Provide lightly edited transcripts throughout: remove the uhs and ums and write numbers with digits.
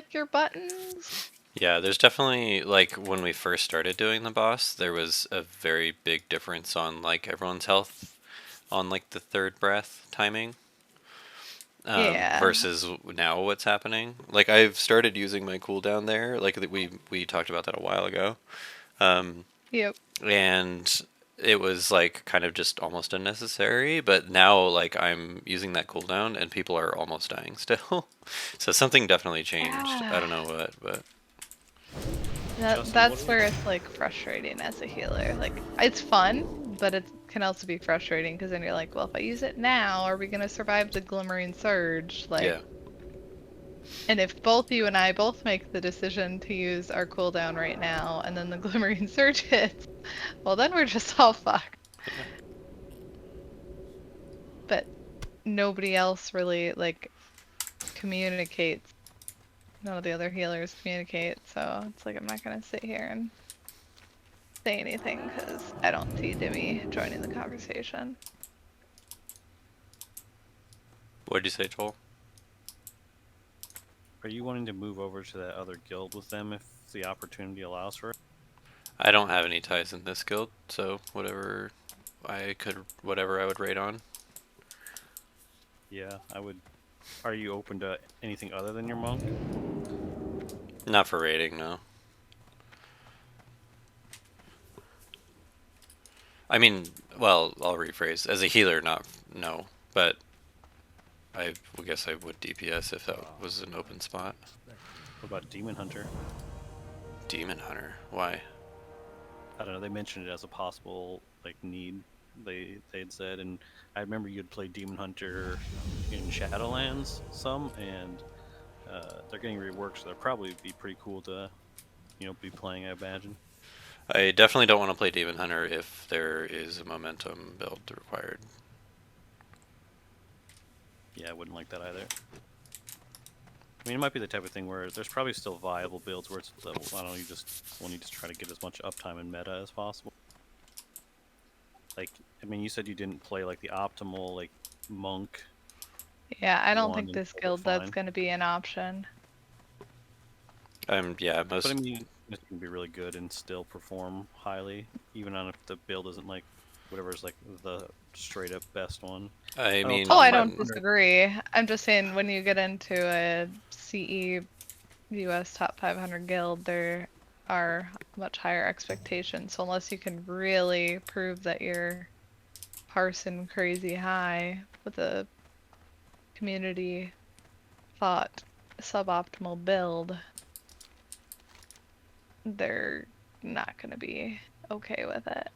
click your buttons. Yeah, there's definitely, like, when we first started doing the boss, there was a very big difference on, like, everyone's health on, like, the third breath timing, Yeah. versus now what's happening. Like, I've started using my cooldown there, like, we talked about that a while ago, Yep. and it was, like, kind of just almost unnecessary, but now, like, I'm using that cooldown, and people are almost dying still. So something definitely changed. I Yeah. don't know what, but... Justin, what That's are where it's like frustrating as a healer. Like it's fun, but it can also be frustrating because then you're like, well, if I use it now, are we gonna survive the glimmering surge? Like, Yeah. and if both you and I both make the decision to use our cooldown right now, and then the glimmering surge hits, well, then we're just all fucked. Yeah. But nobody else really like communicates. None of the other healers communicate, so it's like I'm not gonna sit here and say anything because I don't see Dimmy joining the conversation. What did you say, Joel? Are you wanting to move over to that other guild with them if the opportunity allows for it? I don't have any ties in this guild, so whatever I would rate on. Yeah, I would. Are you open to anything other than your monk? Not for rating, no. I mean, well, I'll rephrase. As a healer, not no, but I guess I would DPS if that was an open spot. What about Demon Hunter? Demon Hunter, why? I don't know. They mentioned it as a possible like need. They'd said, and I remember you'd play Demon Hunter in Shadowlands some, and they're getting reworked, so they'll probably be pretty cool to be playing. I imagine. I definitely don't want to play Demon Hunter if there is a momentum build required. Yeah, I wouldn't like that either. I mean, it might be the type of thing where there's probably still viable builds where it's, I don't know, you just try to get as much uptime and meta as possible. Like, I mean, you said you didn't play like the optimal like monk Yeah, I don't one think and this hold it guild that's fine. going to be an option. Yeah, But I most. mean, it can be really good and still perform highly, even on if the build isn't like whatever's like the straight up best one. I I know Oh, top I mean, don't 500. disagree. I'm just saying when you get into a CE US top 500 guild, there are much higher expectations. So unless you can really prove that you're parsing crazy high with a community thought suboptimal build, they're not going to be okay with it.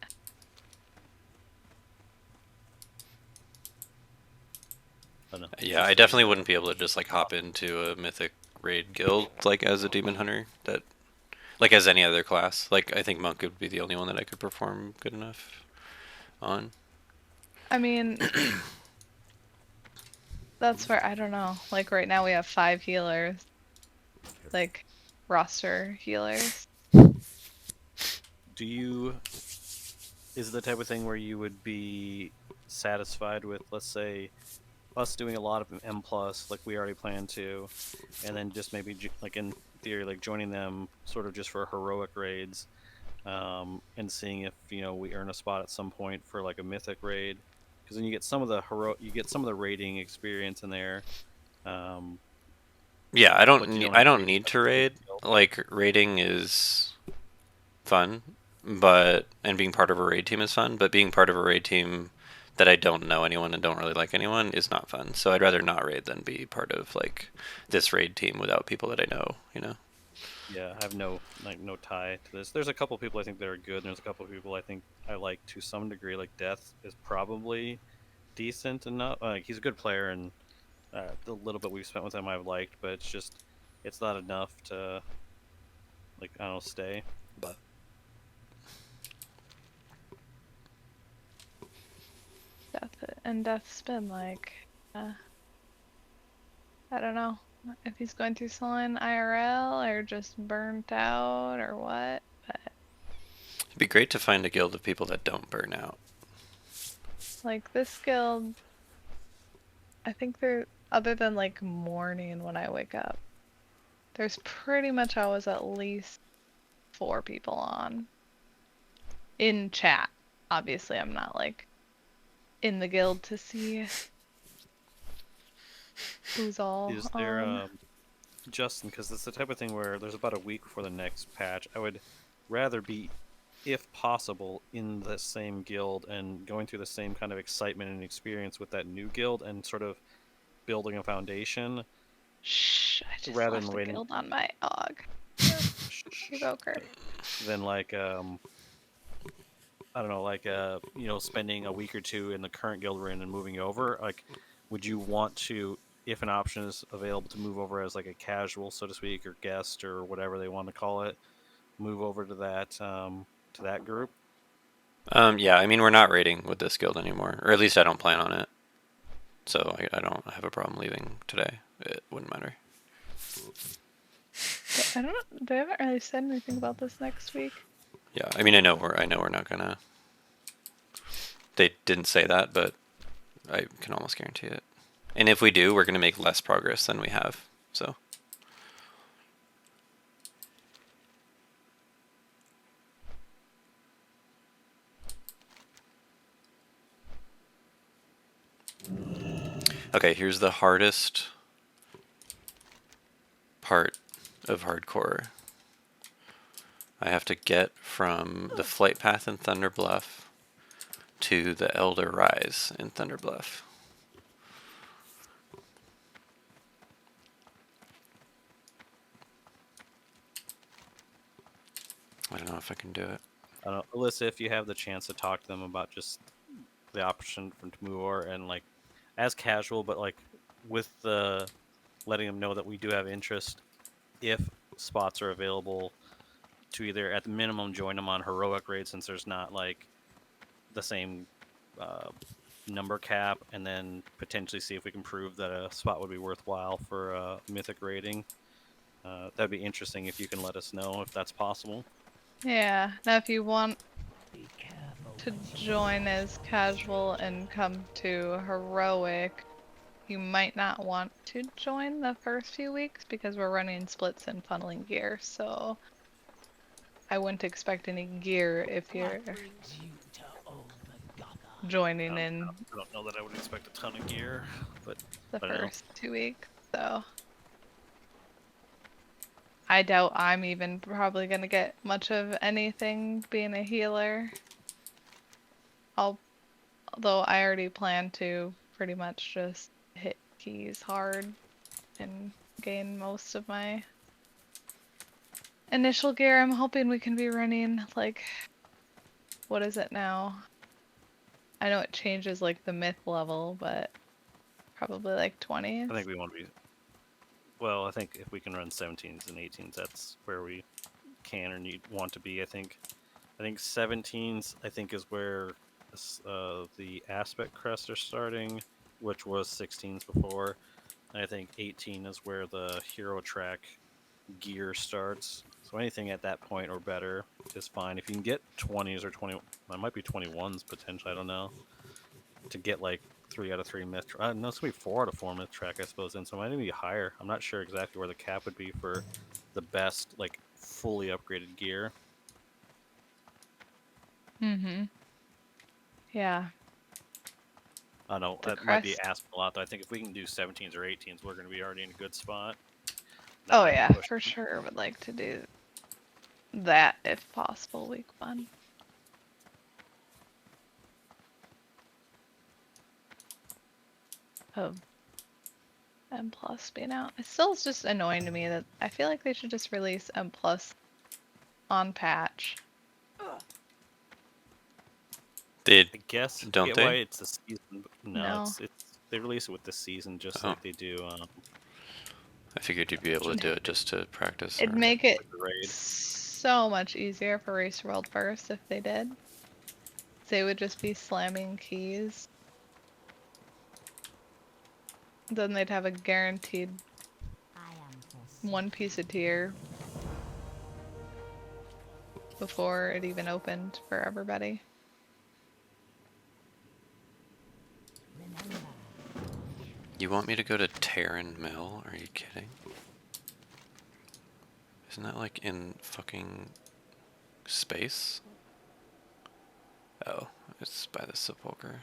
I don't know. It's yeah, I just definitely wouldn't be able to just like hop into a mythic raid guild like as a Demon Hunter. That like as any other class. Like I think Monk would be the only one that I could perform good enough on. I mean, that's where I don't know. Like right now we have 5 healers, like roster healers. Do you is it the type of thing where you would be satisfied with, let's say, us doing a lot of M plus like we already planned to, and then just maybe like in theory like joining them sort of just for heroic raids, and seeing if we earn a spot at some point for like a mythic raid, because then you get some of the you get some of the raiding experience in there. Um, Yeah, but you don't I have to don't be need a to big raid. deal. Like raiding is fun, but and being part of a raid team is fun, but being part of a raid team that I don't know anyone and don't really like anyone is not fun. So I'd rather not raid than be part of like this raid team without people that I know, you know. Yeah, I have no tie to this. There's a couple people I think that are good. And there's a couple people I think I like to some degree. Like Death is probably decent enough. Like he's a good player, and the little bit we've spent with him I've liked, but it's not enough to like I don't know, stay. But Death's been like, I don't know if he's going through someone IRL or just burnt out or what. But it'd be great to find a guild of people that don't burn out. like this guild, I think they're other than like morning when I wake up. there's pretty much always at least 4 people on in chat. Obviously, I'm not like in the guild to see who's all Is there, on. Justin, because it's the type of thing where there's about a week before the next patch, I would rather be, if possible, in the same guild and going through the same kind of excitement and experience with that new guild and sort of building a foundation Shh, I just rather left than the waiting guild on my Og. Evoker. than like I don't know, like you know, spending a week or two in the current guild we're in and moving over. Like, would you want to, if an option is available, to move over as like a casual, so to speak, or guest or whatever they want to call it, move over to that group? Yeah, I mean, we're not raiding with this guild anymore, or at least I don't plan on it. So I don't have a problem leaving today. It wouldn't matter. I don't know. They haven't really said anything about this next week. Yeah, I mean, I know we're not gonna. They didn't say that, but I can almost guarantee it. And if we do, we're gonna make less progress than we have. So. Okay, here's the hardest part of hardcore. I have to get from the flight path in Thunder Bluff to the Elder Rise in Thunder Bluff. I don't know if I can do it. I don't know, Alyssa, if you have the chance to talk to them about just the option for to move over and like as casual, but like with the letting them know that we do have interest if spots are available to either at the minimum join them on heroic raid since there's not like the same uh, number cap, and then potentially see if we can prove that a spot would be worthwhile for mythic rating. That'd be interesting if you can let us know if that's possible. Yeah. Now, if you want to join as casual and come to heroic, you might not want to join the first few weeks because we're running splits and funneling gear. So I wouldn't expect any gear if you're joining in I don't know that I would expect a ton of gear, but the I don't know. first 2 weeks. So I doubt I'm even probably gonna get much of anything being a healer. Although I already plan to pretty much just hit keys hard and gain most of my initial gear. I'm hoping we can be running like, what is it now? I know it changes like the myth level, but probably like 20s. I think we want to be. Well, I think if we can run 17s and 18s, that's where we can or need want to be. I think 17s. I think is where the aspect crests are starting, which was 16s before. And I think 18 is where the hero track gear starts. So anything at that point or better is fine. If you can get 20s or 20, it might be 21s potentially. I don't know. To get like 3 out of 3 myth. No, it's gonna be 4 out of 4 myth track, I suppose. And so it might even be higher. I'm not sure exactly where the cap would be for the best, like fully upgraded gear. Mm-hmm. Yeah. I know The that might be crest. asking a lot, though. I think if we can do 17s or 18s, we're going to be already in a good spot. That Oh might be yeah, pushing. for sure would like to do that if possible week 1. Of M plus being out. It still is just annoying to me that I feel like they should just release M plus on patch. Did I guess I don't get why they? it's the season. But no, No. it's they release it with the season just Oh, like they do I figured you'd be able to just do it just to practice. It'd Or make it like the raid. so much easier for Race World First if they did. They would just be slamming keys. Then they'd have a guaranteed 1 piece of tier before it even opened for everybody. you want me to go to Terran Mill? Are you kidding? Isn't that like in fucking space? Oh, it's by the sepulcher.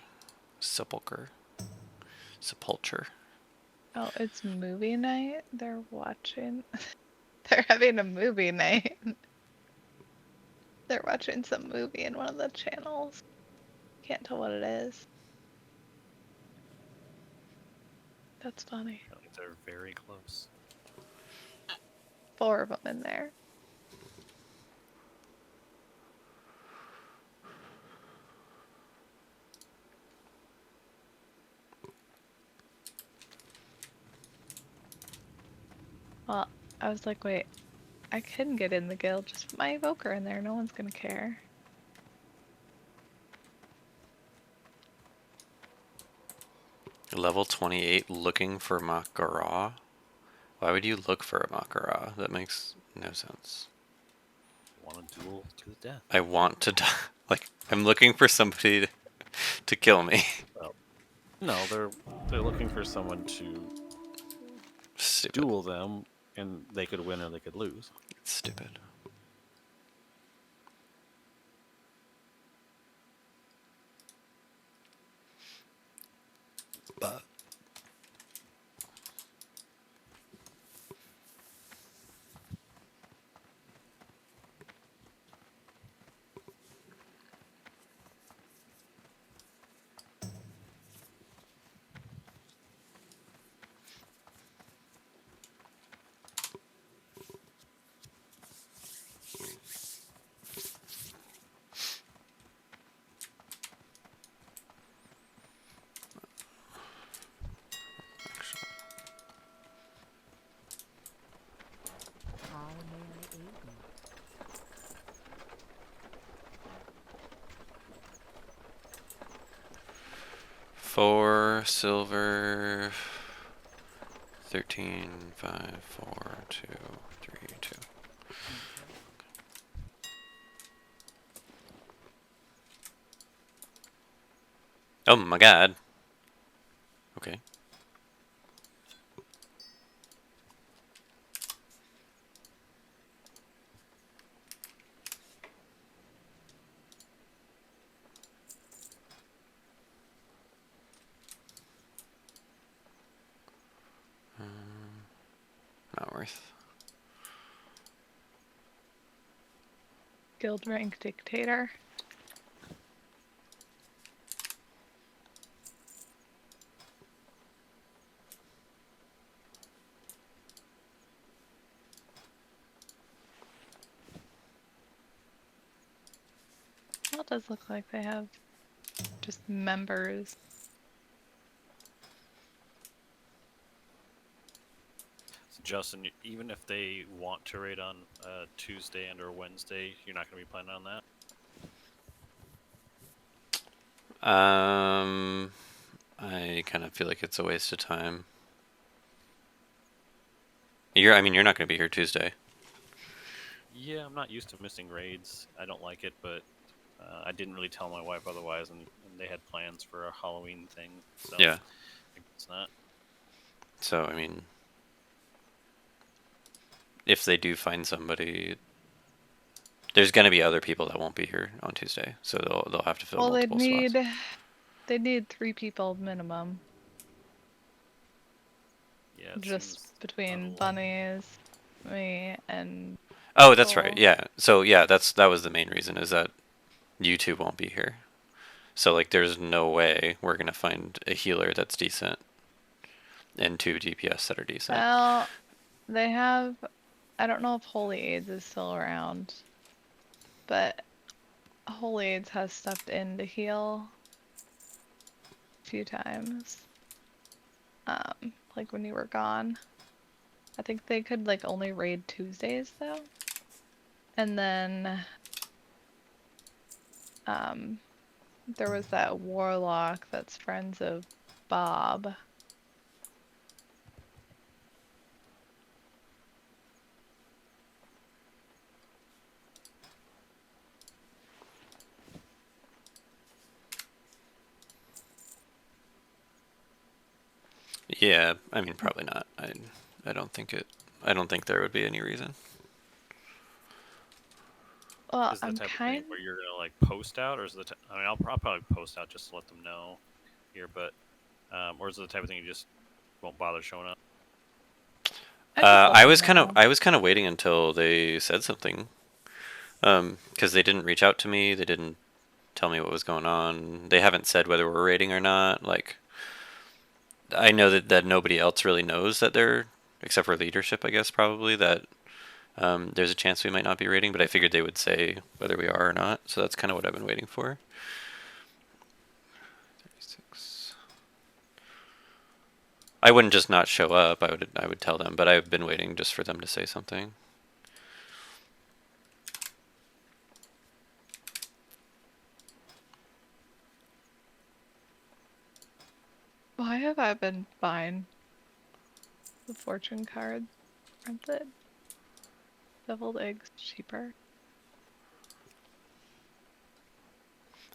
Sepulcher. Oh, it's movie night. They're watching. They're having a movie night. They're watching some movie in one of the channels. Can't tell what it is. That's funny. I think they're very close. 4 of them in there. Well, I was like, wait, I can get in the guild. Just put my evoker in there. No one's gonna care. Level 28 looking for Makara? Why would you look for a Makara? That makes no sense. Want to duel to the death. I want to die. Like, I'm looking for somebody to kill me. Well, no, they're looking for someone to Stupid. duel them, and they could win or they could lose. It's stupid. But How may I aid you? 4 silver. 13, 5, 4, 2, 3, 2. Oh my god. Okay. Not worth. Guild rank dictator. Well, it does look like they have just members. So Justin, even if they want to raid on Tuesday and or Wednesday, you're not going to be planning on that. I kind of feel like it's a waste of time. I mean, you're not going to be here Tuesday. Yeah, I'm not used to missing raids. I don't like it, but I didn't really tell my wife otherwise, and they had plans for a Halloween thing. So Yeah. it's not. So, I mean, if they do find somebody, there's going to be other people that won't be here on Tuesday, so they'll have to fill Well, multiple spots. they need 3 people minimum. Yeah, it Just seems between unlikely. bunnies, me, and Oh, that's right. Soul. Yeah. So yeah, that was the main reason, is that you two won't be here. So like, there's no way we're gonna find a healer that's decent and 2 DPS that are decent. Well, they have. I don't know if Holy AIDS is still around, but Holy AIDS has stepped in to heal a few times. Like when you were gone. I think they could like only raid Tuesdays though. And then there was that warlock that's friends of Bob. Yeah, I mean, probably not. I don't think there would be any reason. Well, Is the I'm type of kind. thing where you're gonna like post out, or is the I mean, I'll probably post out just to let them know here, but or is it the type of thing you just won't bother showing up? I just let I them was kind of know. I was kind of waiting until they said something, because they didn't reach out to me. They didn't tell me what was going on. They haven't said whether we're raiding or not. Like, I know that nobody else really knows that they're, except for leadership, I guess, probably, that there's a chance we might not be raiding, but I figured they would say whether we are or not. So that's kind of what I've been waiting for. 36. I wouldn't just not show up. I would tell them, but I've been waiting just for them to say something. Why have I been buying the fortune cards? Aren't the deviled eggs cheaper?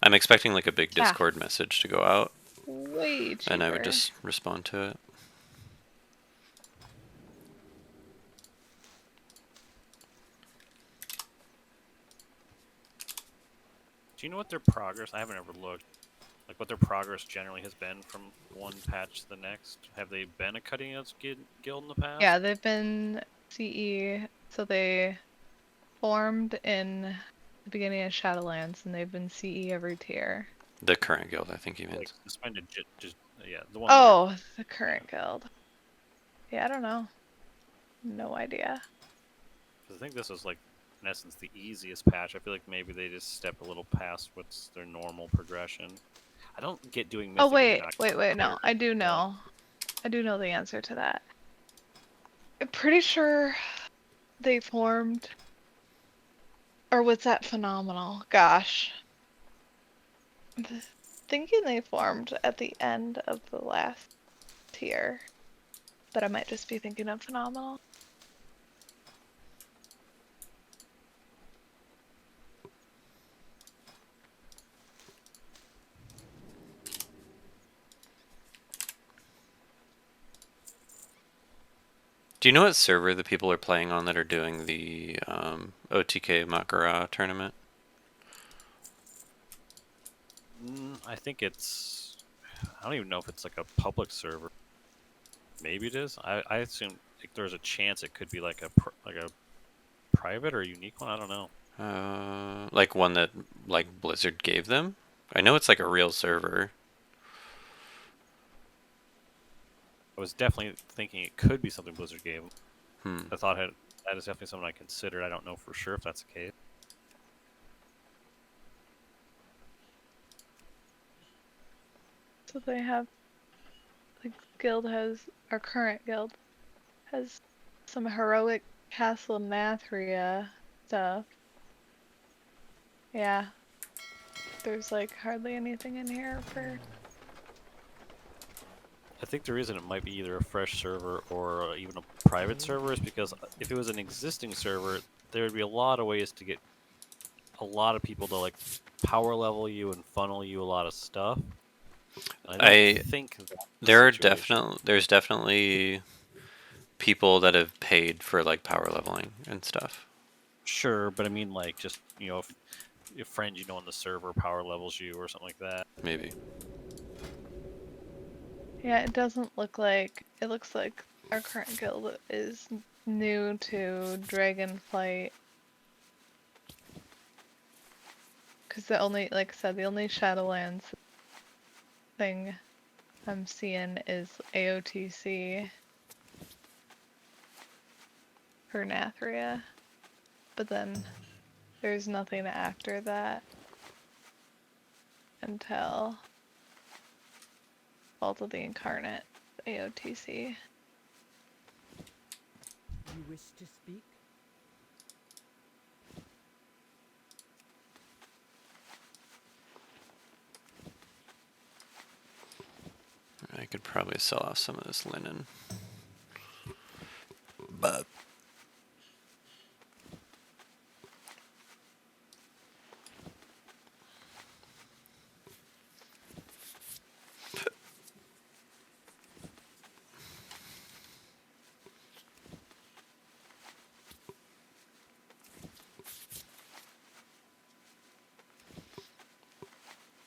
I'm expecting like a big Ah, Discord message to go out, way and I would cheaper. just respond to it. Do you know what their progress? I haven't ever looked. Like what their progress generally has been from one patch to the next. Have they been a cutting edge guild in the past? Yeah, they've been CE, so they formed in the beginning of Shadowlands, and they've been CE every tier. The current guild, I think you Like meant. suspended, just yeah, the one. Oh, the current guild. Yeah, I don't know. No idea. Because I think this was like, in essence, the easiest patch. I feel like maybe they just stepped a little past what's their normal progression. I don't get doing Oh, mythic if you're wait, not wait, wait, no. clear. I do But know. I do know the answer to that. I'm pretty sure they formed. Or was that phenomenal? Gosh. Thinking they formed at the end of the last tier. But I might just be thinking of phenomenal. Do you know what server the people are playing on that are doing the OTK Makara tournament? I think it's. I don't even know if it's like a public server. Maybe it is. I assume like, there's a chance it could be like a private or a unique one. I don't know. Like one that like Blizzard gave them? I know it's like a real server. I was definitely thinking it could be something Blizzard gave them. Hmm. I thought that is definitely something I considered. I don't know for sure if that's the case. So they have. The guild has. Our current guild has some heroic Castle Nathria stuff. Yeah. There's like hardly anything in here for. I think the reason it might be either a fresh server or even a private server is because if it was an existing server, there would be a lot of ways to get a lot of people to like power level you and funnel you a lot of stuff. And I don't I think that's the there are situation. there's definitely people that have paid for like power leveling and stuff. Sure, but I mean like just if a friend you know on the server power levels you or something like that. Maybe. Yeah, it doesn't look like. It looks like our current guild is new to Dragonflight. Because the only, like I said, the only Shadowlands thing I'm seeing is AOTC for Nathria. But then there's nothing after that until Vault of the Incarnate, AOTC. You wish to speak? I could probably sell off some of this linen. But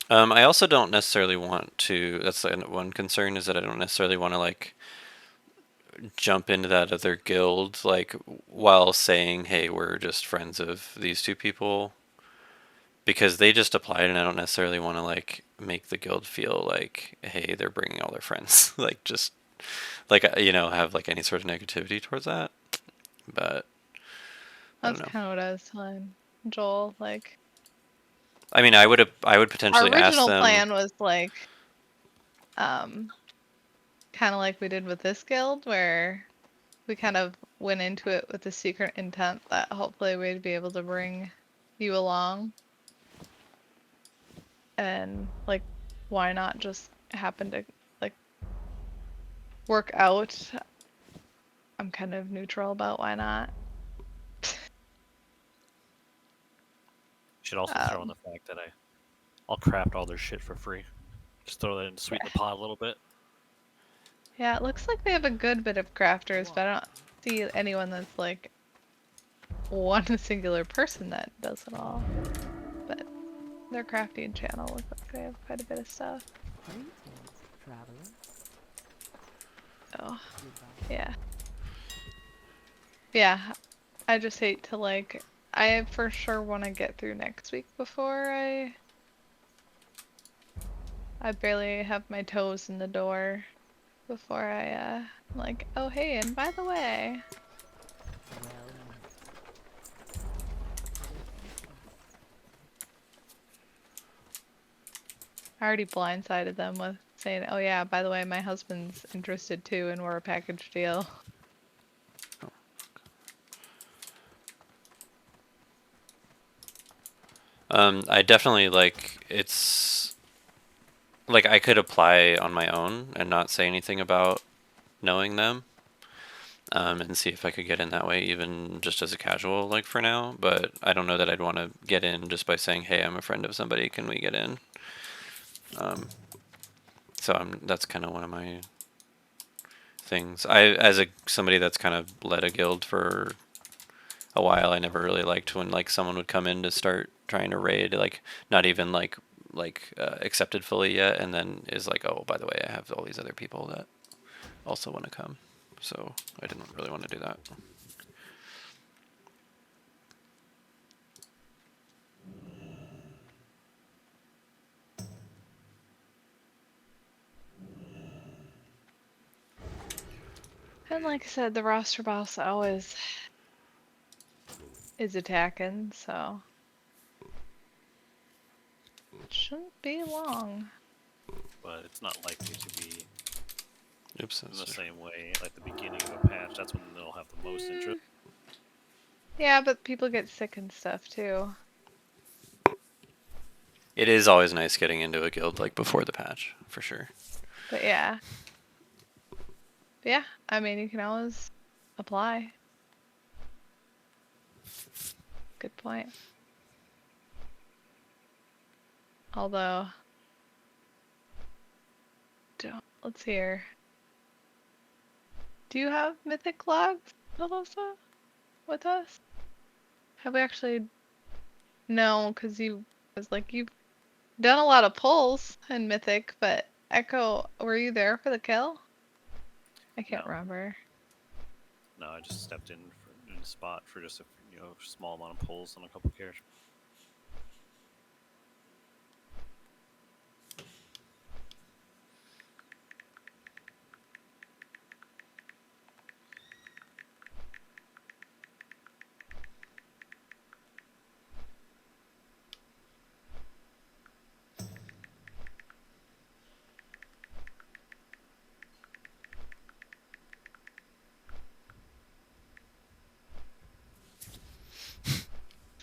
I also don't necessarily want to. That's one concern, is that I don't necessarily want to like jump into that other guild like while saying, "Hey, we're just friends of these two people," because they just applied, and I don't necessarily want to like make the guild feel like, "Hey, they're bringing all their friends," like just like have like any sort of negativity towards that. But I don't That's know. kind of what I was telling Joel. Like, I mean, I would our potentially ask original them. plan was like, um, kind of like we did with this guild, where we kind of went into it with the secret intent that hopefully we'd be able to bring you along. And like, why not just happen to like work out? I'm kind of neutral about why not. Should also throw in Um, the fact that I'll craft all their shit for free. Just throw that in to sweeten the pot a little bit. yeah, it looks like they have a good bit of crafters, but I don't see anyone that's like one singular person that does it all. But their crafting channel looks like they have quite a bit of stuff. Greetings, traveler. So Goodbye. yeah. Yeah. I just hate to like I for sure want to get through next week before I barely have my toes in the door before like, oh hey, and by the way, Well met. I already blindsided them with saying, oh yeah, by the way, my husband's interested too and we're a package deal. I definitely like it's like I could apply on my own and not say anything about knowing them, and see if I could get in that way, even just as a casual, like for now. But I don't know that I'd want to get in just by saying, "Hey, I'm a friend of somebody. Can we get in?" So that's kind of one of my things. As somebody that's kind of led a guild for a while, I never really liked when like someone would come in to start trying to raid, like not even accepted fully yet, and then is like, "Oh, by the way, I have all these other people that also want to come." So I didn't really want to do that. And like I said, the roster boss always is attacking, so it shouldn't be long. But it's not likely to be Oops, in the that's same way like the beginning of a patch. That's when they'll have the most Mm, interest. yeah, but people get sick and stuff too. it is always nice getting into a guild like before the patch, for sure. But yeah. But yeah, I mean, you can always apply. Good point. Although, let's see here. Do you have mythic logs, Alyssa, with us? Have we actually? No, because you was like you've done a lot of pulls in mythic, but Echo, were you there for the kill? I can't No, remember. no, I just stepped in the spot for just a small amount of pulls on a couple characters.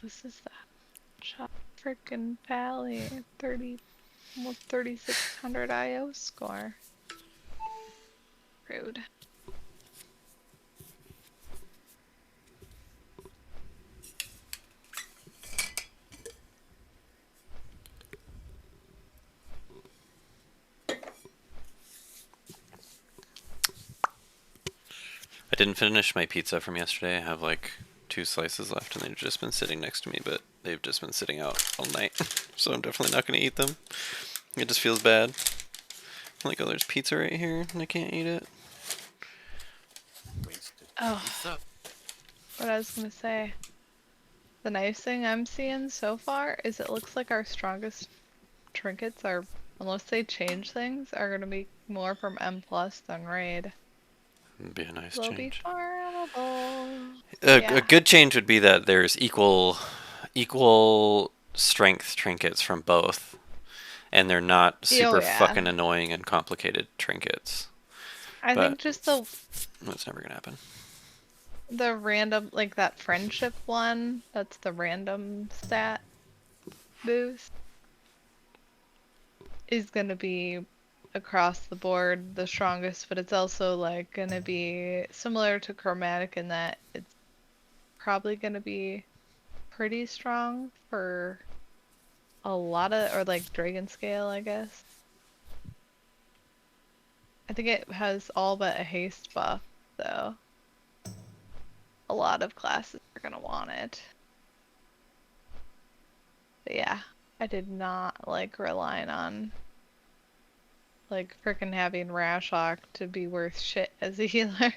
This is that shot freaking Pally 30, almost 3600 IO score. Rude. I didn't finish my pizza from yesterday. I have like 2 slices left, and they've just been sitting next to me, but they've just been sitting out all night. So I'm definitely not going to eat them. It just feels bad. Like, oh, there's pizza right here, and I can't eat it. Wasted Oh. pizza. What I was gonna say. The nice thing I'm seeing so far is it looks like our strongest trinkets are, unless they change things, are gonna be more from M plus than raid. It'd be a nice They'll be change. farmable. A Yeah. good change would be that there's equal strength trinkets from both, and they're not super fucking Yeah. annoying and complicated trinkets. I But think just the that's never gonna happen. random, like that friendship one, that's the random stat boost, is gonna be across the board the strongest, but it's also like gonna be similar to chromatic in that it's probably gonna be pretty strong for a lot of, or like dragon scale, I guess. I think it has all but a haste buff, though. A lot of classes are gonna want it. But yeah, I did not like relying on like frickin' having Rashok to be worth shit as a healer.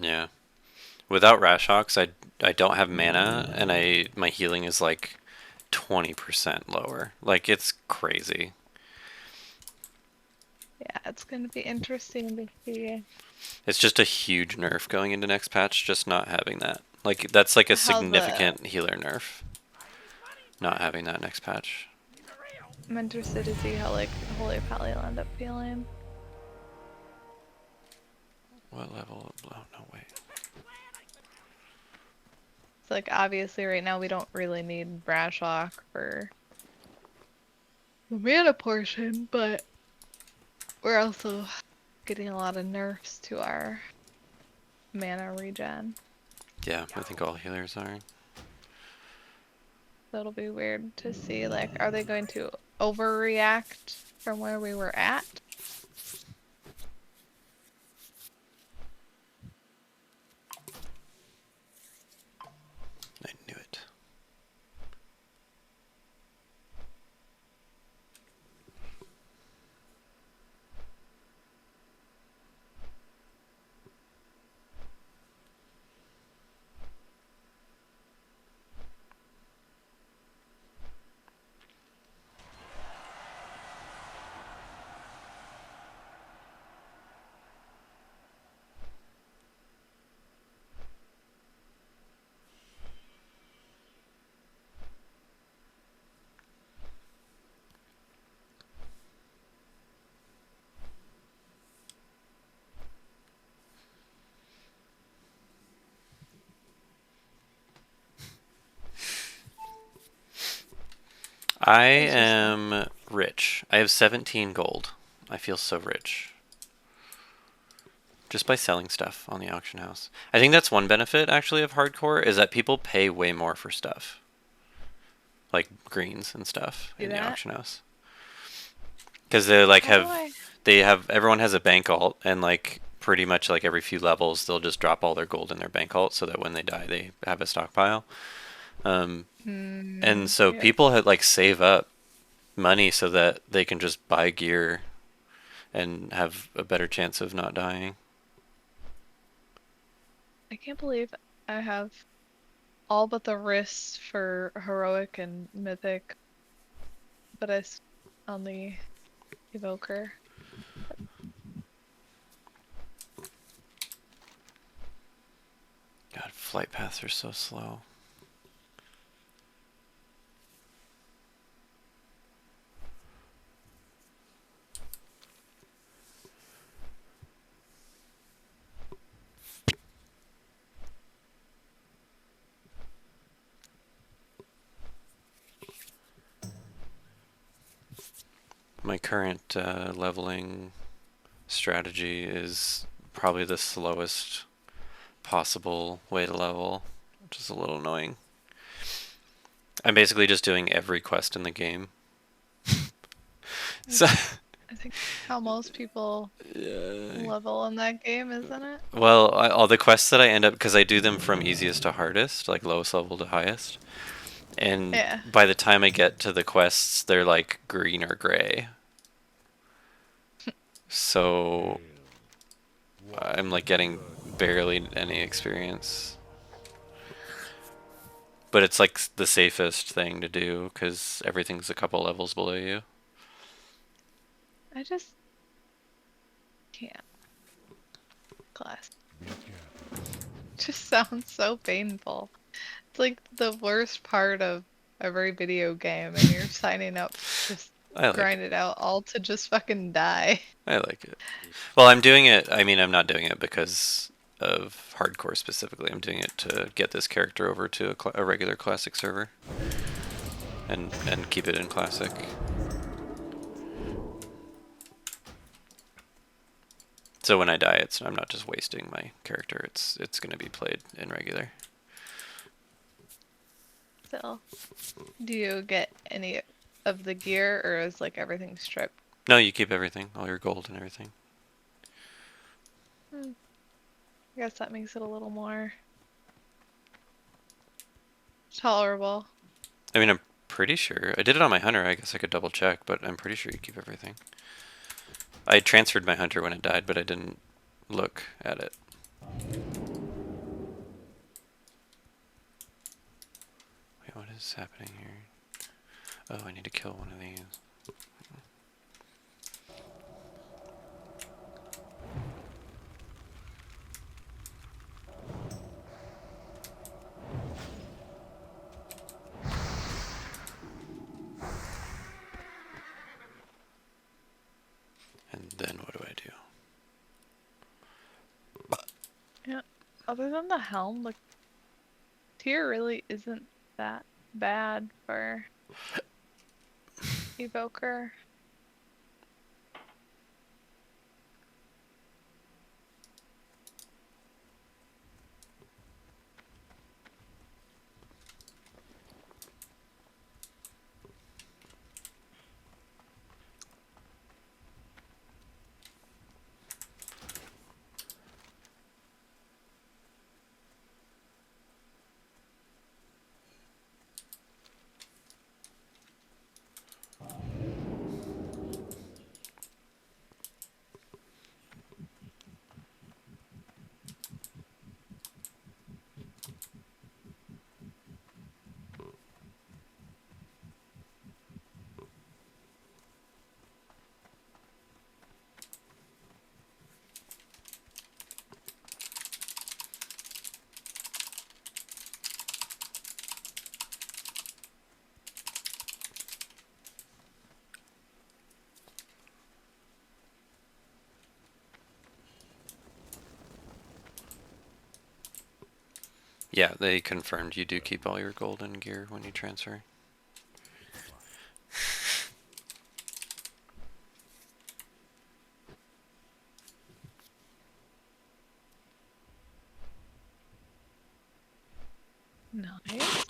Yeah. Without Rashox, I don't have mana, and my healing is like 20% lower. Like, it's crazy. Yeah, it's gonna be interesting to see It's just a huge nerf going into next patch, just not having that. Like, that's like a how significant healer nerf. Not having that next patch. I'm interested to see how like Holy Pally will end up feeling. What level? Oh, no, wait. It's like obviously right now we don't really need Brashlock for the mana portion, but we're also getting a lot of nerfs to our mana regen. Yeah, I think all healers are. So it'll be weird to see, like, are they going to overreact from where we were at? I knew it. I am rich. I have 17 gold. I feel so rich. Just by selling stuff on the auction house. I think that's one benefit, actually, of hardcore, is that people pay way more for stuff. Like greens and stuff in the auction house. Because they like everyone has a bank alt, and like pretty much like every few levels they'll just drop all their gold in their bank alt so that when they die they have a stockpile. And so people had like save up money so that they can just buy gear and have a better chance of not dying. I can't believe I have all but the wrists for heroic and mythic, but on the evoker. God, flight paths are so slow. My current leveling strategy is probably the slowest possible way to level, which is a little annoying. I'm basically just doing every quest in the game. So I think how most people Yeah. level in that game, isn't it? Well, all the quests that I end up, because I do them from easiest to hardest, like lowest level to highest, and Yeah. by the time I get to the quests, they're like green or gray. So I'm like getting barely any experience. But it's like the safest thing to do because everything's a couple levels below you. I just can't. Class. Just sounds so painful. It's like the worst part of every video game, and you're signing up to just I like grind it. it out all to just fucking die. I like it. Well, I'm doing it. I mean, I'm not doing it because of hardcore specifically. I'm doing it to get this character over to a regular classic server and keep it in classic. So when I die, I'm not just wasting my character. It's going to be played in regular. So, do you get any of the gear, or is like everything stripped? No, you keep everything, all your gold and everything. I guess that makes it a little more tolerable. I mean, I'm pretty sure I did it on my hunter. I guess I could double check, but I'm pretty sure you keep everything. I transferred my hunter when it died, but I didn't look at it. Wait, what is happening here? Oh, I need to kill one of these. And then what do I do? Yeah. Other than the helm, like tier really isn't that bad for evoker. Yeah, they confirmed you do keep all your golden gear when you transfer. Nice.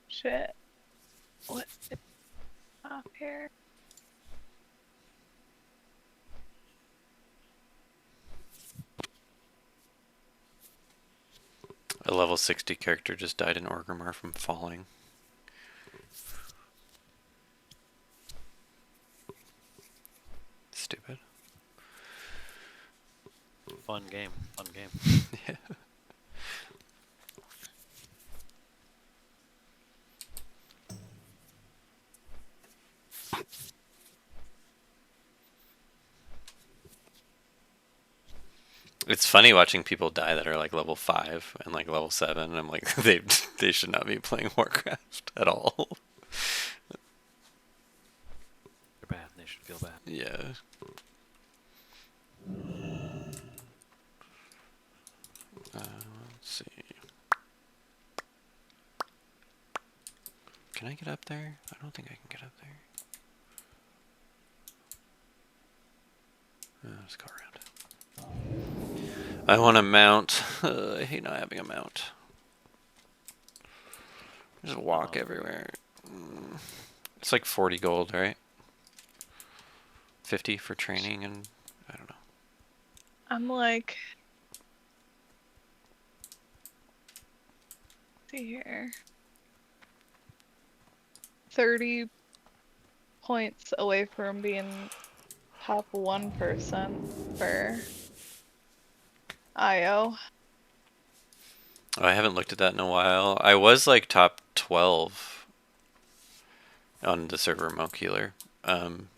Shit. What is up here? A level 60 character just died in Orgrimmar from falling. Fun game. Fun game. Yeah. It's funny watching people die that are like level 5 and like level 7. And I'm like, they should not be playing Warcraft at all. They're bad. They should feel bad. Yeah. Let's see. Can I get up there? I don't think I can get up there. Let's go around. I want to mount. I hate not having a mount. Just walk everywhere. It's like 40 gold, right? 50 for training, and I don't know. I'm like, see here, 30 points away from being top 1% for IO. Oh, I haven't looked at that in a while. I was like top 12 on the server Monk Healer,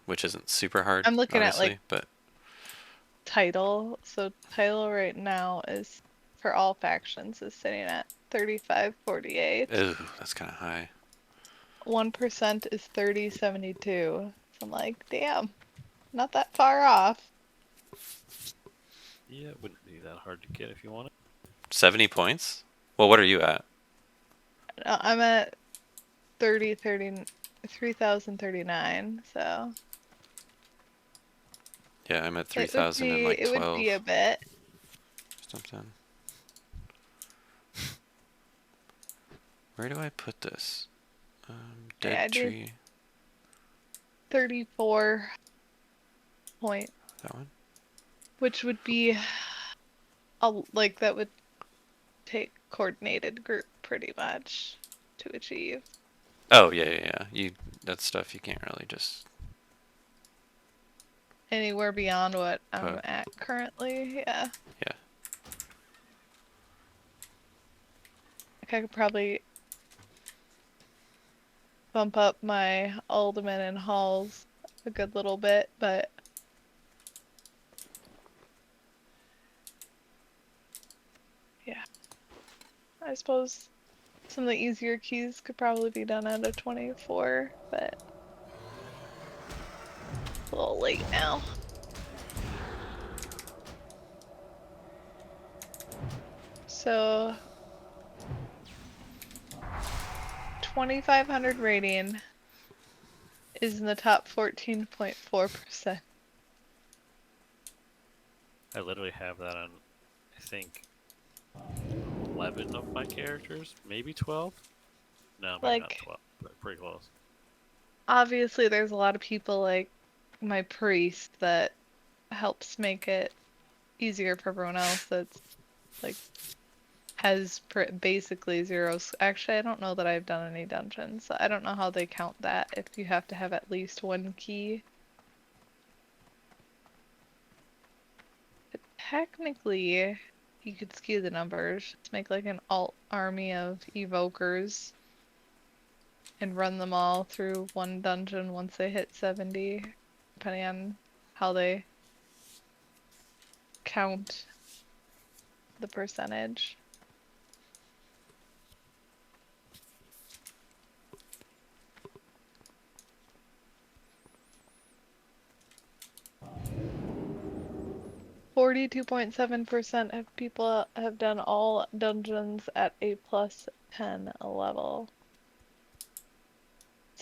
which isn't super hard, I'm looking at obviously, like but title. So title right now is for all factions is sitting at 3548. ooh, that's kind of high. 1% is 3072. So I'm like, damn, not that far off. Yeah, it wouldn't be that hard to get if you want it. 70 points? Well, what are you at? I'm at 3039, so Yeah, I'm at it would be it would 3,012. be a bit. Something. Where do I put this? Yeah, Dead I did tree. 34 point, That one? which would be like that would take coordinated group pretty much to achieve. Oh, yeah. That's stuff you can't really just Anywhere beyond what I'm put. at currently, yeah. Yeah. Like I could probably bump up my Alderman and Halls a good little bit, but yeah. I suppose some of the easier keys could probably be done at a 24, but a little late now. So 2500 rating is in the top 14.4%. I literally have that on, I think, 11 of my characters, maybe 12. No, maybe not Like, 12, but pretty close. obviously there's a lot of people like my priest that helps make it easier for everyone else that's like has basically zeros. Actually, I don't know that I've done any dungeons. I don't know how they count that if you have to have at least one key. But technically, you could skew the numbers. Just make like an alt army of evokers and run them all through one dungeon once they hit 70, depending on how they count the percentage. %42.7% of people have done all dungeons at a plus 10 level.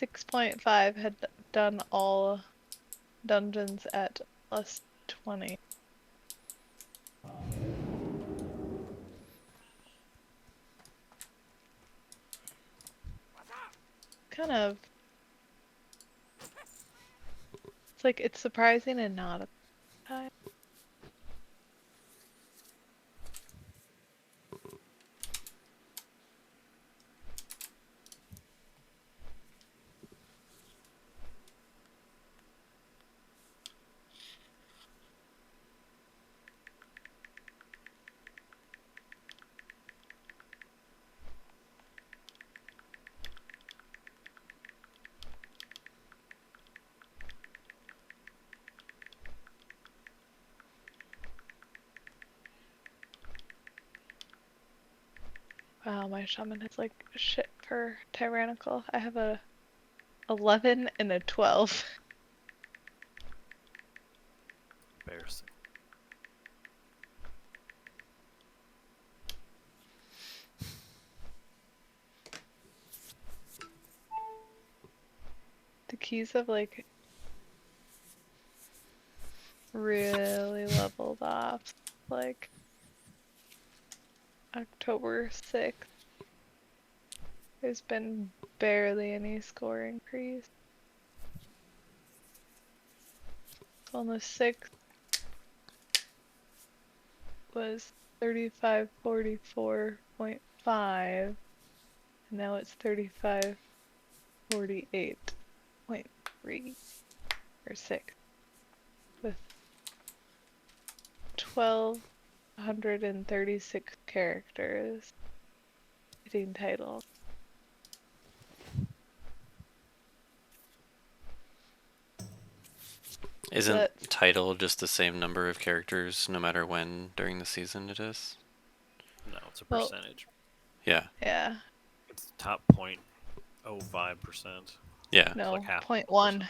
6.5 had done all dungeons at plus 20. Kind of. It's like it's surprising and not at the time. Wow, my shaman is like shit for tyrannical. I have a 11 and a 12. Embarrassing. The keys have like really leveled off. Like October 6th, there's been barely any score increase. So on the 6th was 3544.5, and now it's 3548.3 or 6 with 1,236 characters hitting titles. Isn't That's- title just the same number of characters no matter when during the season it is? No, it's a Well- percentage. Yeah. Yeah, It's top 0.05%. Yeah. no, like half 0.1.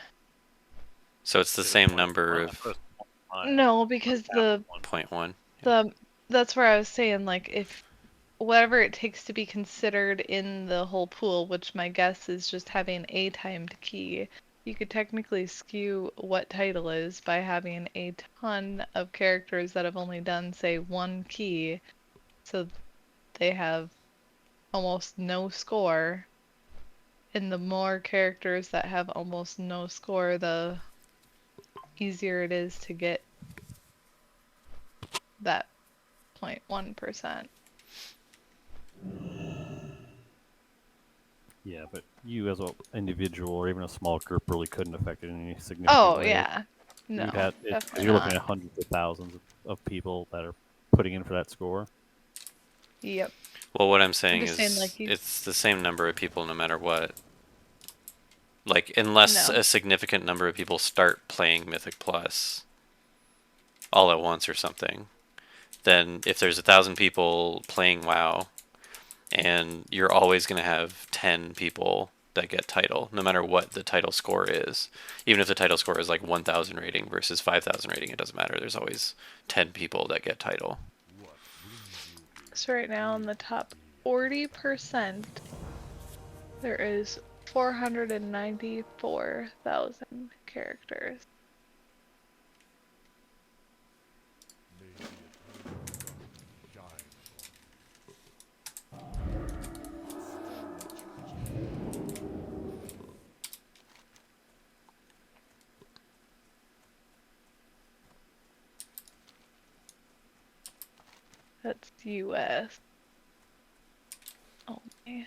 So it's the Is it same 0.1? number I of thought it was 0.5. No, because Half the of one. 0.1. that's where I was saying, like, if whatever it takes to be considered in the whole pool, which my guess is just having a timed key, you could technically skew what title is by having a ton of characters that have only done, say, one key, so they have almost no score. And the more characters that have almost no score, the easier it is to get that 0.1%. Yeah, but you as an individual or even a small group really couldn't affect it in any significant Oh, way. yeah. No, You'd have because definitely you're looking not. at hundreds of thousands of people that are putting in for that score. Yep. Well, what I'm I'm saying just saying, is like, you. it's the same number of people no matter what. Like, unless No. a significant number of people start playing Mythic Plus all at once or something, then if there's 1,000 people playing WoW, and you're always going to have 10 people that get title, no matter what the title score is. Even if the title score is like 1,000 rating versus 5,000 rating, it doesn't matter. There's always 10 people that get title. So right now in the top 40%, there is 494,000 characters. That's US only.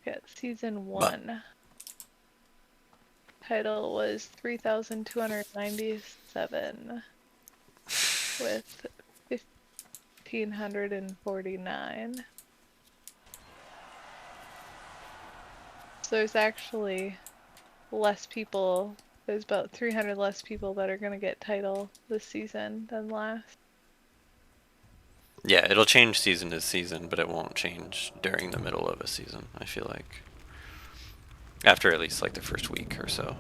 Got season 1. Title was 3,297 with 1,549. So there's actually less people. There's about 300 less people that are going to get title this season than last. Yeah, it'll change season to season, but it won't change during the middle of a season, I feel like. After at least like the first week or so.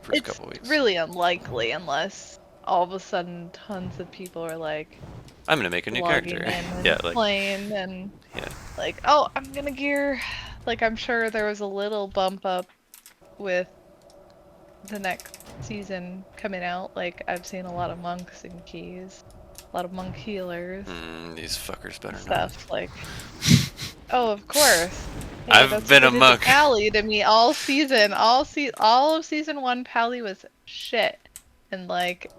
First It's couple weeks. really unlikely unless all of a sudden tons of people are like I'm going to make a new logging character. in and Yeah, like, playing and yeah. like, oh, I'm gonna gear. Like, I'm sure there was a little bump up with the next season coming out. Like, I've seen a lot of monks and keys, a lot of monk healers These fuckers better and not. stuff. Like, oh, of course. Hey, I've that's been what a they did to monk. Pally to me all season. All of season 1, Pally was shit. And like,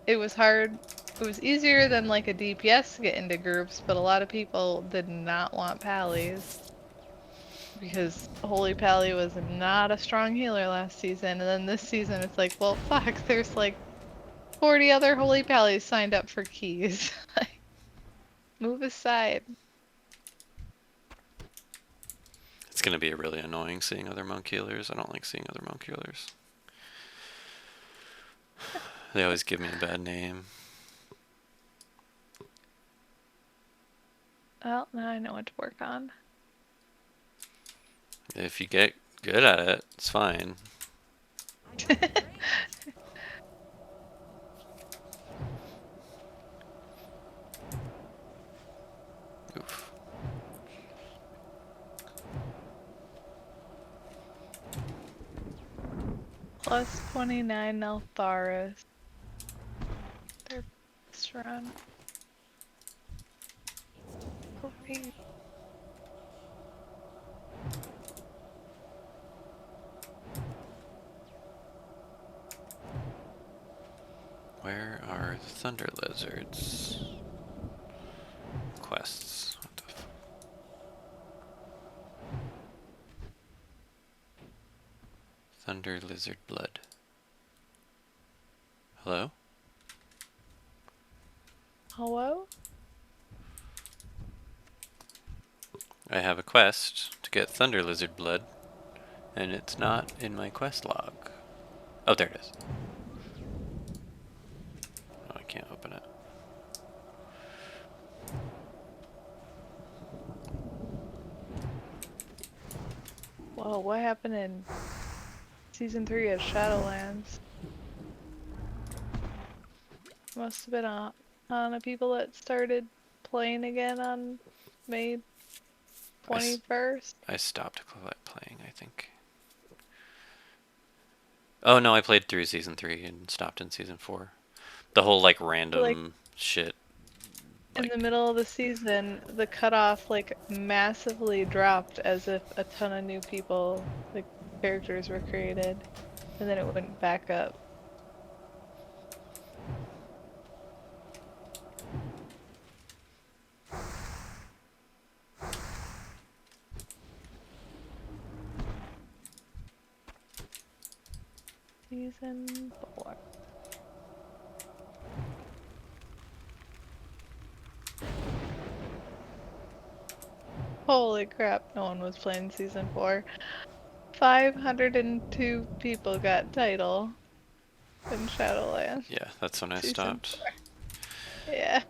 it was hard. It was easier than like a DPS to get into groups, but a lot of people did not want Pallies because Holy Pally was not a strong healer last season. And then this season, it's like, well, fuck, there's like 40 other Holy Pallies signed up for keys. Like, move aside. It's going to be really annoying seeing other monk healers. I don't like seeing other monk healers. They always give me a bad name. Well, now I know what to work on. If you get good at it, it's fine. Oof. Plus 29 Neltharis. They're best run. Great. Where are the Thunder Lizards? Quests. What the f- Thunder Lizard Blood. Hello? Hello? I have a quest to get Thunder Lizard Blood, and it's not in my quest log. Oh, there it is. Oh, I can't open it. Whoa, what happened in Season 3 of Shadowlands? Must have been a ton of people that started playing again on May I, s- 21st. I stopped playing, I think. Oh no, I played through season 3 and stopped in season 4. The whole like Like, random shit. in the Like, middle of the season, the cutoff like massively dropped as if a ton of new people, like characters were created, and then it went back up. Season 4. Holy crap, no one was playing Season 4. 502 people got title in Shadowlands. yeah, that's when I Season stopped. 4. Yeah.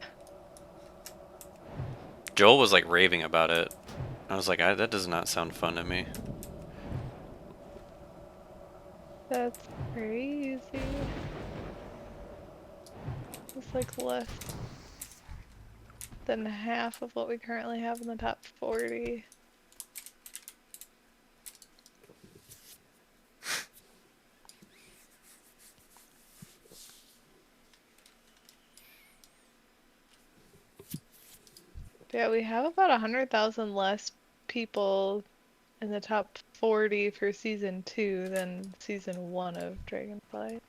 Joel was like raving about it. I was like, that does not sound fun to me. That's crazy. It's like less than half of what we currently have in the top 40. Yeah, we have about 100,000 less people in the top 40 for season 2 than season 1 of Dragonflight.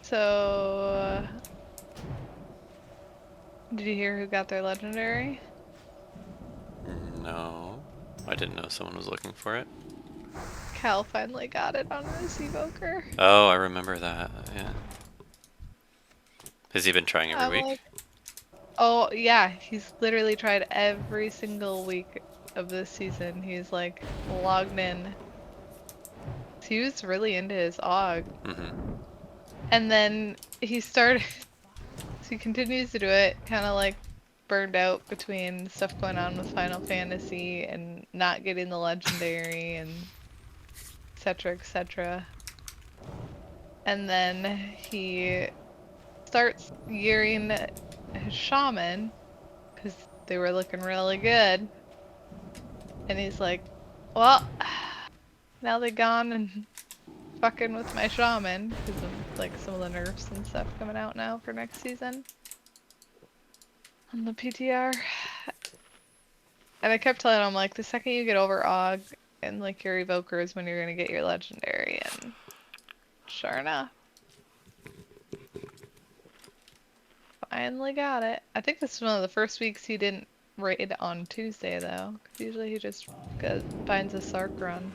So, did you hear who got their legendary? No, I didn't know someone was looking for it. Cal finally got it on his evoker. Oh, I remember that. Yeah. Has he been trying every I'm week? like, oh yeah, he's literally tried every single week of this season. He's like logged in. He was really into his AUG. Mm-hmm. And then he started, so he continues to do it, kind of like burned out between stuff going on with Final Fantasy and not getting the legendary and etc. etc. And then he starts gearing his shaman because they were looking really good. And he's like, well, now they gone and fucking with my shaman because of like some of the nerfs and stuff coming out now for next season on the PTR. And I kept telling him like the second you get over Og and like your evoker is when you're gonna get your legendary, and sure enough, finally got it. I think this is one of the first weeks he didn't raid on Tuesday though, 'cause usually he just finds a Sark run.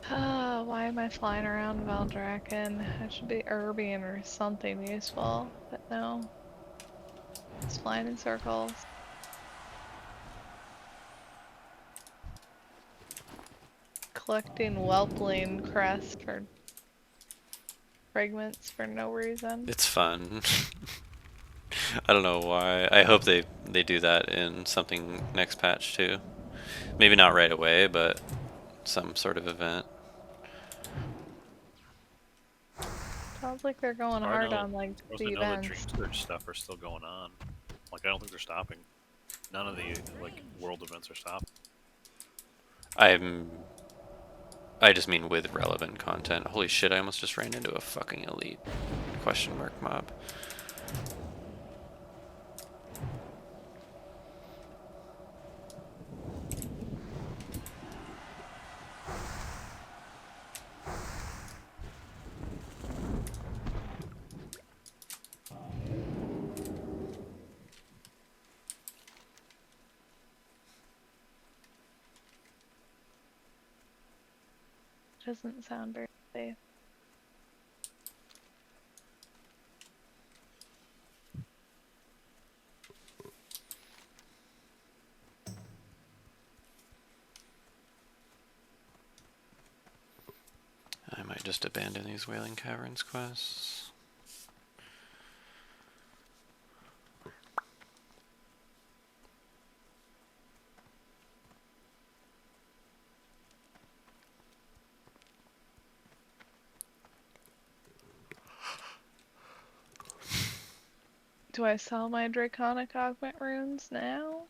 Why am I flying around Valdrakken? I should be Urbian or something useful, but no. It's flying in circles. collecting whelpling crest for fragments for no reason. It's fun. I don't know why. I hope they do that in something next patch too. Maybe not right away, but some sort of event. Sounds like they're going I hard know. on like I also the know the Dream events. Search stuff are still going on. Like I don't think they're stopping. None of the like world events are stopped. I just mean with relevant content. Holy shit, I almost just ran into a fucking elite question mark mob. Doesn't sound very safe. I might just abandon these Wailing Caverns quests. Do I sell my draconic augment runes now?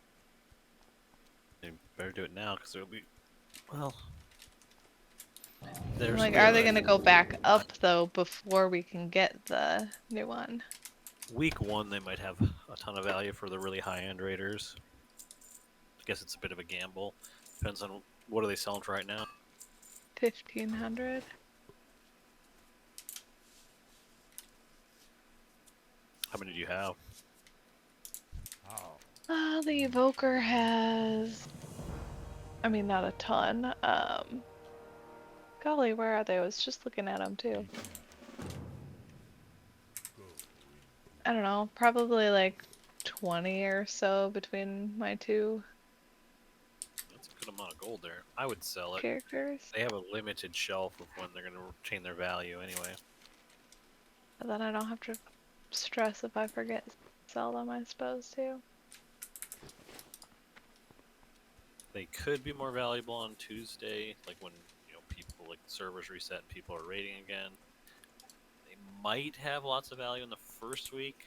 They better do it now because there'll be. Well, I'm there's like, we are have they a gonna go back up though before we can get the new one? week one. They might have a ton of value for the really high end raiders. I guess it's a bit of a gamble. Depends on what are they selling for right now. 1500. How many do you have? The evoker has, I mean, not a ton. Golly, where are they? I was just looking at them too. I don't know, probably like 20 or so between my two That's a good amount of gold there. I would sell it. characters. They have a limited shelf of when they're going to retain their value anyway. And then I don't have to stress if I forget to sell them, I suppose, too. They could be more valuable on Tuesday, like when people like servers reset and people are raiding again. They might have lots of value in the first week.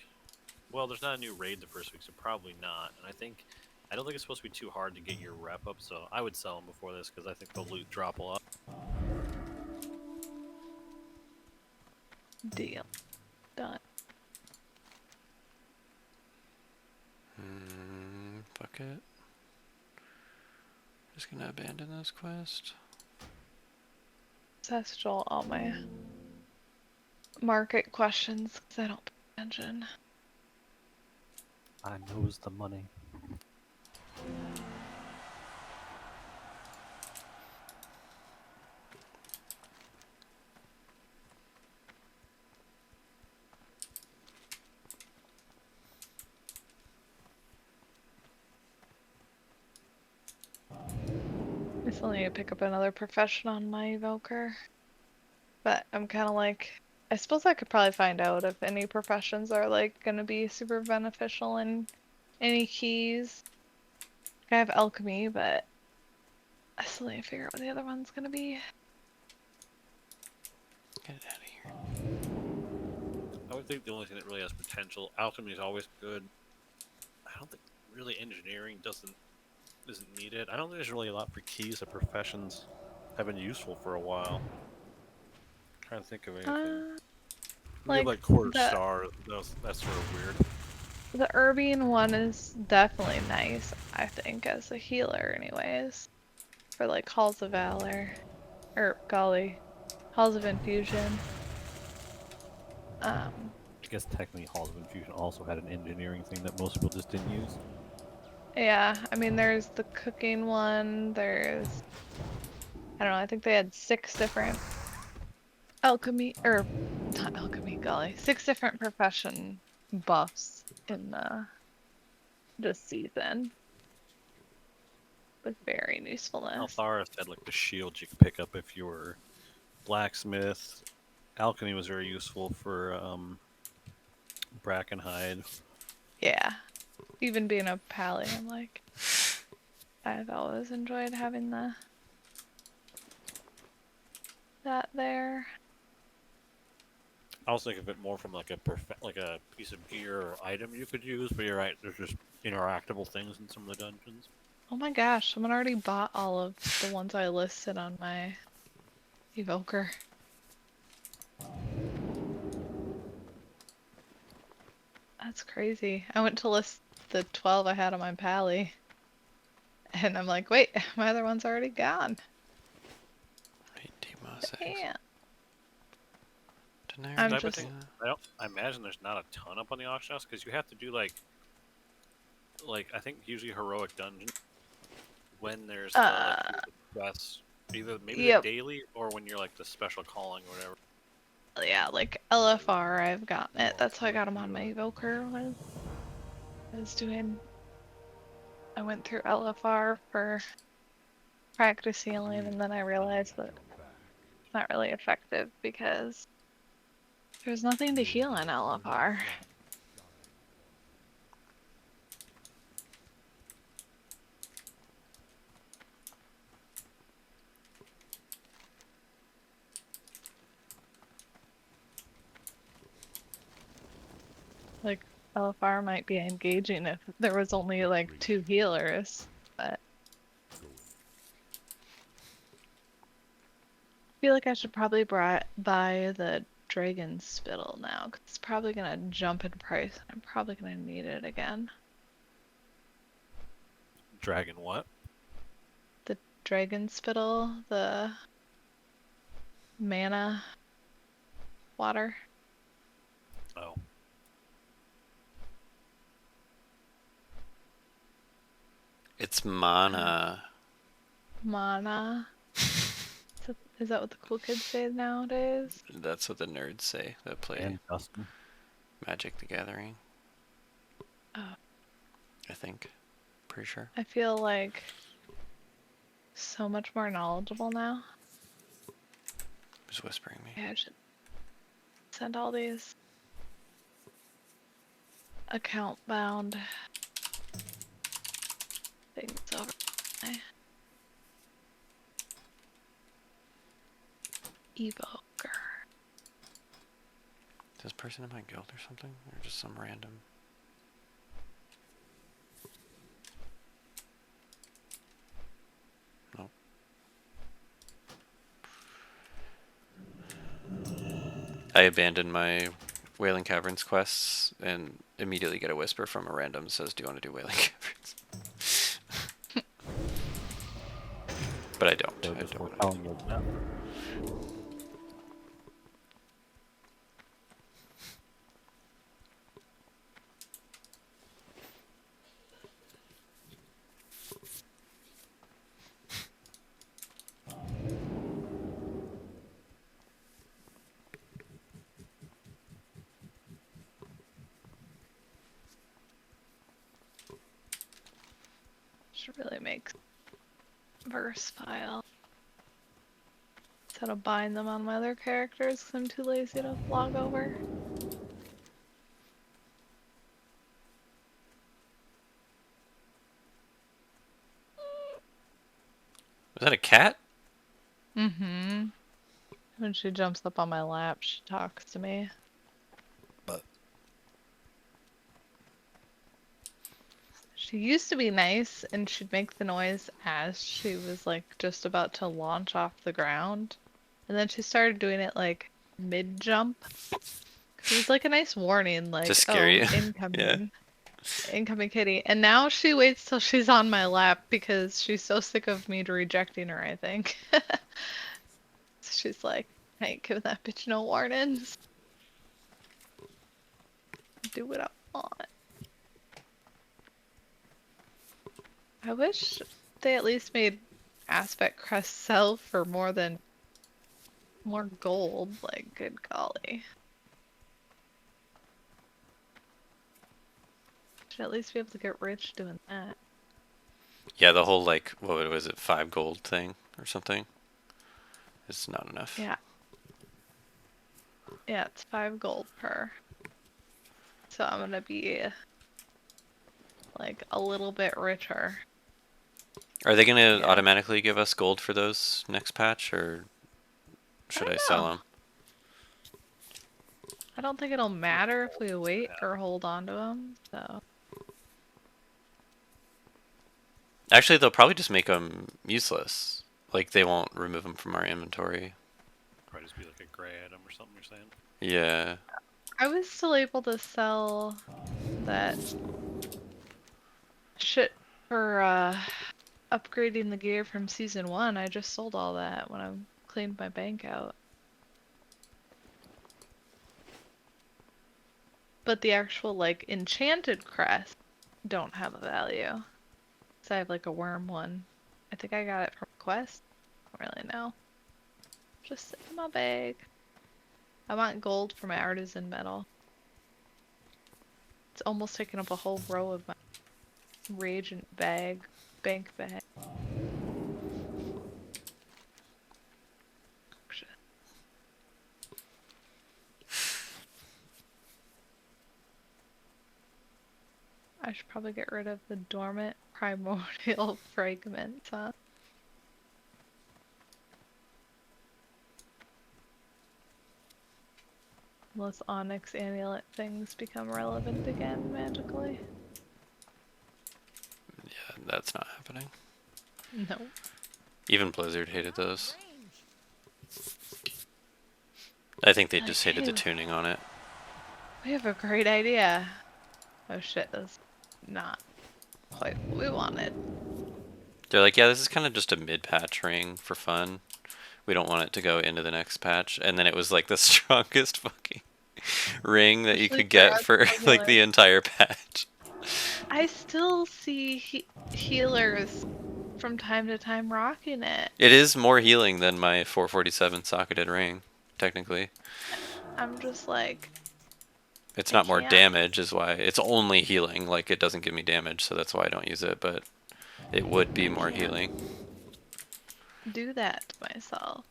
Well, there's not a new raid the first week, so probably not. And I don't think it's supposed to be too hard to get your rep up, so I would sell them before this because I think the loot drop a lot. Deal. Done. Fuck it. Just gonna abandon this quest. Ancestral all my market questions because I don't pay attention. I knows the money. I still need to pick up another profession on my evoker. But I'm kind of like, I suppose I could probably find out if any professions are like gonna be super beneficial in any keys. I have alchemy, but I still need to figure out what the other one's gonna be. Get it out of here. I would think the only thing that really has potential, alchemy is always good. I don't think really engineering isn't needed. I don't think there's really a lot for keys that professions have been useful for a while. I'm trying to think of anything. We have Like like quarter the star. That's sort of weird. the Urbine one is definitely nice, I think, as a healer anyways. For like Halls of Valor. Or golly. Halls of Infusion. I guess technically Halls of Infusion also had an engineering thing that most people just didn't use. Yeah, I mean there's the cooking one, there's I don't know, I think they had 6 different alchemy or not alchemy, golly. 6 different profession buffs in this season. with varying usefulness. Althara said like the shield you could pick up if you were blacksmith. Alchemy was very useful for Brackenhide. Yeah. Even being a pally, I'm like, I've always enjoyed having that there. I was thinking of it more from like a piece of gear or item you could use, but you're right. There's just interactable things in some of the dungeons. Oh my gosh, someone already bought all of the ones I listed on my evoker. That's crazy. I went to list the 12 I had on my pally, and I'm like, wait, my other one's already gone. Raid team mosaics. Damn. Daenerys, I'm Type of just- thing. I imagine there's not a ton up on the auction house because you have to do like I think usually heroic dungeons when there's the like, quests, either maybe Yep. the daily or when you're like the special calling or whatever. Yeah, like LFR, I've gotten it. That's how I got them on my evoker when I was doing. I went through LFR for practice healing, and then I realized that it's not really effective because there's nothing to heal in LFR. Like, LFR might be engaging if there was only like 2 healers, but I feel like I should probably buy the Dragon Spittle now, 'cause it's probably gonna jump in price, and I'm probably gonna need it again. Dragon what? The Dragon Spittle, the mana water. Oh, it's mana. Mana. Is that what the cool kids say nowadays? That's what the nerds say that play And Dustin. Magic the Gathering. Oh. I think. Pretty sure. I feel like so much more knowledgeable now. Who's whispering me? Yeah, I should send all these account bound things over. My evoker. Is this person in my guild or something? Or just some random? Nope. I abandoned my Wailing Caverns quests and immediately get a whisper from a random that says, do you want to do Wailing Caverns? But I don't. So I just don't we're want telling you now. Should really make verse file. Instead of buying them on my other characters because I'm too lazy to log over. Was that a cat? Mm-hmm. When she jumps up on my lap, she talks to me. But She used to be nice, and she'd make the noise as she was like just about to launch off the ground. And then she started doing it like mid-jump. It was like a nice warning, like, to scare oh, you. incoming. Yeah. Incoming kitty. And now she waits till she's on my lap because she's so sick of me rejecting her, I think. So she's like, I ain't giving that bitch no warnings. Do what I want. I wish they at least made Aspect Crest sell for more gold. Like, good golly. Should at least be able to get rich doing that. Yeah, the whole like what was it, 5 gold thing or something? It's not enough. Yeah. Yeah, it's 5 gold per. So I'm gonna be like a little bit richer. Are they gonna Yeah. automatically give us gold for those next patch, or I should I don't sell know. them? I don't think it'll matter if we wait Yeah. or hold on to them. So Actually, they'll probably just make them useless. Like they won't remove them from our inventory. Probably just be like a gray item or something. You're saying? Yeah. I was still able to sell that shit for upgrading the gear from season 1. I just sold all that when I cleaned my bank out. But the actual like enchanted crests don't have a value. So I have like a worm one. I think I got it from a quest. I don't really know. Just sit in my bag. I want gold for my artisan metal. It's almost taking up a whole row of my reagent bank bag. Shit. I should probably get rid of the dormant primordial fragments, huh? Unless onyx amulet things become relevant again magically. Yeah, that's not happening. No. Even Blizzard hated those. I think they Like, just hated the hey, tuning on it. we have a great idea. Oh shit, that's not quite what we wanted. They're like, yeah, this is kind of just a mid-patch ring for fun. We don't want it to go into the next patch. And then it was like the strongest fucking ring that you Especially could for get us for like regular. the entire patch. I still see healers from time to time rocking it. It is more healing than my 447 socketed ring, technically. I'm just like, It's I not more can't damage, is why. It's only healing, like it doesn't give me damage, so that's why I don't use it, but it would be I more can't healing. do that to myself.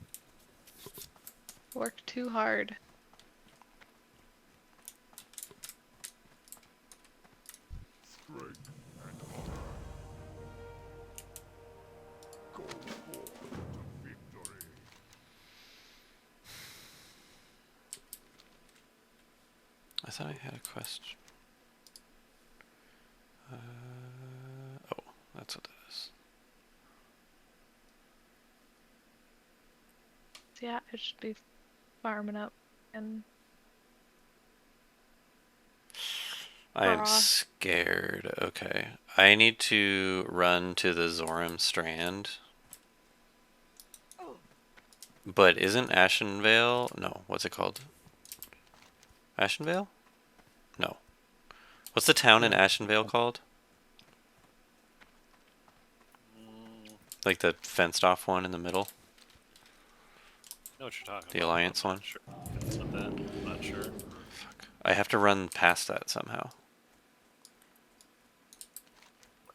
Work too hard. I thought I had a question. Oh, that's what that is. So yeah, I should be farming up and I am frost. scared. Okay. I need to run to the Zoram Strand. But isn't Ashenvale? No, what's it called? Ashenvale? No. What's the town in Ashenvale called? Like the fenced off one in the middle? I know what you're talking The about. Alliance I'm one? not sure. It's not that. I'm not sure. I have to run past that somehow.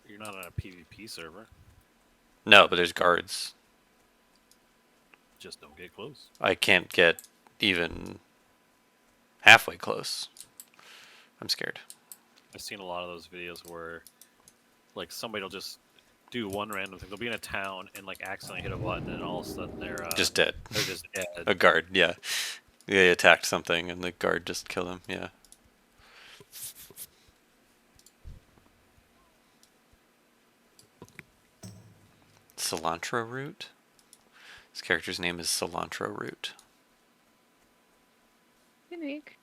You're not on a PvP server. No, but there's guards. Just don't get close. I can't get even halfway close. I'm scared. I've seen a lot of those videos where, like, somebody will just do one random thing. They'll be in a town and like accidentally hit a button, and all of a sudden they're Just dead. just dead. A guard, yeah. They attacked something and the guard just killed him, yeah. Cilantro Root? His character's name is Cilantro Root. Unique.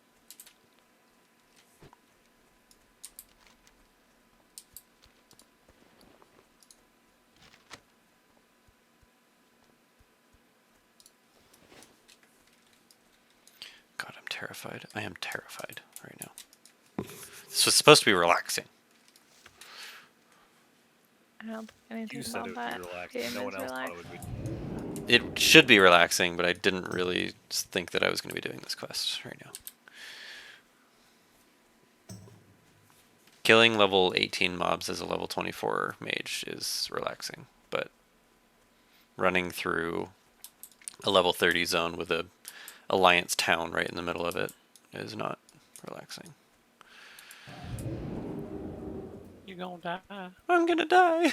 God, I'm terrified. I am terrified right now. This was supposed to be relaxing. I don't think anything You said about it would that be relaxing. game No one is else thought it relaxing. would be. It should be relaxing, but I didn't really think that I was going to be doing this quest right now. Killing level 18 mobs as a level 24 mage is relaxing, but running through a level 30 zone with a alliance town right in the middle of it is not relaxing. You gonna die. I'm gonna die.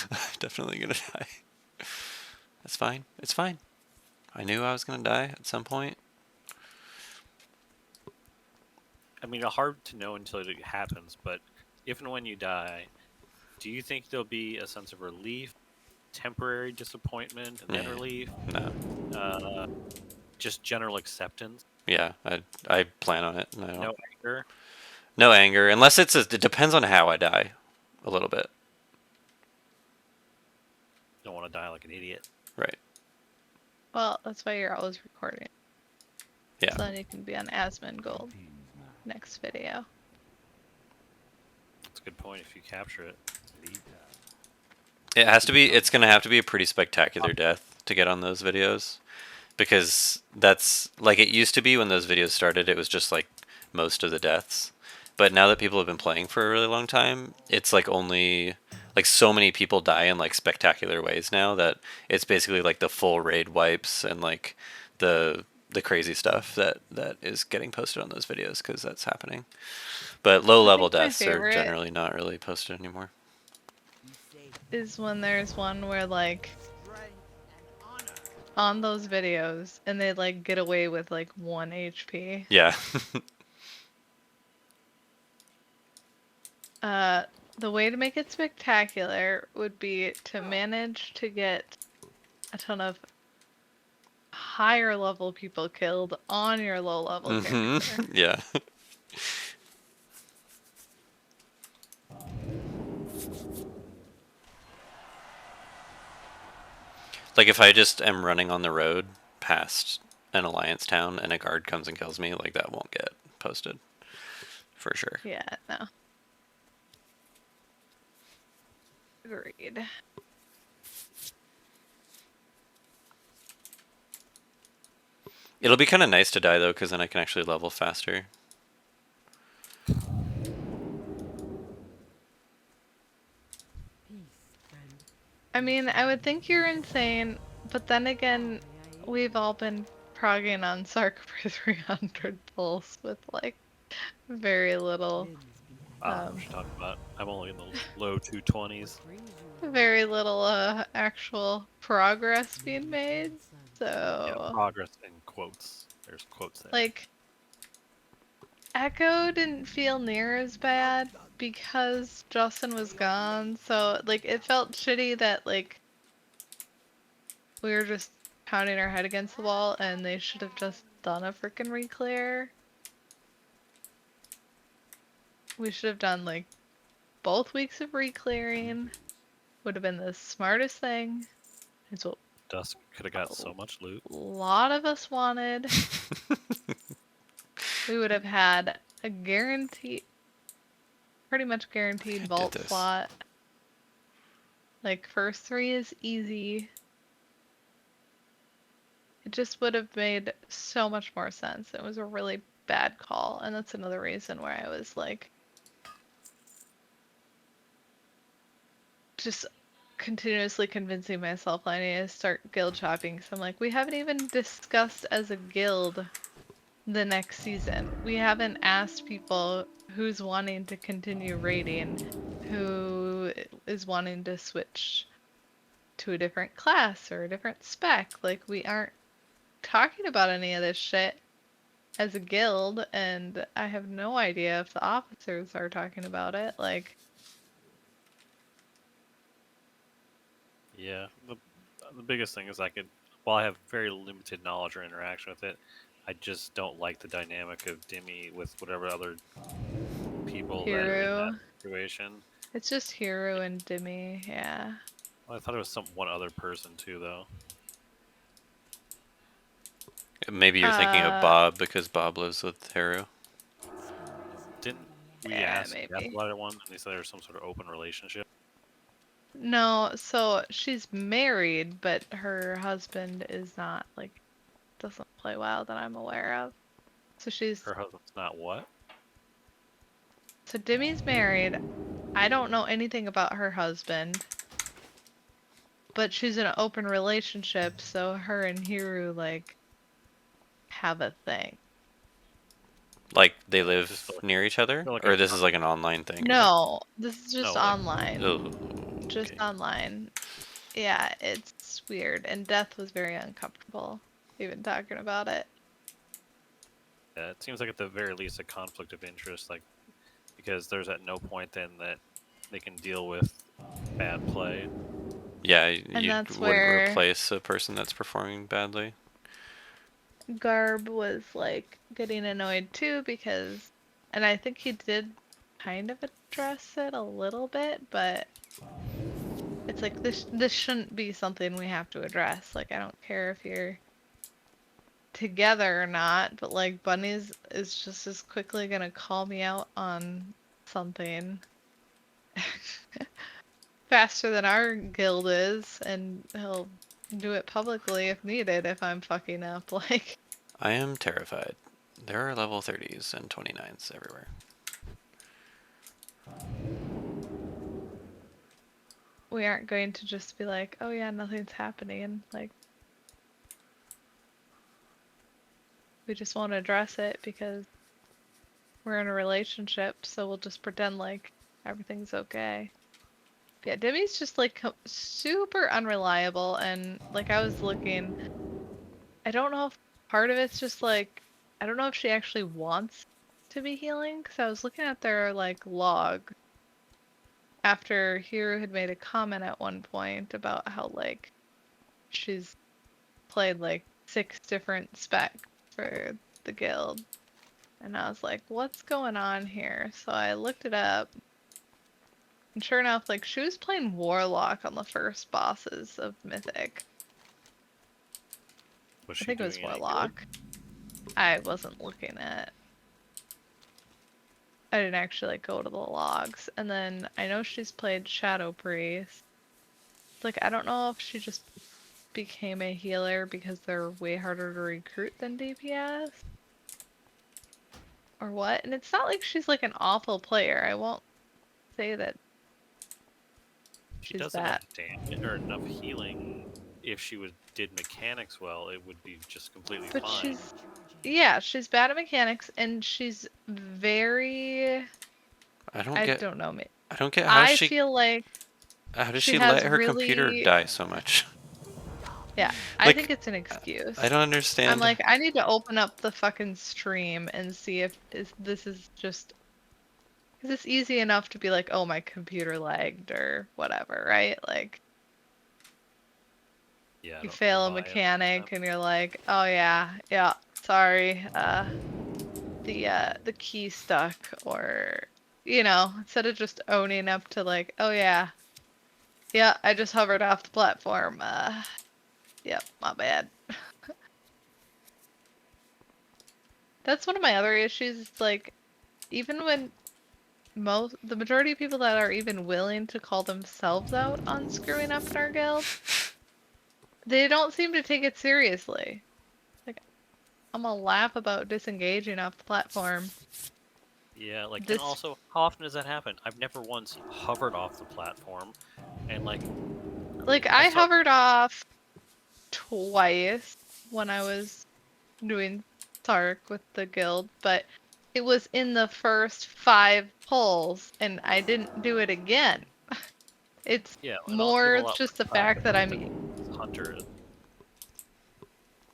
I'm definitely gonna die. That's fine. It's fine. I knew I was gonna die at some point. I mean, hard to know until it happens, but if and when you die, do you think there'll be a sense of relief, temporary disappointment, and then Yeah. relief? No. Just general acceptance? Yeah, I plan on it. And I don't. No anger? No anger, unless it depends on how I die, a little bit. Don't want to die like an idiot. Right. Well, that's why you're always recording. Yeah. So then you can be on Asmongold next video. That's a good point if you capture it. It has to be. It's gonna have to be a pretty spectacular death to get on those videos, because that's like it used to be when those videos started. It was just like most of the deaths, but now that people have been playing for a really long time, it's like only like so many people die in like spectacular ways now that it's basically like the full raid wipes and like the crazy stuff that is getting posted on those videos because that's happening. But low I level think my deaths are favorite generally not really posted anymore. is when there's one where like on those videos and they like get away with like 1 HP. Yeah. The way to make it spectacular would be to manage to get a ton of higher level people killed on your low level character. Yeah. Like if I just am running on the road past an alliance town and a guard comes and kills me, like that won't get posted for sure. Yeah, no. Agreed. It'll be kind of nice to die though, because then I can actually level faster. Peace, friend. I mean, I would think you're insane, but then again, we've all been progging on Sark for 300 pulse with like very little, Winds behind. What you talking about? I'm only in the low 220s. Brings you very little actual progress being made. Yeah, So, progress in quotes. There's quotes there. like, Echo didn't feel near as bad because Justin was gone. So, like, it felt shitty that, like, we were just pounding our head against the wall and they should have just done a freaking reclear. We should have done, like, both weeks of reclearing. Would have been the smartest thing. It's what Dusk could have got so much loot. a lot of us wanted. We would have had a pretty much guaranteed vault this. slot. Like, first 3 is easy. It just would have made so much more sense. It was a really bad call, and that's another reason why I was like, just continuously convincing myself I need to start guild shopping. So I'm like, we haven't even discussed as a guild the next season. We haven't asked people who's wanting to continue raiding, who is wanting to switch to a different class or a different spec. Like, we aren't talking about any of this shit as a guild, and I have no idea if the officers are talking about it. Like, Yeah, the biggest thing is while I have very limited knowledge or interaction with it, I just don't like the dynamic of Dimmy with whatever other people that are in that Hero. situation. It's just Hero and Dimmy, yeah. Well, I thought it was one other person too, though. Maybe you're thinking of Bob because Bob lives with Haru. Didn't we Yeah, ask maybe. Gaslighter one, and they said there was some sort of open relationship? No, so she's married, but her husband is not, like, doesn't play WoW that I'm aware of. So she's Her husband's not what? So Demi's married. I don't know anything about her husband, but she's in an open relationship, so her and Hiru like have a thing. Like they Just live feel like, near each other, feel like or a this is like an online thing. No, this is just No, like- online. Oh, Just okay. online. Yeah, it's weird. And Death was very uncomfortable even talking about it. yeah, it seems like at the very least a conflict of interest, like because there's at no point then that they can deal with bad play. Yeah, And you that's wouldn't where replace a person that's performing badly. Garb was like getting annoyed too because, and I think he did kind of address it a little bit, but it's like this shouldn't be something we have to address. Like I don't care if you're together or not, but like Bunny's is just as quickly gonna call me out on something faster than our guild is, and he'll do it publicly if needed if I'm fucking up. Like, I am terrified. There are level 30s and 29s everywhere. we aren't going to just be like, oh yeah, nothing's happening. Like, we just won't address it because we're in a relationship, so we'll just pretend like everything's okay. Yeah, Demi's just like super unreliable, and like I was looking, I don't know if part of it's just like, I don't know if she actually wants to be healing, because I was looking at their like log after Hiro had made a comment at one point about how like she's played like 6 different specs for the guild. And I was like, what's going on here? So I looked it up. And sure enough, like she was playing Warlock on the first bosses of Mythic. Was I she think it doing was any good? Warlock. I wasn't looking at. I didn't actually like go to the logs. And then I know she's played Shadow Priest. Like I don't know if she just became a healer because they're way harder to recruit than DPS. Or what? And it's not like she's like an awful player. I won't say that She she's does enough bad. damage or enough healing. If she did mechanics well, it would be just completely But fine. yeah, she's bad at mechanics and she's very, I don't I get. don't know. I don't get I feel like How does she she let has her computer really, die so much? yeah, I think Like, it's an excuse. I don't I'm understand. like, I need to open up the fucking stream and see if this is just, is this easy enough to be like, oh, my computer lagged or whatever, right? Like, Yeah, I you don't fail a buy it. mechanic and you're like, oh yeah, sorry, the key stuck, or instead of just owning up to like, oh yeah, I just hovered off the platform. Yep, my bad. That's one of my other issues. It's like even when the majority of people that are even willing to call themselves out on screwing up in our guild, they don't seem to take it seriously. Like I'm gonna laugh about disengaging off the platform. Yeah, like, and This also, how often does that happen? I've never once hovered off the platform, and like, like I I saw. hovered off twice when I was doing Sark with the guild, but it was in the first 5 pulls, and I didn't do it again. It's Yeah, and you have a more lot just the more fact that practice I'm, with Hunter.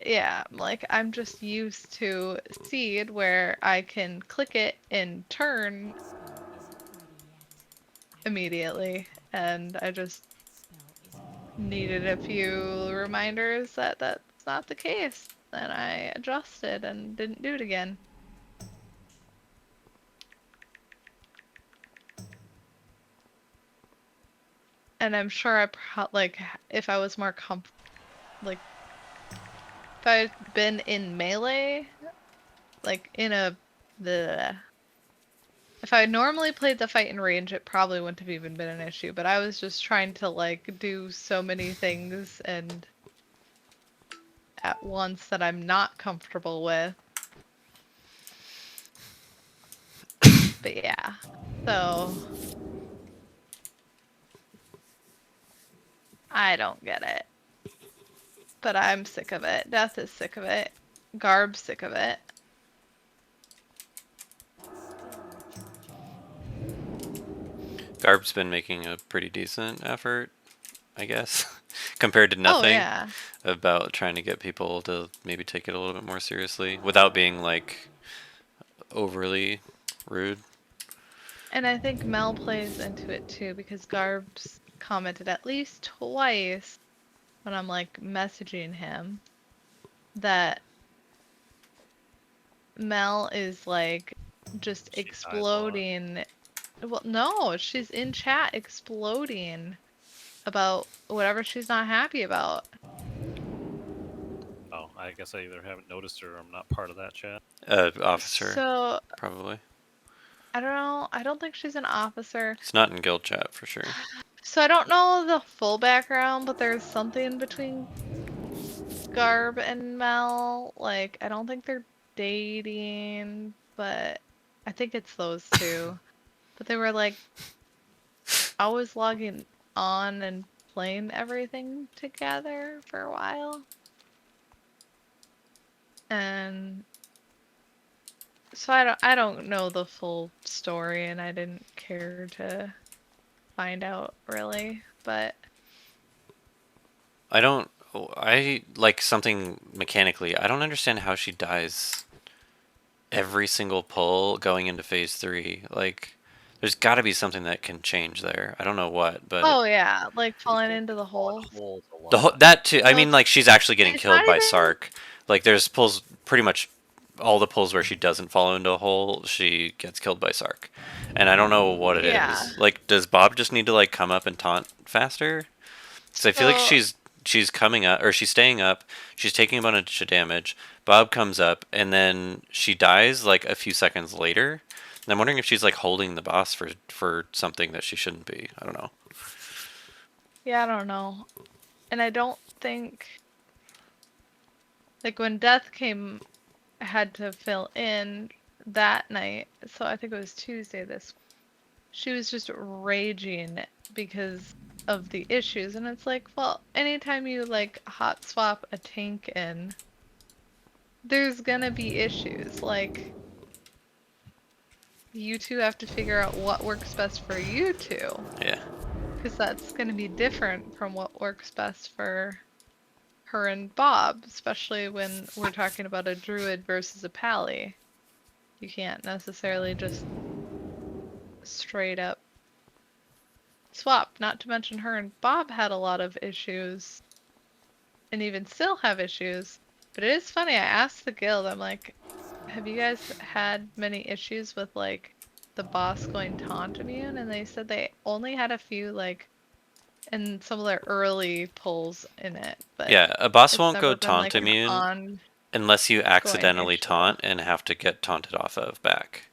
yeah, like I'm just used to Seed where I can click it and turn immediately, and I just needed a few reminders that that's not the case. Then I adjusted and didn't do it again. And I'm sure like if I was more like if I'd been in melee, like in the if I had normally played the fight in range, it probably wouldn't have even been an issue. But I was just trying to like do so many things and at once that I'm not comfortable with. But yeah, so I don't get it. But I'm sick of it. Death is sick of it. Garb's sick of it. Garb's been making a pretty decent effort, I guess, compared to Oh nothing, yeah. about trying to get people to maybe take it a little bit more seriously without being like overly rude. And I think Mel plays into it too because Garb's commented at least twice when I'm like messaging him that Mel is like just She dies a lot. exploding. Well, no, she's in chat exploding about whatever she's not happy about. Oh, I guess I either haven't noticed her or I'm not part of that chat. Officer, So, probably. I don't know. I don't think she's an officer. It's not in guild chat for sure. So I don't know the full background, but there's something between Garb and Mel. Like, I don't think they're dating, but I think it's those two. But they were like always logging on and playing everything together for a while. And so I don't know the full story and I didn't care to find out really, but I don't. I like something mechanically. I don't understand how she dies every single pull going into phase 3. Like, there's got to be something that can change there. I don't know what, but oh yeah, like You falling seem into to the fall in hole. holes a lot. that too. I Well, mean, like she's actually getting it's killed not by even Sark. Like, there's pulls pretty much all the pulls where she doesn't fall into a hole, she gets killed by Sark. And I don't know what it yeah. is. Like, does Bob just need to like come up and taunt faster? Because I feel like So she's coming up, or she's staying up. She's taking a bunch of damage. Bob comes up, and then she dies like a few seconds later. And I'm wondering if she's like holding the boss for something that she shouldn't be. I don't know. yeah, I don't know. And I don't think like when Death came I had to fill in that night. So I think it was Tuesday this. She was just raging because of the issues and it's like, well, anytime you like hot swap a tank in, there's gonna be issues. Like you two have to figure out what works best for you two. Yeah. Because that's gonna be different from what works best for her and Bob, especially when we're talking about a druid versus a pally. You can't necessarily just straight up swap. Not to mention her and Bob had a lot of issues and even still have issues. But it is funny, I asked the guild, I'm like, have you guys had many issues with like the boss going taunt immune? And they said they only had a few like in some of their early pulls in it, but Yeah, a boss it's won't go never been taunt like an immune ongoing unless you accidentally issue. taunt and have to get taunted off of back.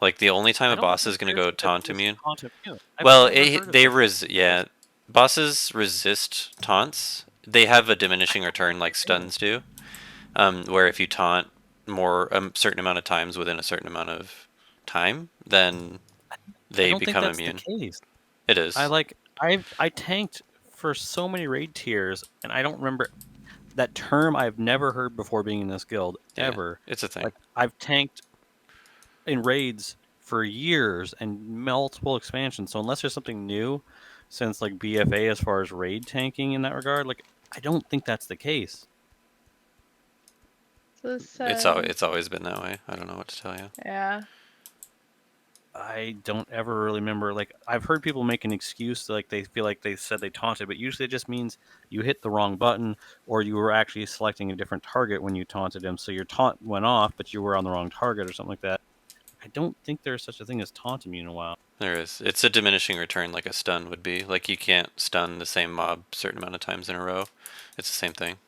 Like, the only time I a don't boss think is going to there's go such taunt thing as immune. taunt immune. I've Well, never heard of they such yeah, bosses resist taunts. They have a diminishing return like they do. stuns do, where if you taunt more a certain amount of times within a certain amount of time, then I they don't think become that's the immune. case. It I is. like I tanked for so many raid tiers, and I don't remember that term. I've never heard before being in this guild Yeah, ever. it's a thing. Like I've tanked in raids for years and multiple expansions. So unless there's something new since like BFA as far as raid tanking in that regard, like I don't think that's the case. So this says, It's always been that way. I don't know what to tell you. yeah. I don't ever really remember. Like I've heard people make an excuse, like they feel like they said they taunted, but usually it just means you hit the wrong button, or you were actually selecting a different target when you taunted him. So your taunt went off, but you were on the wrong target or something like that. I don't think there's such a thing as taunt immune in a while. There is. It's a diminishing return like a stun would be. Like, you can't stun the same mob a certain amount of times in a row. It's the same thing.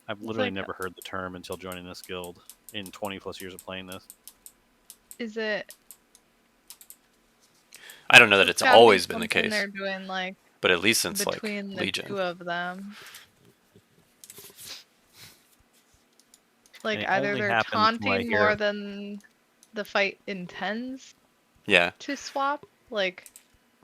I've It's literally like, never heard the term until joining this guild in 20 plus years of playing this. is it? I don't know that It's it's gotta be always been the something case, they're doing like but at least since like between the Legion. two of them. And Like it either only they're happens from what I taunting more hear. than the fight intends Yeah. to swap. Like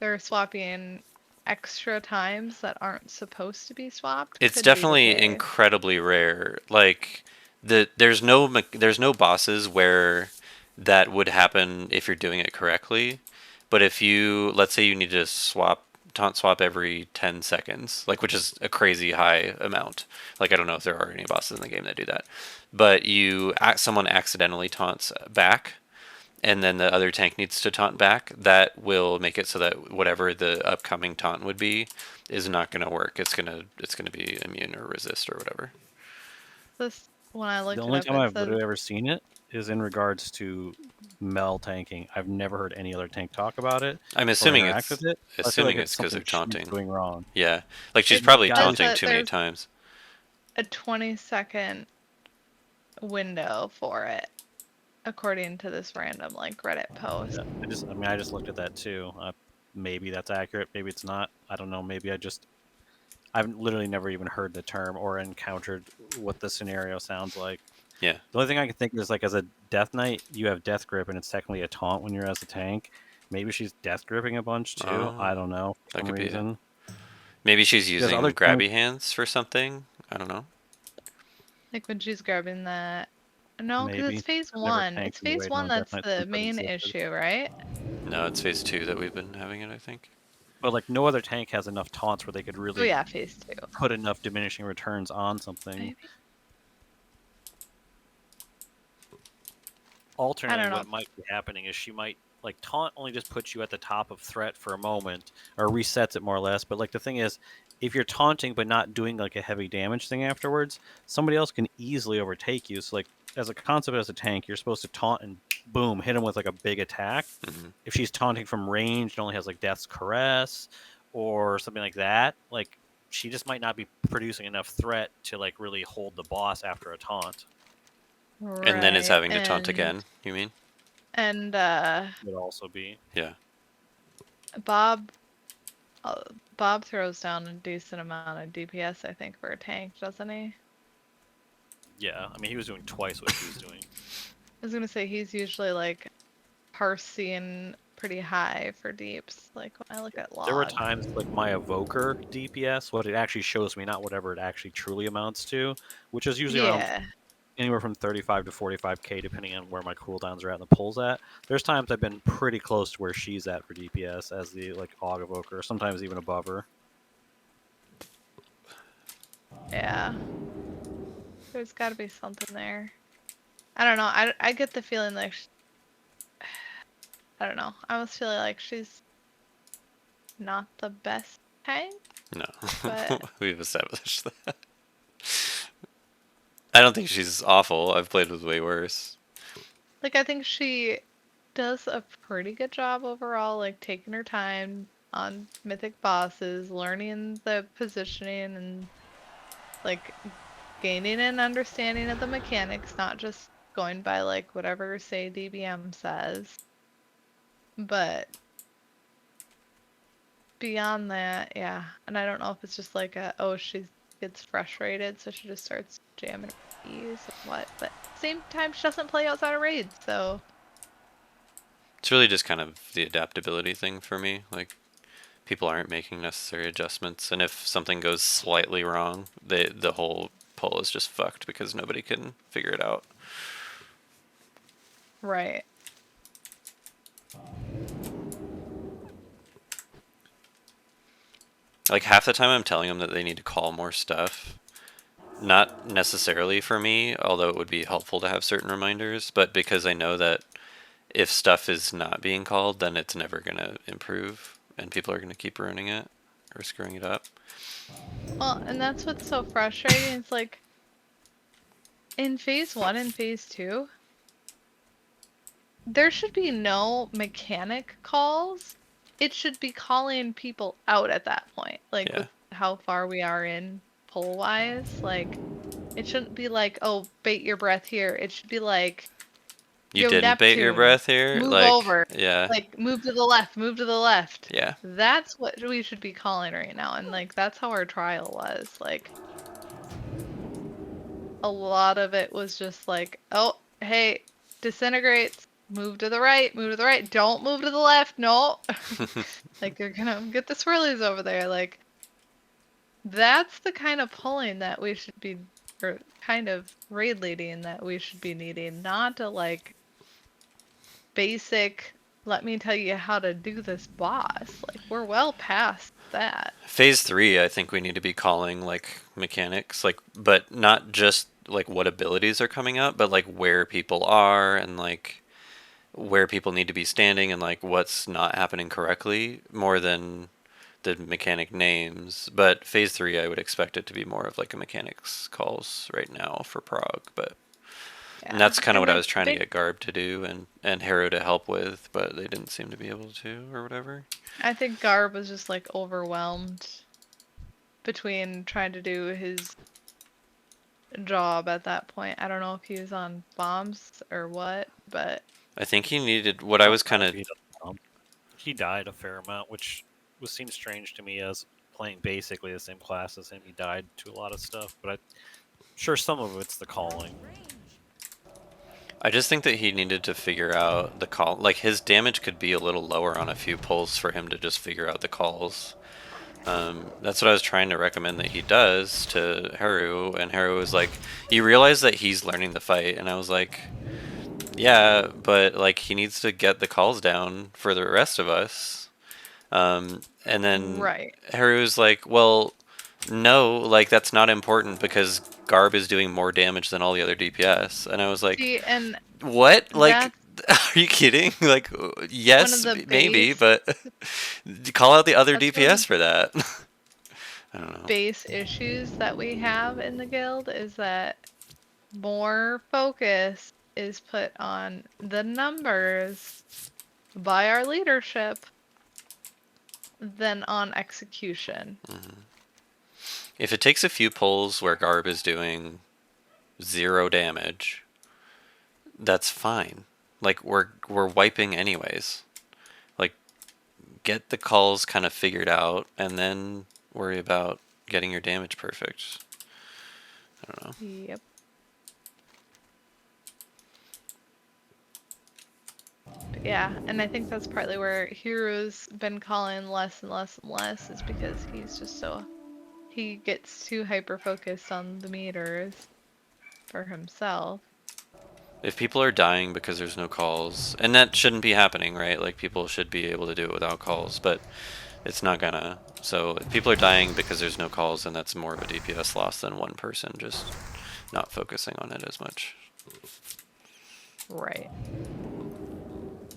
they're swapping extra times that aren't supposed to be swapped. It's Could be the definitely case. incredibly rare. Like there's no bosses where that would happen if you're doing it correctly. But if you, let's say you need to taunt swap every 10 seconds, like, which is a crazy high amount. Like, I don't know if there are any bosses in the game that do that. But someone accidentally taunts back, and then the other tank needs to taunt back, that will make it so that whatever the upcoming taunt would be is not going to work. It's gonna be immune or resist or whatever. This when I The looked it only up, time it I've says literally ever seen it is in regards to Mel tanking. I've never heard any other tank talk about it I'm or assuming interact it's with it. I feel like assuming it's it's because something of she's taunting. doing wrong. Yeah, like she's It's probably gotta be taunting that too many there's times. a 20-second window for it, according to this random like Reddit post. Yeah, I just looked at that too. Maybe that's accurate. Maybe it's not. I don't know. Maybe I've literally never even heard the term or encountered what the scenario sounds like. Yeah, The only thing I can think is like as a Death Knight, you have Death Grip, and it's technically a taunt when you're as a tank. Maybe she's Death Gripping a bunch too. I oh, don't know for that some could be it. reason. Maybe she's Because other using tanks, grabby hands for something. I don't know. Like when she's grabbing that. No, because maybe it's phase I've never one. tanked It's in a phase raid one on Death that's Knight the since that main existed. issue, right? No, it's phase 2 that we've been having it, I think. But like no other tank has enough taunts where they could Oh really yeah, phase two. put enough diminishing returns on something. Maybe. Alternately, know. what might be happening is she might like taunt only just puts you at the top of threat for a moment Or resets it more or less. But like the thing is, if you're taunting but not doing like a heavy damage thing afterwards, somebody else can easily overtake you. So like as a concept as a tank, you're supposed to taunt and boom, hit him with like a big attack. Hmm. If she's taunting from range and only has like Death's Caress or something like that, like she just might not be producing enough threat to like really hold the boss after a taunt. And then it's Right. having to taunt again, you mean? And Would also be. Yeah. Bob Bob throws down a decent amount of DPS, I think, for a tank, doesn't he? Yeah, I mean he was doing twice what she was doing. I was gonna say he's usually like parsing pretty high for deeps. Like when I look at logs. There were times like my evoker DPS, what it actually shows me, not whatever it actually truly amounts to, which is usually around Yeah. anywhere from 35 to 45k, depending on where my cooldowns are at and the pulls at. There's times I've been pretty close to where she's at for DPS as the like Aug evoker, sometimes even above her. Yeah. There's got to be something there. I don't know. I get the feeling like I don't know. I was feeling like she's not the best tank. No. But We've established that. I don't think she's awful. I've played with way worse. like I think she does a pretty good job overall, like taking her time on mythic bosses, learning the positioning and like gaining an understanding of the mechanics, not just going by like whatever say DBM says. But beyond that, yeah. And I don't know if it's just like she gets frustrated, so she just starts jamming her keys or what. But at the same time, she doesn't play outside of raids, so It's really just kind of the adaptability thing for me. Like, people aren't making necessary adjustments, and if something goes slightly wrong, the whole pull is just fucked because nobody can figure it out. right. Like, half the time I'm telling them that they need to call more stuff. Not necessarily for me, although it would be helpful to have certain reminders, but because I know that if stuff is not being called, then it's never going to improve, and people are going to keep ruining it or screwing it up. Well, and that's what's so frustrating. It's like in phase one and phase two, there should be no mechanic calls. It should be calling people out at that point. Like Yeah. with how far we are in pull wise. Like it shouldn't be like, oh, bait your breath here. It should be like, You yo, didn't bait your Neptune, breath here? move Like, over. yeah. Like move to the left, move to the left. Yeah. That's what we should be calling right now. And like that's how our trial was. Like a lot of it was just like, oh, hey, disintegrates. move to the right, move to the right. Don't move to the left. No. Like, you're gonna get the swirlies over there. Like, that's the kind of pulling that we should be, or kind of raid leading that we should be needing, not a like basic, let me tell you how to do this boss. Like, we're well past that. Phase 3, I think we need to be calling like mechanics, like, but not just like what abilities are coming up, but like where people are and like where people need to be standing and like what's not happening correctly more than the mechanic names. But phase 3, I would expect it to be more of like a mechanics calls right now for Prague, but and that's kind of what I the was trying to big, get Garb to do and Harrow to help with, but they didn't seem to be able to or whatever. I think Garb was just like overwhelmed between trying to do his job at that point. I don't know if he was on bombs or what, but I think he needed what I was kind of. He died a fair amount, which seemed strange to me as playing basically the same class as him. He died to a lot of stuff, but I'm sure some of it's the calling. I just think that he needed to figure out the call. Like his damage could be a little lower on a few pulls for him to just figure out the calls. That's what I was trying to recommend that he does to Haru, and Haru was like, "You realize that he's learning the fight," and I was like, "Yeah, but like he needs to get the calls down for the rest of us." And then right. Haru's like, "Well, no, like that's not important because Garb is doing more damage than all the other DPS," and I was like, See, and what? Like, that's are you kidding? Like, one of yes, the maybe, base but call out the other that's one of DPS the for that. I don't know. base issues that we have in the guild is that more focus is put on the numbers by our leadership than on execution. If it takes a few pulls where Garb is doing 0 damage, that's fine. Like we're wiping anyways. Like get the calls kind of figured out and then worry about getting your damage perfect. I don't know. Yep. But yeah, and I think that's partly where Hero's been calling less and less and less is because he's just so he gets too hyper focused on the meters for himself. If people are dying because there's no calls, and that shouldn't be happening, right? Like people should be able to do it without calls, but it's not gonna. So if people are dying because there's no calls, then that's more of a DPS loss than one person just not focusing on it as much. Right.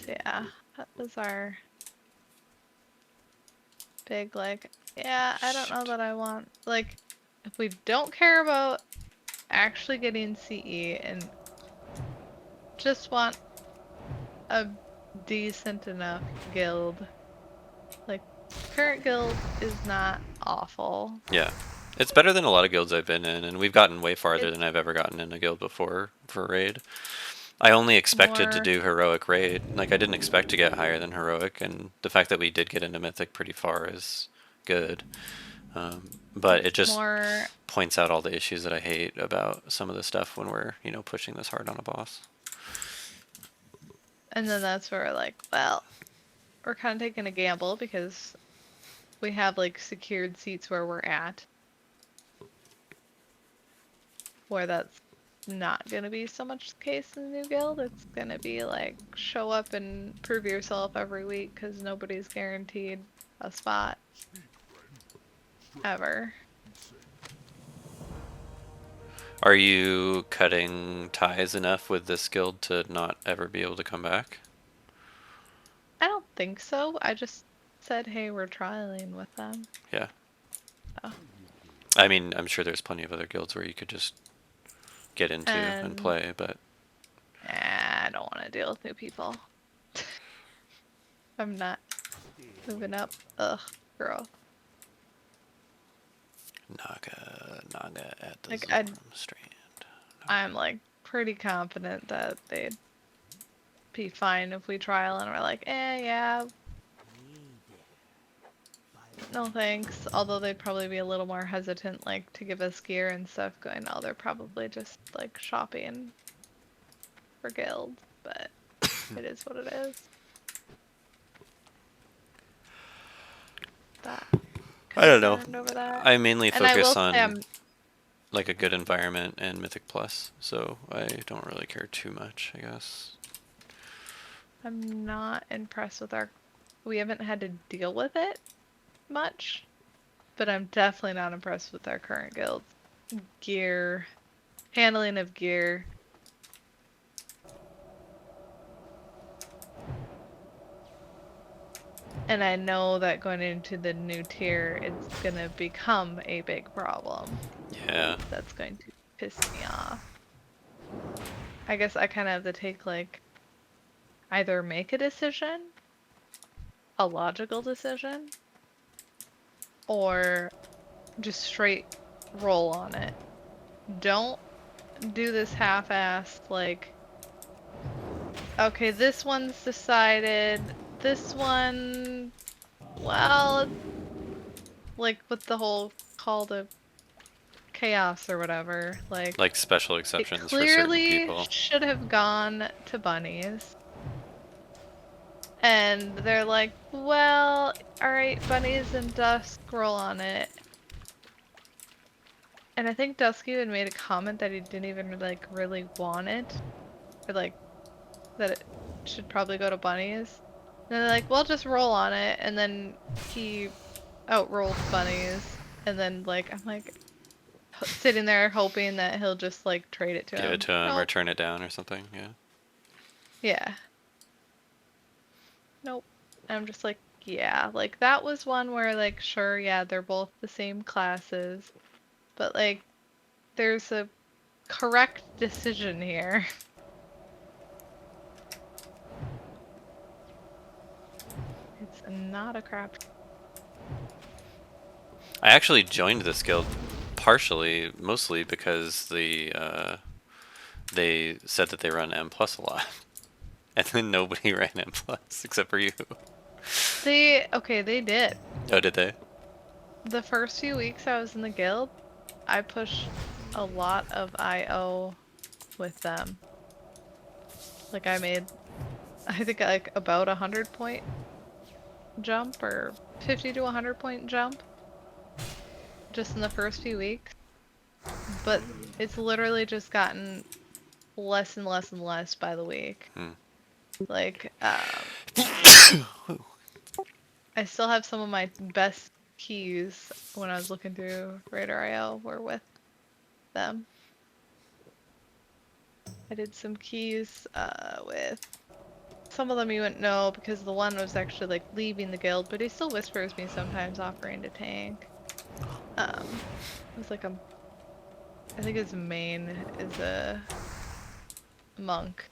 Yeah, that was our big like, yeah, I don't know that I want like if we don't care about actually getting CE and just want a decent enough guild. Like current guild is not awful. Yeah. It's better than a lot of guilds I've been in, and we've gotten way farther It's than I've ever gotten in a guild before for raid. I only expected to more do heroic raid. Like I didn't expect to get higher than heroic, and the fact that we did get into mythic pretty far is good. But it just more points out all the issues that I hate about some of the stuff when we're, pushing this hard on a boss. and then that's where we're like, well, we're kind of taking a gamble because we have like secured seats where we're at. Where that's not going to be so much the case in the new guild. It's going to be like show up and prove yourself every week because nobody's guaranteed a spot ever. Are you cutting ties enough with this guild to not ever be able to come back? I don't think so. I just said, hey, we're trialing with them. Yeah. Oh. I mean, I'm sure there's plenty of other guilds where you could just get into and play, but I don't want to deal with new people. I'm not moving up. Ugh, girl. Naga at the Like, Zorm Strand. I'm like pretty confident that they'd be fine if we trial and we're like, yeah, no thanks. Although they'd probably be a little more hesitant, like to give us gear and stuff. Going, no, they're probably just like shopping for guild. But It is what it is. That I don't know. concerned over that. I mainly And I will focus say on I'm like a good environment and Mythic Plus, so I don't really care too much, I guess. I'm not impressed with our. We haven't had to deal with it much, but I'm definitely not impressed with our current guilds. Gear, handling of gear. And I know that going into the new tier, it's gonna become a big problem. Yeah. That's going to piss me off. I guess I kind of have to take like either make a decision, a logical decision, or just straight roll on it. Don't do this half-assed like, okay, this one's decided, this one, well, like with the whole call to chaos or whatever, like Like special it exceptions for certain clearly people. should have gone to bunnies. And they're like, well, alright, bunnies and dusk roll on it. And I think Dusk even made a comment that he didn't even like really want it. Or like that it should probably go to bunnies. And they're like, well, just roll on it. And then he outrolled bunnies. And then like I'm like sitting there hoping that he'll just like trade it to Give him. it to him or Nope. turn it down or something, yeah. Yeah. Nope. And I'm just like, yeah, like that was one where like sure, yeah, they're both the same classes, but like there's a correct decision here. It's not a crap. I actually joined this guild partially, mostly because they said that they run M plus a lot. And then nobody ran M plus except for you. They did. Oh, did they? The first few weeks I was in the guild, I pushed a lot of IO with them. Like I made, I think like about 100 point jump or 50 to 100 point jump just in the first few weeks. But it's literally just gotten less and less and less by the week. Hmm. Like, I still have some of my best keys when I was looking through Raider IO were with them. I did some keys with some of them you wouldn't know because the one was actually like leaving the guild, but he still whispers me sometimes offering to tank. It was like I think his main is a monk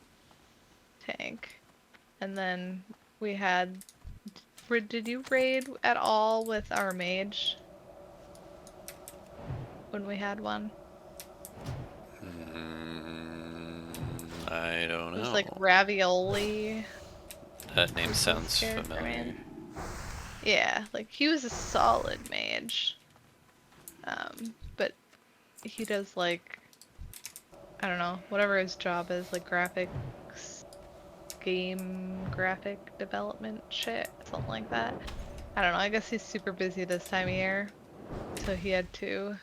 tank. And then we had, did you raid at all with our mage? When we had one? I don't It was know. like Ravioli. That name Was his sounds character familiar. name. Yeah, like he was a solid mage. But he does like, I don't know, whatever his job is, like graphics, game graphic development shit, something like that. I don't know, I guess he's super busy this time of year, so he had to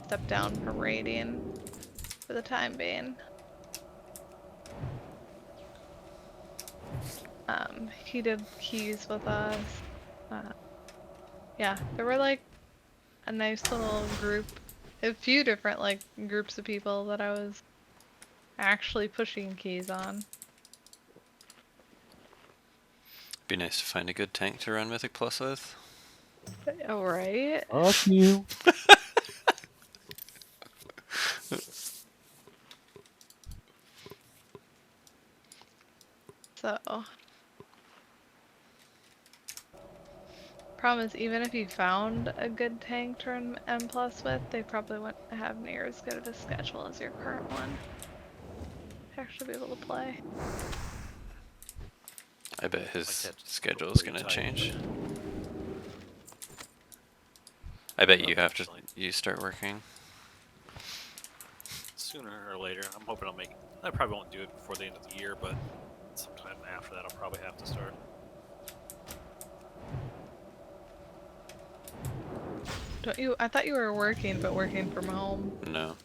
step down from raiding for the time being. He did keys with us. Yeah, there were like a nice little group, a few different like groups of people that I was actually pushing keys on. Be nice to find a good tank to run Mythic Plus with. Oh, right. Fuck you. So, problem is, even if you found a good tank to run M plus with, they probably wouldn't have near as good of a schedule as your current one to actually be able to play. I bet his Like that schedule is pretty gonna tight. change. I bet you have to Eventually. you start working. Sooner or later. I'm hoping I'll make. I probably won't do it before the end of the year, but sometime after that, I'll probably have to start. Don't you? I thought you were working, but working from home. No.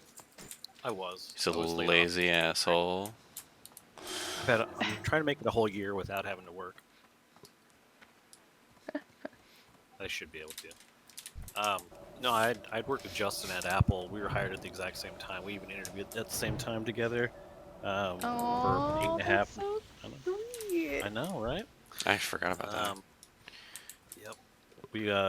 I was. He's a I was laid lazy asshole. I'm trying to make it a whole year without having to work. I should be able to. No, I'd worked with Justin at Apple. We were hired at the exact same time. We even interviewed at the same time together. For Oh, 8.5. that's so I know, sweet. I know, right? I forgot about that. Yep.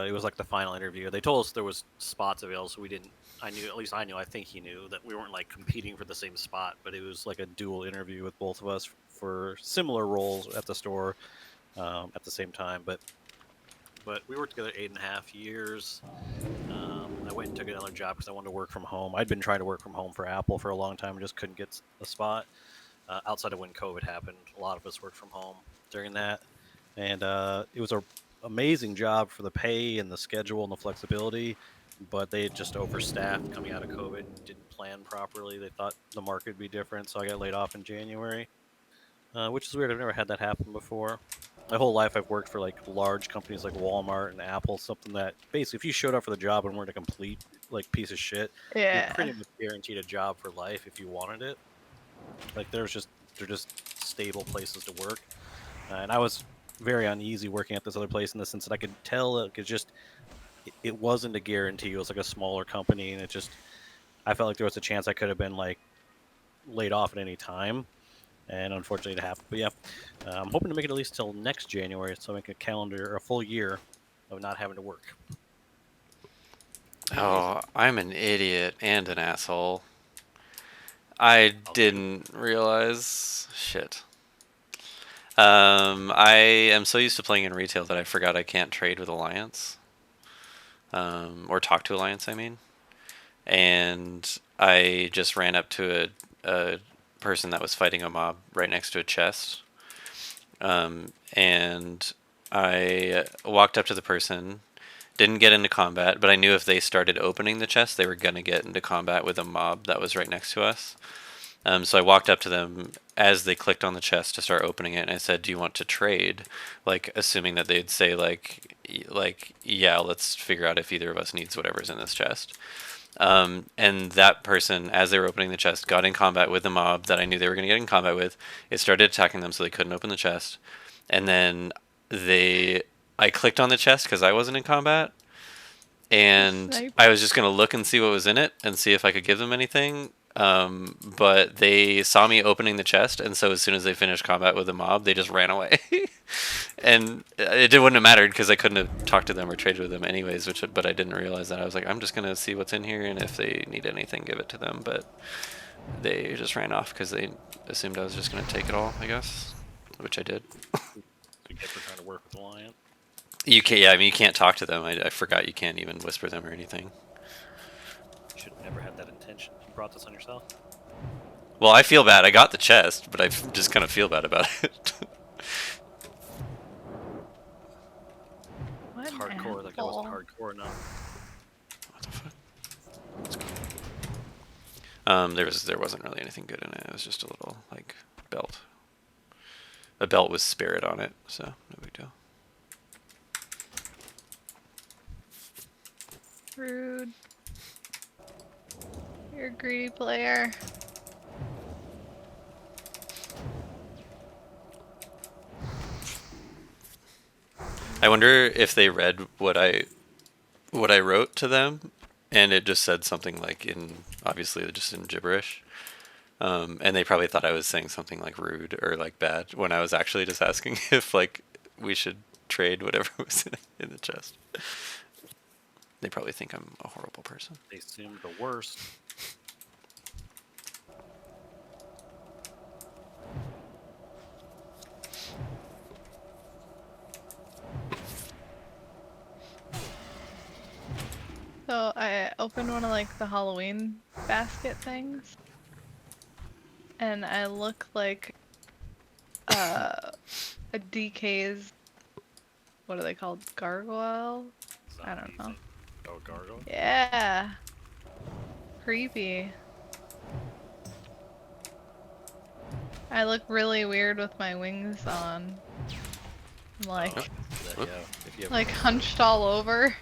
It was like the final interview. They told us there was spots available, so we didn't. I knew, at least I knew. I think he knew that we weren't like competing for the same spot, but it was like a dual interview with both of us for similar roles at the store at the same time. But we worked together 8.5 years. I went and took another job because I wanted to work from home. I'd been trying to work from home for Apple for a long time and just couldn't get a spot. Outside of when COVID happened, a lot of us worked from home during that, and it was a amazing job for the pay and the schedule and the flexibility, but they had just overstaffed coming out of COVID and didn't plan properly. They thought the market would be different, so I got laid off in January, which is weird. I've never had that happen before. My whole life, I've worked for like large companies like Walmart and Apple, something that basically, if you showed up for the job and weren't a complete like piece of shit, you're Yeah. pretty much guaranteed a job for life if you wanted it. Like they're just stable places to work, and I was very uneasy working at this other place in the sense that I could tell it wasn't a guarantee. It was like a smaller company, and I felt like there was a chance I could have been like laid off at any time, and unfortunately it happened. But yeah, I'm hoping to make it at least till next January, so I make a calendar or a full year of not having to work. Oh, I'm an idiot and an asshole. I I'll do. didn't realize. Shit. I am so used to playing in retail that I forgot I can't trade with Alliance. Or talk to Alliance, I mean. And I just ran up to a person that was fighting a mob right next to a chest. And I walked up to the person, didn't get into combat, but I knew if they started opening the chest, they were going to get into combat with a mob that was right next to us. So I walked up to them as they clicked on the chest to start opening it, and I said, "Do you want to trade?" Like, assuming that they'd say yeah, let's figure out if either of us needs whatever's in this chest. And that person, as they were opening the chest, got in combat with the mob that I knew they were going to get in combat with. It started attacking them, so they couldn't open the chest. And then I clicked on the chest because I wasn't in combat, and Snipe. I was just gonna look and see what was in it and see if I could give them anything. But they saw me opening the chest, and so as soon as they finished combat with the mob, they just ran away. And wouldn't have mattered because I couldn't have talked to them or traded with them anyways. But I didn't realize that. I was like, I'm just gonna see what's in here, and if they need anything, give it to them. But they just ran off because they assumed I was just gonna take it all, I guess, which I did. To get for trying to work with the Lion. You can't. Yeah, I mean, you can't talk to them. I forgot you can't even whisper them or anything. You should have never had that intention. You brought this on yourself. Well, I feel bad. I got the chest, but I just kind of feel bad about it. What It's an hardcore. Like I wasn't apple. hardcore enough. What the fuck? Let's go. There wasn't really anything good in it. It was just a little like belt. A belt with spirit on it, so no big deal. Rude. You're a greedy player. I wonder if they read what I wrote to them, and it just said something like obviously just in gibberish. And they probably thought I was saying something like rude or like bad when I was actually just asking if like we should trade whatever was in the chest. They probably think I'm a horrible person. They assumed the worst. So I opened one of like the Halloween basket things, and I look like a DK's, what are they called? Gargoyle? I don't know. Oh, gargoyle. Yeah. Creepy. I look really weird with my wings on. I'm like, Oh, that, yeah. If you have like hunched all over.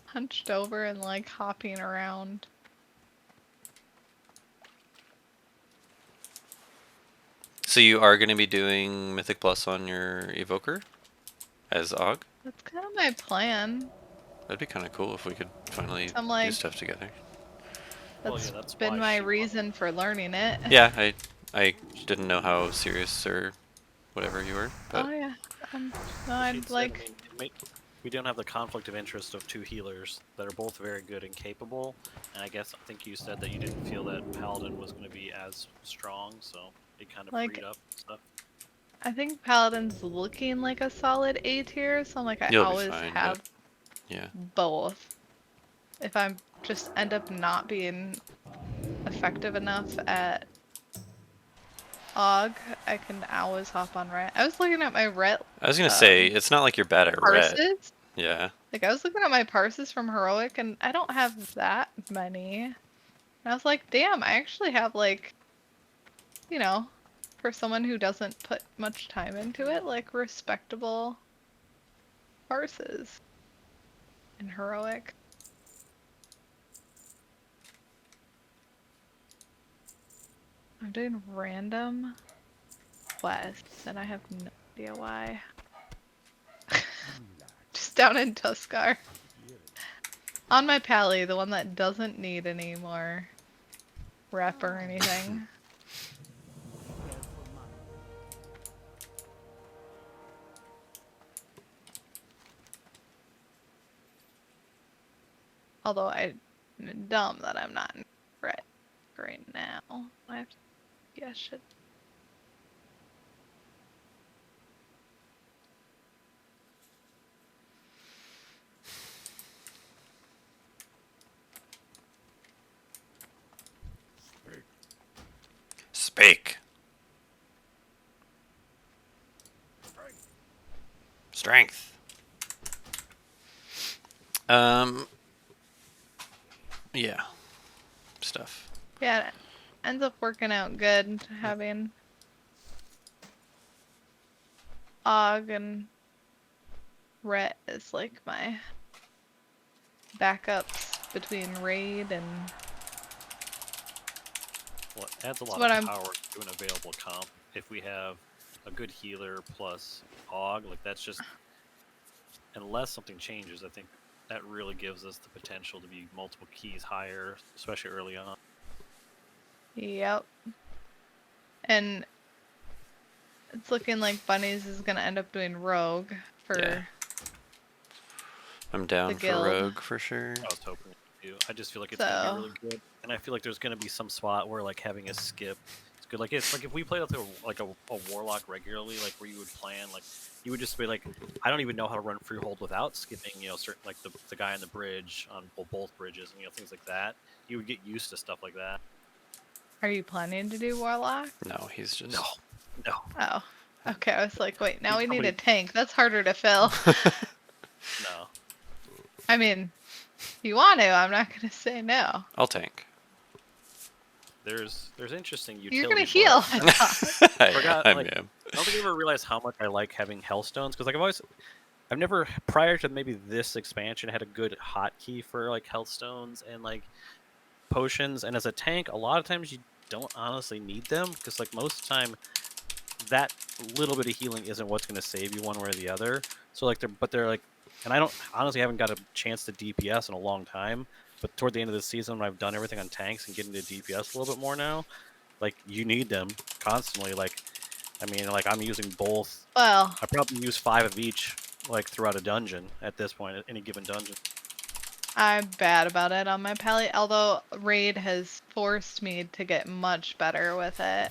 Hunched over and like hopping around. So you are going to be doing Mythic Plus on your Evoker as Og? That's kind of my plan. That'd be kind of cool if we could finally So I'm do like, stuff together. well, that's yeah, that's been why my she wanted. reason for learning it. Yeah, I didn't know how serious or whatever you were, but Oh yeah. No, Well, she'd I'd said, I like. mean, we don't have the conflict of interest of two healers that are both very good and capable. And I think you said that you didn't feel that Paladin was going to be as strong, so it kind of freed Like, up stuff. I think Paladin's looking like a solid A tier, so I'm like, I you'll be always fine. But have yeah, both. If I'm just end up not being effective enough at Og, I can always hop on Ret. I was looking at my Ret I was gonna say it's not like you're bad at ret. parses. Yeah, Like, I was looking at my parses from Heroic, and I don't have that many. And I was like, damn, I actually have, like, you know, for someone who doesn't put much time into it, like, respectable parses in Heroic. I'm doing random quests, and I have no idea why. Just down in Tuskar. On my pally, the one that doesn't need any more rep or anything. Careful, mind. Although I'm dumb that I'm not in red right now. I have to, yeah, I should. speak. Strength. Yeah, stuff. Yeah, it ends up working out good having Og and Rhett is like my backups between raid and Well, it adds a it's lot what of I'm. power to an available comp. If we have a good healer plus Og, like that's just unless something changes, I think that really gives us the potential to be multiple keys higher, especially early on. Yep. And it's looking like Bunnies is gonna end up doing Rogue for Yeah. I'm down the for guild. rogue for sure. I was hoping to. I just feel like it's gonna be really good, and I feel like there's gonna be some spot where like having a skip is good. Like it's like if we played a warlock regularly, like where you would plan, like you would just be like, I don't even know how to run freehold without skipping, certain like the guy on the bridge on both bridges and things like that. You would get used to stuff like that. Are you planning to do Warlock? No, he's just No. Oh. Okay, I was like, wait, now we need Somebody- a tank. That's harder to fill. No. I mean, if you want to, I'm not gonna say no. I'll tank. There's interesting utility. You're gonna heal. I thought. I Forgot, am. like- I don't think I ever realized how much I like having Hellstones because like I've never prior to maybe this expansion had a good hotkey for like Hellstones and like potions, and as a tank a lot of times you don't honestly need them because like most of the time that little bit of healing isn't what's going to save you one way or the other. So like they're like, and I don't honestly haven't got a chance to DPS in a long time, but toward the end of the season when I've done everything on tanks and getting to DPS a little bit more now, like you need them constantly. Like I mean, like I'm using both. Well, I probably use 5 of each like throughout a dungeon at this point, at any given dungeon. I'm bad about it on my pally, although Raid has forced me to get much better with it.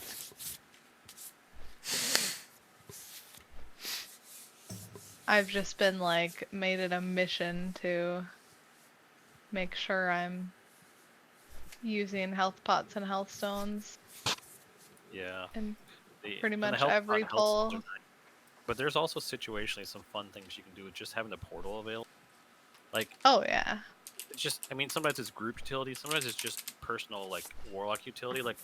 I've just been like made it a mission to make sure I'm using health pots and health stones Yeah. in The- pretty and the much health every pot health stones pull. are nice. But there's also situationally some fun things you can do with just having the portal available. Like, Oh yeah. it's just, I mean, sometimes it's group utility, sometimes it's just personal, like, warlock utility. Like,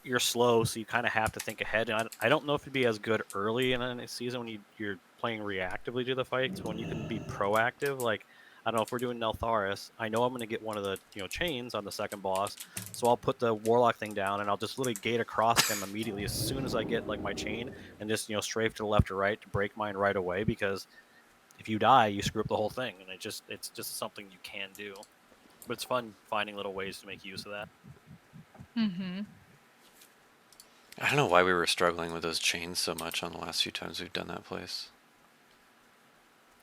you're slow, so you kind of have to think ahead. And I don't know if it'd be as good early in a season when you're playing reactively to the fights, when you can be proactive. Like, I don't know if we're doing Neltharis. I know I'm going to get one of the chains on the second boss, so I'll put the warlock thing down and I'll just literally gate across them immediately as soon as I get like my chain, and just strafe to the left or right to break mine right away, because if you die, you screw up the whole thing, and it's just something you can do. But it's fun finding little ways to make use of that. Mm-hmm. I don't know why we were struggling with those chains so much on the last few times we've done that place.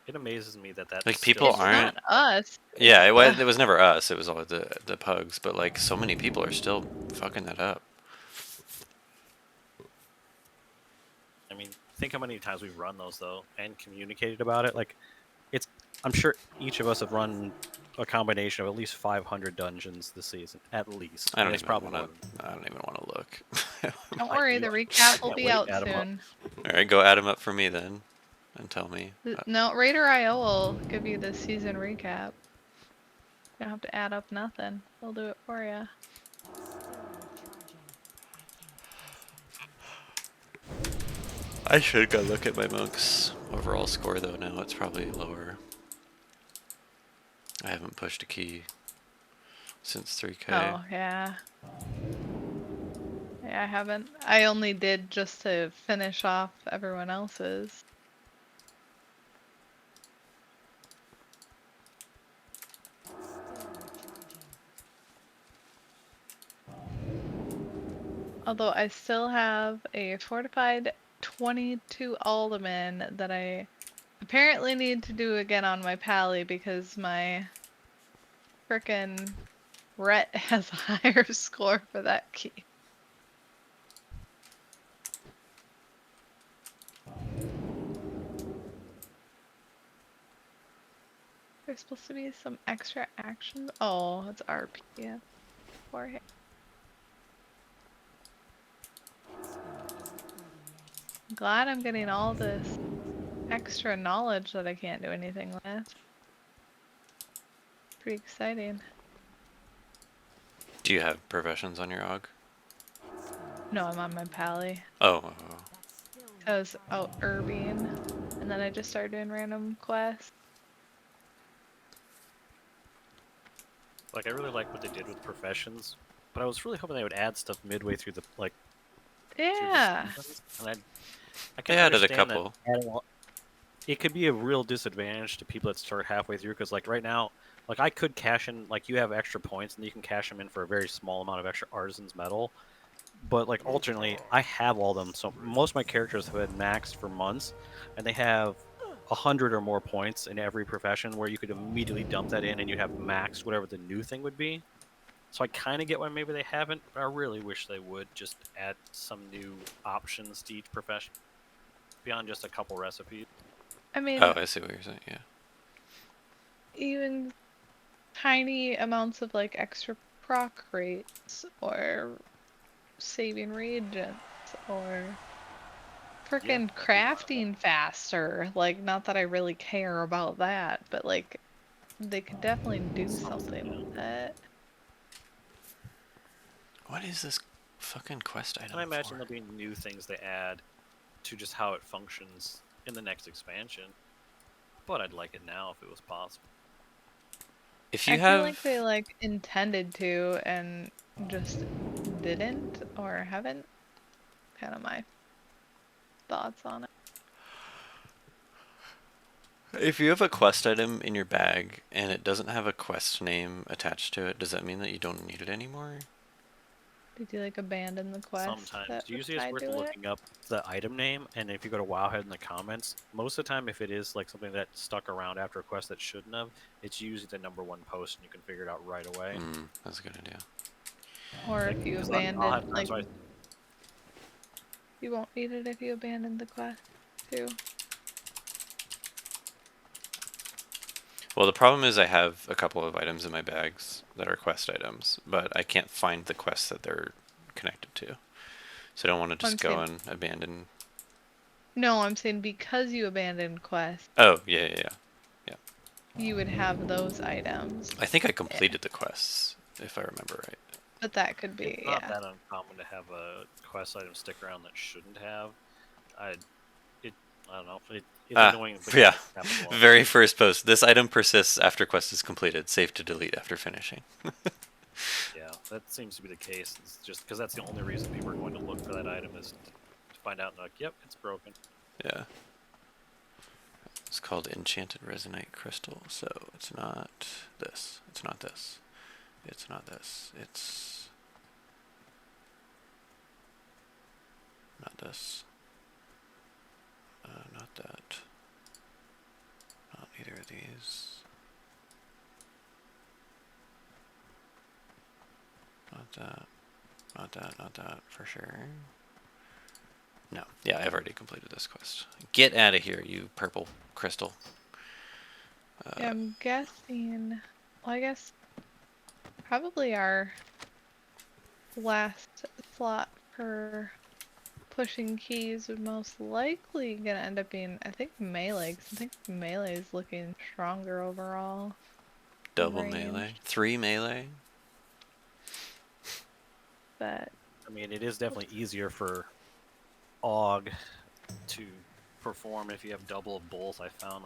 It amazes me that that's Like, still people It's so aren't. not us. Yeah, It's it was never us. It was all the pugs. But like, so many people are still fucking that up. I mean, think how many times we've run those though and communicated about it. Like, I'm sure each of us have run a combination of at least 500 dungeons this season, at least. I And don't it's even probably want more to. than I don't even want to look. Don't I worry, do. the I recap will can't be wait out to add 'em up. soon. All right, go add them up for me then, and tell me. No, Raider.io will give you the season recap. You don't have to add up nothing. They'll do it for you. I should go look at my monk's overall score though. Now it's probably lower. I haven't pushed a key since 3K. Oh, yeah. Yeah, I haven't. I only did just to finish off everyone else's. Although I still have a fortified 22 alderman that I apparently need to do again on my pally because my frickin' Rhett has a higher score for that key. There's supposed to be some extra actions. Oh, it's RP. Yeah. Forehead. Glad I'm getting all this extra knowledge that I can't do anything with. Pretty exciting. Do you have professions on your AUG? No, I'm on my pally. Oh. I was out herbing, and then I just started doing random quests. Like, I really like what they did with professions, but I was really hoping they would add stuff midway through the through Yeah. the seasons. And I They can added a understand couple. that it could be a real disadvantage to people that start halfway through, because like right now, like I could cash in, like you have extra points and you can cash them in for a very small amount of extra artisan's metal. But like alternately, I have all them, so most of my characters have been maxed for months, and they have 100 or more points in every profession, where you could immediately dump that in and you'd have maxed whatever the new thing would be. So I kind of get why maybe they haven't, but I really wish they would just add some new options to each profession beyond just a couple recipes. I mean, Oh, I see what you're saying. Yeah. even tiny amounts of like extra proc rates or saving reagents or frickin' crafting faster. Like, not that I really care about that, but like, they could definitely do something with it. What is this fucking quest item And I imagine for? there'll be new things they add to just how it functions in the next expansion. But I'd like it now if it was possible. If I you feel have, like they like intended to and just didn't or haven't. Kind of my thoughts on it. if you have a quest item in your bag and it doesn't have a quest name attached to it, does that mean that you don't need it anymore? Did you like abandon the quest Sometimes. that was Usually it's tied worth to it? looking up the item name, and if you go to Wowhead in the comments, most of the time if it is like something that stuck around after a quest that shouldn't have, it's usually the #1 post and you can figure it out right away. That's a good idea. Or Like, if you 'cause I'll abandon, have like, times where you won't need it if you abandon the quest too. Well, the problem is I have a couple of items in my bags that are quest items, but I can't find the quests that they're connected to. So I don't want to just I'm go saying- and abandon. No, I'm saying because you abandoned quest, Oh, yeah. you would have those items. I think I Yeah. completed the quests, if I remember right. But that could It's be, not yeah. that uncommon to have a quest item stick around that shouldn't have. I it I don't know. It's Ah, annoying, but yeah. yeah, it happens a lot. Very first post. This item persists after quest is completed. Safe to delete after finishing. Yeah, that seems to be the case. It's just because that's the only reason people are going to look for that item is to find out, like, yep, it's broken. Yeah. It's called Enchanted Resonate Crystal, so it's not this. It's not this. It's not this. It's not this. Not that. Not either of these. Not that. Not that. Not that for sure. No. Yeah, I've already completed this quest. Get out of here, you purple crystal. Yeah, I'm guessing. Well, I guess probably our last slot for pushing keys would most likely gonna end up being, I think, melee. 'Cause I think melee is looking stronger overall. Double melee. Ranged, 3 melee. but I mean, it is definitely easier for AUG to perform if you have double of both. I found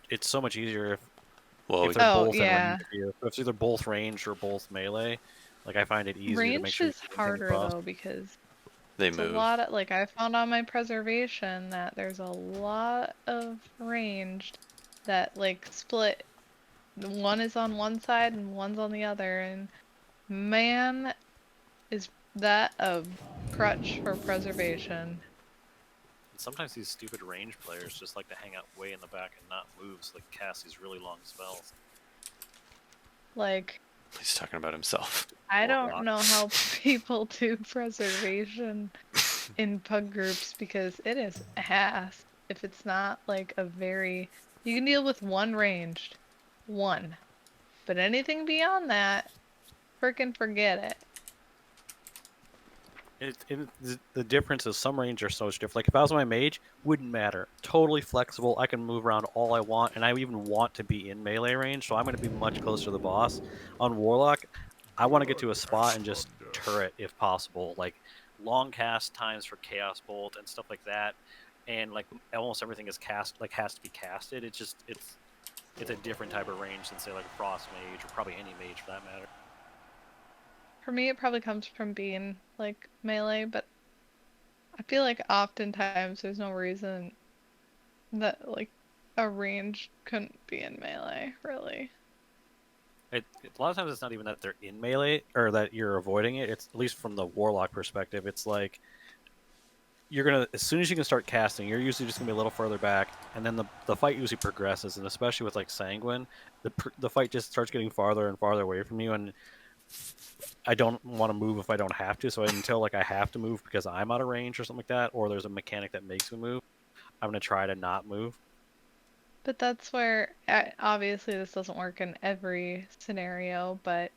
it's so much easier Well, if we they're can, oh both in range yeah, of you. If it's either both ranged or both melee, like I find it easier to make ranged sure you is keep anything harder across. though because they it's a move. lot of, like, I found on my preservation that there's a lot of ranged that like split. One is on one side and one's on the other, and man, is that a crutch for preservation. And sometimes these stupid range players just like to hang out way in the back and not move, so they can cast these really long spells. Like, He's talking about himself. I don't Warlock. know how people do preservation in pug groups because it is ass if it's not like a very. You can deal with one ranged. One. But anything beyond that, frickin' forget it. The difference is some range are so different. Like if I was my mage, wouldn't matter. Totally flexible. I can move around all I want, and I even want to be in melee range, so I'm going to be much closer to the boss. On warlock, I want to get to a spot and just turret if possible, like long cast times for chaos bolt and stuff like that. And like almost everything is has to be casted. It's a different type of range than say like a frost mage or probably any mage for that matter. For me, it probably comes from being like melee, but I feel like oftentimes there's no reason that like a range couldn't be in melee, really. A lot of times it's not even that they're in melee or that you're avoiding it. It's at least from the warlock perspective. It's like you're gonna as soon as you can start casting, you're usually just gonna be a little further back, and then the fight usually progresses. And especially with like sanguine, the fight just starts getting farther and farther away from you. And I don't want to move if I don't have to. So until like I have to move because I'm out of range or something like that, or there's a mechanic that makes me move, I'm gonna try to not move. But that's where, obviously, this doesn't work in every scenario, but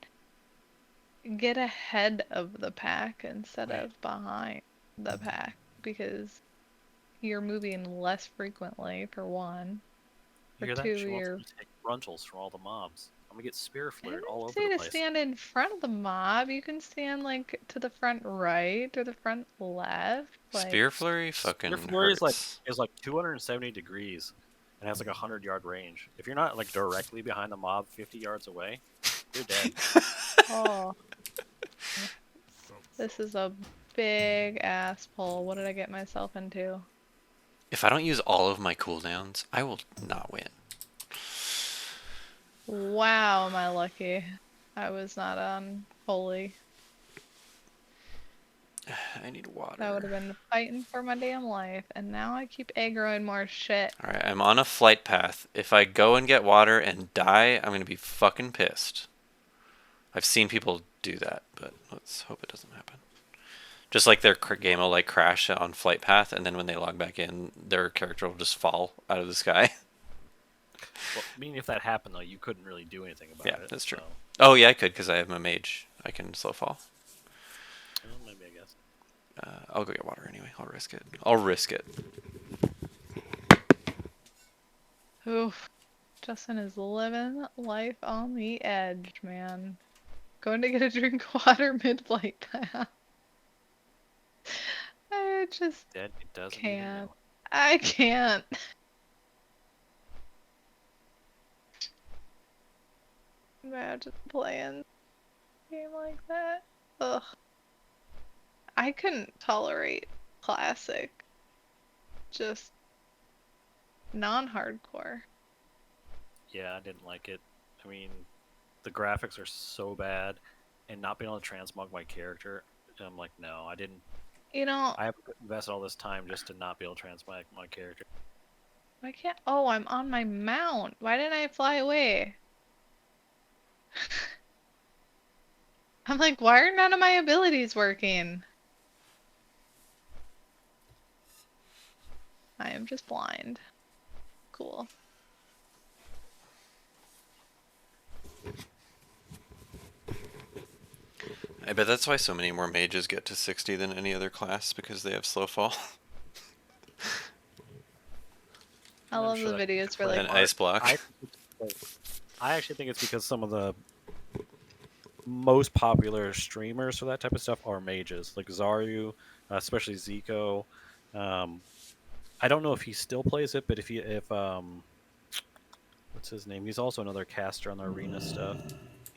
get ahead of the pack instead Right. of behind the pack because you're moving less frequently, for one. You For hear that? two, She wants you're. me to take frontals from all the mobs. I'm gonna get spear I flared didn't all over say the to place. stand in front of the mob. You can stand like to the front right or the front left. Like, Spear flurry Spear fucking flurry hurts. is like 270 degrees and has like a 100-yard range. If you're not like directly behind the mob 50 yards away, you're dead. oh, this is a big ass pull. What did I get myself into? If I don't use all of my cooldowns, I will not win. Wow, am I lucky. I was not on holy. I need That would have water. been fighting for my damn life, and now I keep aggroing more shit. Alright, I'm on a flight path. If I go and get water and die, I'm gonna be fucking pissed. I've seen people do that, but let's hope it doesn't happen. Just like their game will like crash on flight path, and then when they log back in, their character will just fall out of the sky. Well, I mean, if that happened though, you couldn't really do anything about Yeah, it. that's true. So, Oh yeah, I could because I have my mage. I can slow fall. well, maybe I guess. I'll go get water anyway. I'll risk it. I'll risk it. Oof. Justin is living life on the edge, man. Going to get a drink of water mid-flight path. I just Dead. It doesn't even can't. know. I can't. Imagine playing a game like that. Ugh. I couldn't tolerate classic. Just non-hardcore. Yeah, I didn't like it. I mean, the graphics are so bad, and not being able to transmog my character, I'm like, no, I didn't. You know, I have invested all this time just to not be able to transmog my character. why can't? Oh, I'm on my mount. Why didn't I fly away? I'm like, why are none of my abilities working? I am just blind. Cool. I bet that's why so many more mages get to 60 than any other class, because they have slow fall. I love the videos for like An ice block. I actually think it's because some of the most popular streamers for that type of stuff are mages, like Zaryu, especially Zico. I don't know if he still plays it, but if what's his name? He's also another caster on the arena stuff.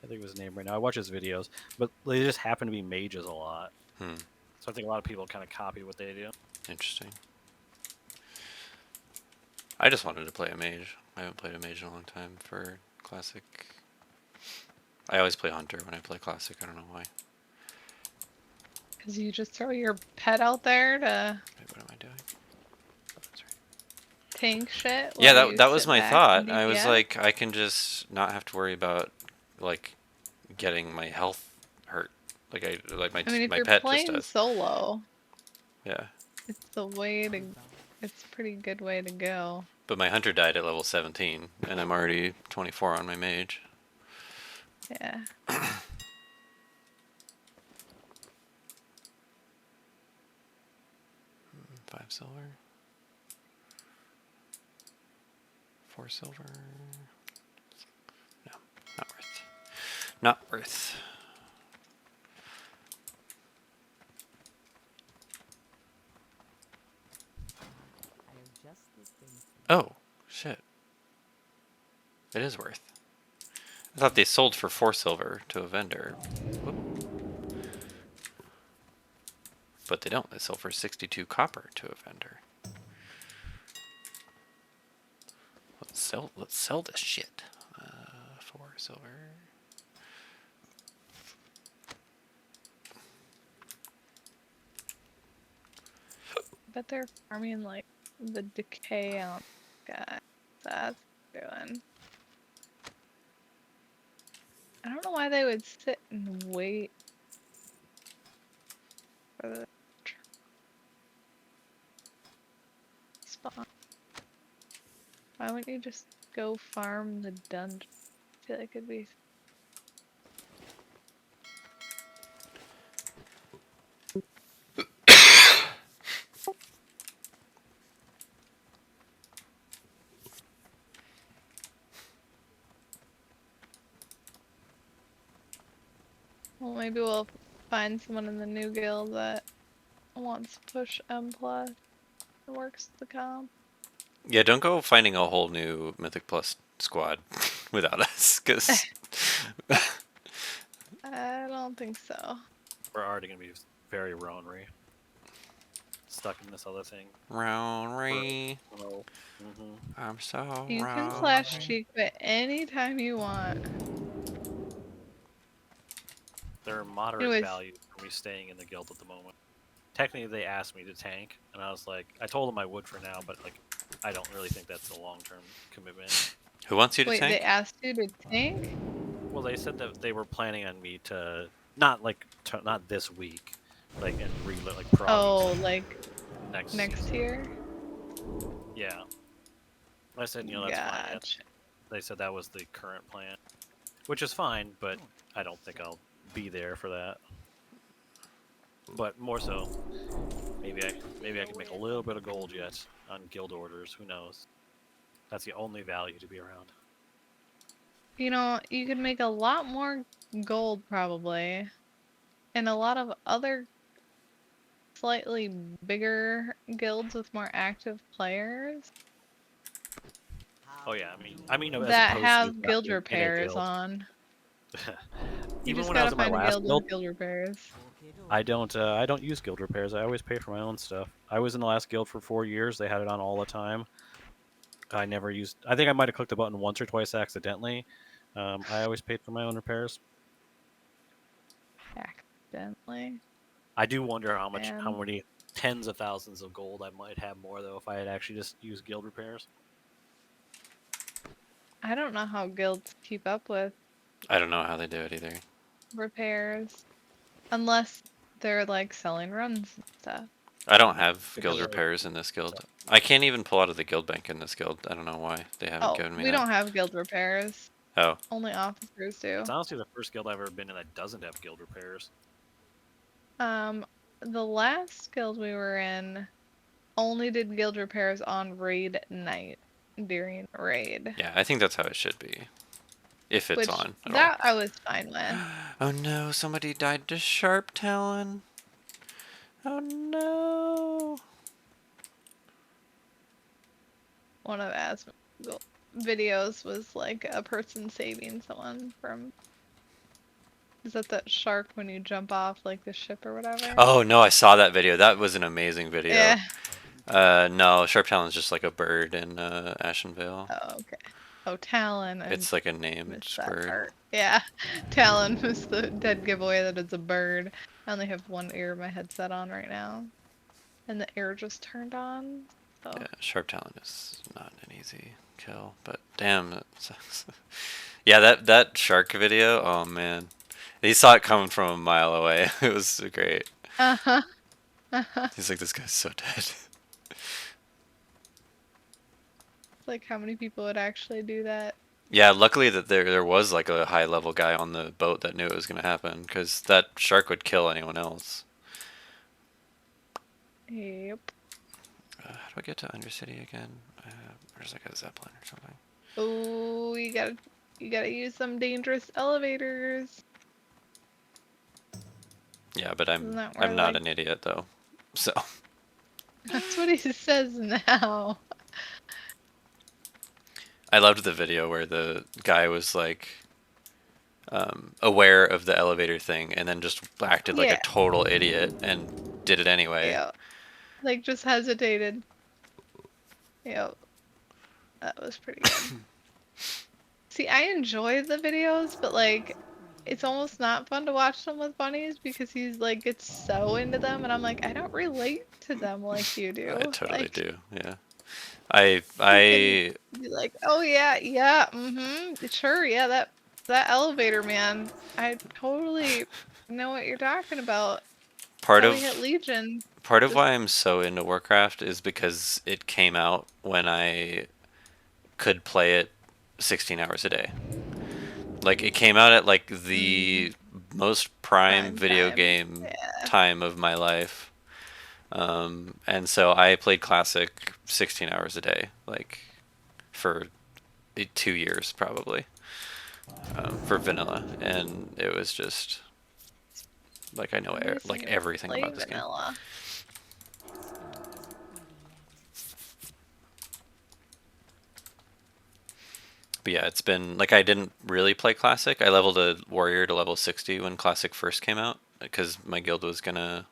I think of his name right now. I watch his videos, but they just happen to be mages a lot. Hmm. So I think a lot of people kind of copy what they do. Interesting. I just wanted to play a mage. I haven't played a mage in a long time for classic. I always play hunter when I play classic. I don't know why. Because you just throw your pet out there to Wait, what am I doing? Oh, that's right. tank shit. Yeah, while you that was sit my back thought. and I was DPS? like, I can just not have to worry about like getting my health hurt. Like my I mean, if my you're pet just playing does. solo, Yeah. it's the way to. It's a pretty good way to go. But my hunter died at level 17, and I'm already 24 on my mage. Yeah. 5 silver. 4 silver. No, not worth. Not worth. I have just the thing for you. Oh, shit. It is worth. I thought they sold for 4 silver to a vendor. Whoop. But they don't. They sell for 62 copper to a vendor. Let's sell this shit. 4 silver. Bet they're farming like the decay on guy. That's what they're doing. I don't know why they would sit and wait for the spawn. Why wouldn't you just go farm the dungeon? I feel like it'd be. Well, maybe we'll find someone in the new guild that wants to push M plus and works the comp. Yeah, don't go finding a whole new Mythic Plus squad without us, because I don't think so. We're already going to be very ronery. Stuck in this other thing. Rounry. Mm-hmm. I'm so You can round. slash cheek quit anytime you want. There are moderate Anyways. values for me staying in the guild at the moment. Technically, they asked me to tank, and I was like, I told them I would for now, but like, I don't really think that's a long-term commitment. Who wants you to Wait, tank? they asked you to tank? Well, they said that they were planning on me to not this week, like and reload like probably Oh, like next next season. year? Yeah. I said, that's fine. Yeah. Gotcha. They said that was the current plan, which is fine, but I don't think I'll be there for that. But more so, maybe I can make a little bit of gold yet on guild orders. Who knows? That's the only value to be around. You know, you could make a lot more gold probably, and a lot of other slightly bigger guilds with more active players Oh yeah, I mean, as that opposed to have guild in a repairs guild. on. You Even just when I was gotta in my find a last guild guild, with guild repairs. I don't use guild repairs. I always pay for my own stuff. I was in the last guild for 4 years. They had it on all the time. I never used. I think I might have clicked the button once or twice accidentally. I always paid for my own repairs. Accidentally. I do wonder how And many tens of thousands of gold I might have more though if I had actually just used guild repairs. I don't know how guilds keep up with I don't know how they do it either. repairs unless they're like selling runs and stuff. I don't have Because guild I repairs in this guild. I can't even pull out of the guild bank in this guild. I don't know why they haven't Oh, given me we that. don't have guild repairs. Oh, Only officers it's do. honestly the first guild I've ever been in that doesn't have guild repairs. The last guild we were in only did guild repairs on raid night during raid. yeah, I think that's how it should be. If it's Which on at that I was fine with. all. Oh no, somebody died to Sharp Talon. Oh no. One of As videos was like a person saving someone from. Is that shark when you jump off like the ship or whatever? Oh no, I saw that video. That was an amazing video. Yeah. No, Sharp Talon's just like a bird in Ashenvale. Oh, okay. Oh, Talon. It's like a named Missed that bird. part. Yeah. Talon was the dead giveaway that it's a bird. I only have one ear of my headset on right now. And the air just turned on. So. Yeah, Sharp Talon is not an easy kill, but damn, that sucks. Yeah, that shark video. Oh man, he saw it coming from a mile away. It was great. Uh-huh. He's like, this guy's so dead. Like how many people would actually do that? Yeah, luckily that there was like a high level guy on the boat that knew it was gonna happen, because that shark would kill anyone else. Yep. How do I get to Undercity again? There's like a zeppelin or something. Oh, you gotta use some dangerous elevators. Yeah, but Isn't that where, I'm not like- an idiot though, so. That's what he says now. I loved the video where the guy was like aware of the elevator thing and then just acted like Yeah. a total idiot and did it anyway. Yeah. Like just hesitated. Yep. That was pretty good. See, I enjoy the videos, but like it's almost not fun to watch them with bunnies because he's like gets so into them and I'm like, I don't relate to them like you do. I totally Like, do. Yeah. I be like, oh yeah, yeah, sure, yeah, that elevator, man. I totally know what you're talking about. part How of we hit Legion. part of just- why I'm so into Warcraft is because it came out when I could play it 16 hours a day. Like it came out at like the most prime Prime video time, game yeah. time of my life. And so I played Classic 16 hours a day, like for 2 years probably, for vanilla, and it was just like I know like everything Play about this game. vanilla. But yeah, it's been like I didn't really play Classic. I leveled a warrior to level 60 when Classic first came out because my guild was gonna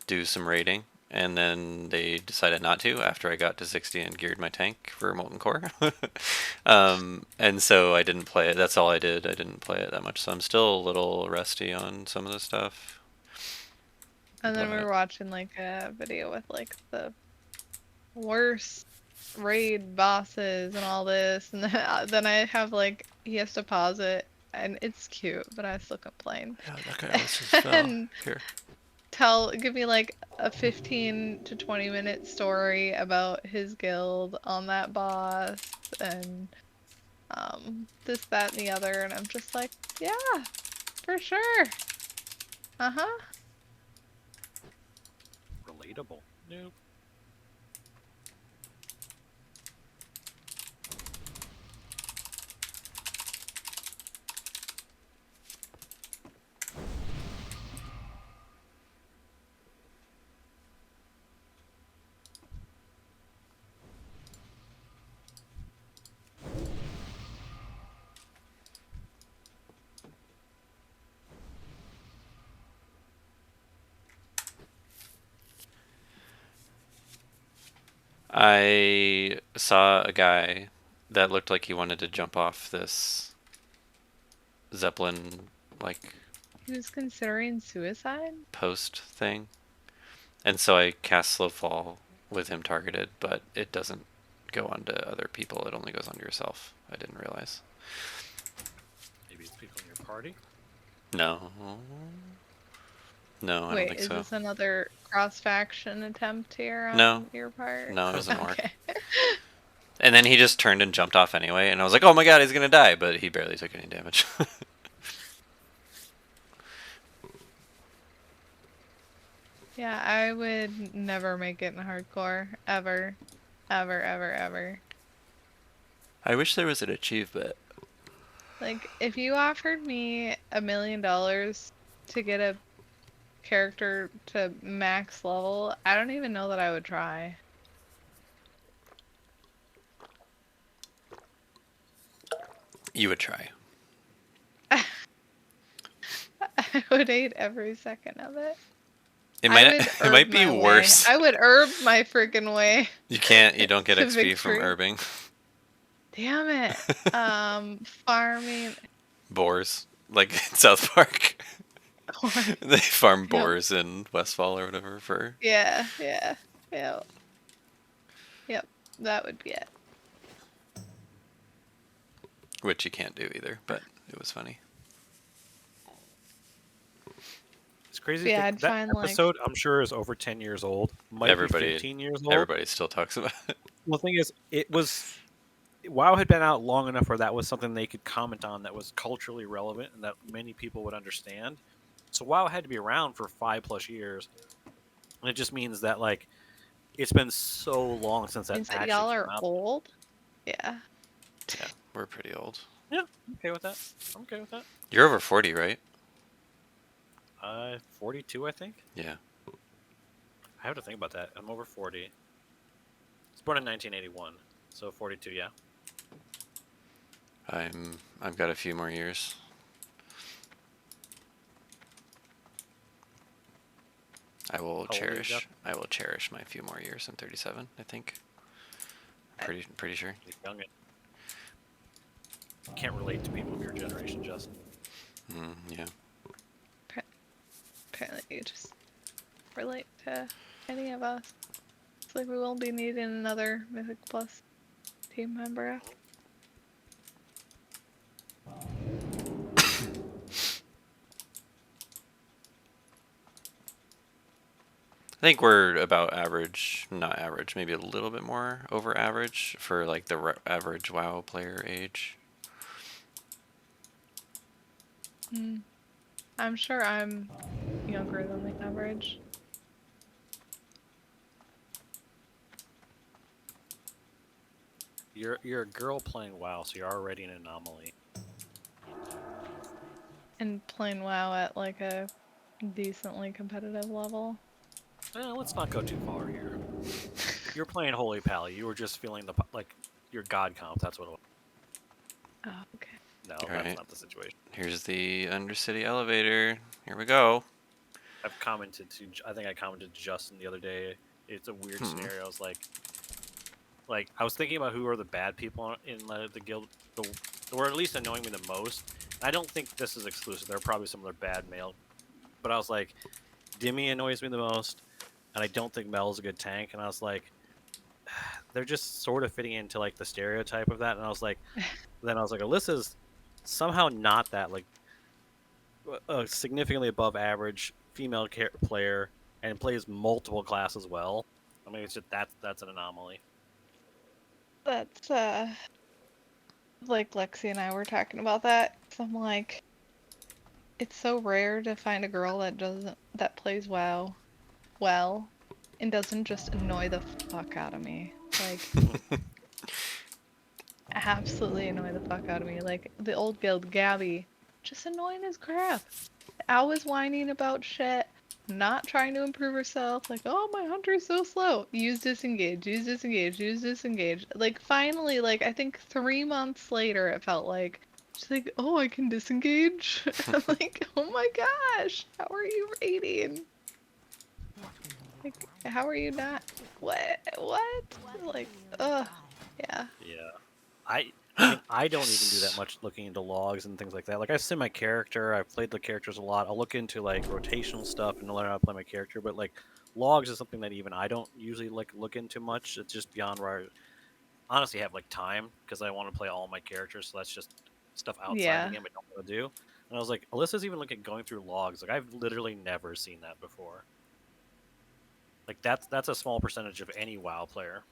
do some raiding, and then they decided not to after I got to 60 and geared my tank for Molten Core. And so I didn't play it. That's all I did. I didn't play it that much, so I'm still a little rusty on some of the stuff. And then we But- were watching like a video with like the worst raid bosses and all this, and then I have like he has to pause it, and it's cute, but I still complain. Yeah, that guy almost just fell. And Here. give me like a 15 to 20-minute story about his guild on that boss and this, that, and the other, and I'm just like, yeah, for sure. Uh-huh. relatable. Nope. I saw a guy that looked like he wanted to jump off this Zeppelin like He was considering suicide? post thing, and so I cast Slow Fall with him targeted, but it doesn't go onto other people. It only goes onto yourself. I didn't realize. Maybe it's people in your party. No, no, I don't Wait, think is so. this another cross-faction attempt here on No. your part? No, it doesn't work. Okay. And then he just turned and jumped off anyway, and I was like, "Oh my god, he's gonna die!" But he barely took any damage. Yeah, I would never make it in hardcore. Ever. Ever, ever, ever. I wish there was an achievement. Like, if you offered me $1 million to get a character to max level, I don't even know that I would try. You would try. I would hate every second of it. It I might. would It might herb be my way. worse. I would herb my freaking way You can't. You don't get to XP from victory. herbing. Damn it. Farming. Boars, like in South Park. Corn. They farm Yep. boars in Westfall or whatever for. Yeah, yeah, yeah. Yep, that would be it. Which you can't do either, but it was funny. It's crazy. Yeah, to I'd think that find, like- episode, I'm sure, is over 10 years old. Might Everybody- be 15 years old. Everybody still talks about it. Well, the thing is, it was WoW had been out long enough where that was something they could comment on that was culturally relevant and that many people would understand. So WoW had to be around for 5+ years, and it just means that like it's been so long since that Means that actually y'all came are out. old? Yeah. Yeah, we're pretty old. Yeah, I'm okay with that. I'm okay with that. You're over 40, right? 42, I think. Yeah. I have to think about that. I'm over 40. I was born in 1981, so 42. Yeah. I've got a few more years. I will old are you, cherish. Jeff? I will cherish my few more years. I'm 37, I think. Pretty sure. You're young. Can't relate to people of your generation, Justin. Yeah. Apparently you just relate to any of us. It's like we won't be needing another Mythic Plus team member. I think we're about average, not average, maybe a little bit more over average for like the average WoW player age. I'm sure I'm younger than the average. You're a girl playing WoW, so you're already an anomaly. And playing WoW at like a decently competitive level. Let's not go too far here. You're playing Holy Pally. You were just feeling like your god comp. That's what it was. Oh, okay. No, Alright. that's not the situation. Here's the Undercity elevator. Here we go. I've commented to. I think I commented to Justin the other day. It's a weird scenario. I was like I was thinking about who are the bad people in the guild, or at least annoying me the most. I don't think this is exclusive. There are probably some other bad male, but I was like, Dimmy annoys me the most, and I don't think Mel's a good tank. And I was like, they're just sort of fitting into like the stereotype of that. And I was like, then I was like, Alyssa's somehow not that, like significantly above average female player and plays multiple classes well. I mean, it's just that's an anomaly. That's like Lexi and I were talking about that. 'Cause I'm like, it's so rare to find a girl that plays WoW well and doesn't just annoy the fuck out of me. Like, absolutely annoy the fuck out of me. Like, the old guild, Gabby, just annoying as crap. Always whining about shit, not trying to improve herself. Like, oh, my hunter's so slow. Use disengage, use disengage, use disengage. Like, finally, like, I think 3 months later, it felt like, she's like, oh, I can disengage? I'm like, oh my gosh, how are you raiding? Like, how are you not? What? What? Like, ugh. Yeah. Yeah. I mean, I don't even do that much looking into logs and things like that. Like, I've seen my character, I've played the characters a lot. I'll look into like rotational stuff and learn how to play my character, but like logs is something that even I don't usually like look into much. It's just beyond where I honestly have like time because I want to play all my characters, so that's just stuff outside the Yeah. game I don't want to do. And I was like, Alyssa's even looking at going through logs. Like, I've literally never seen that before. Like, that's a small percentage of any WoW player.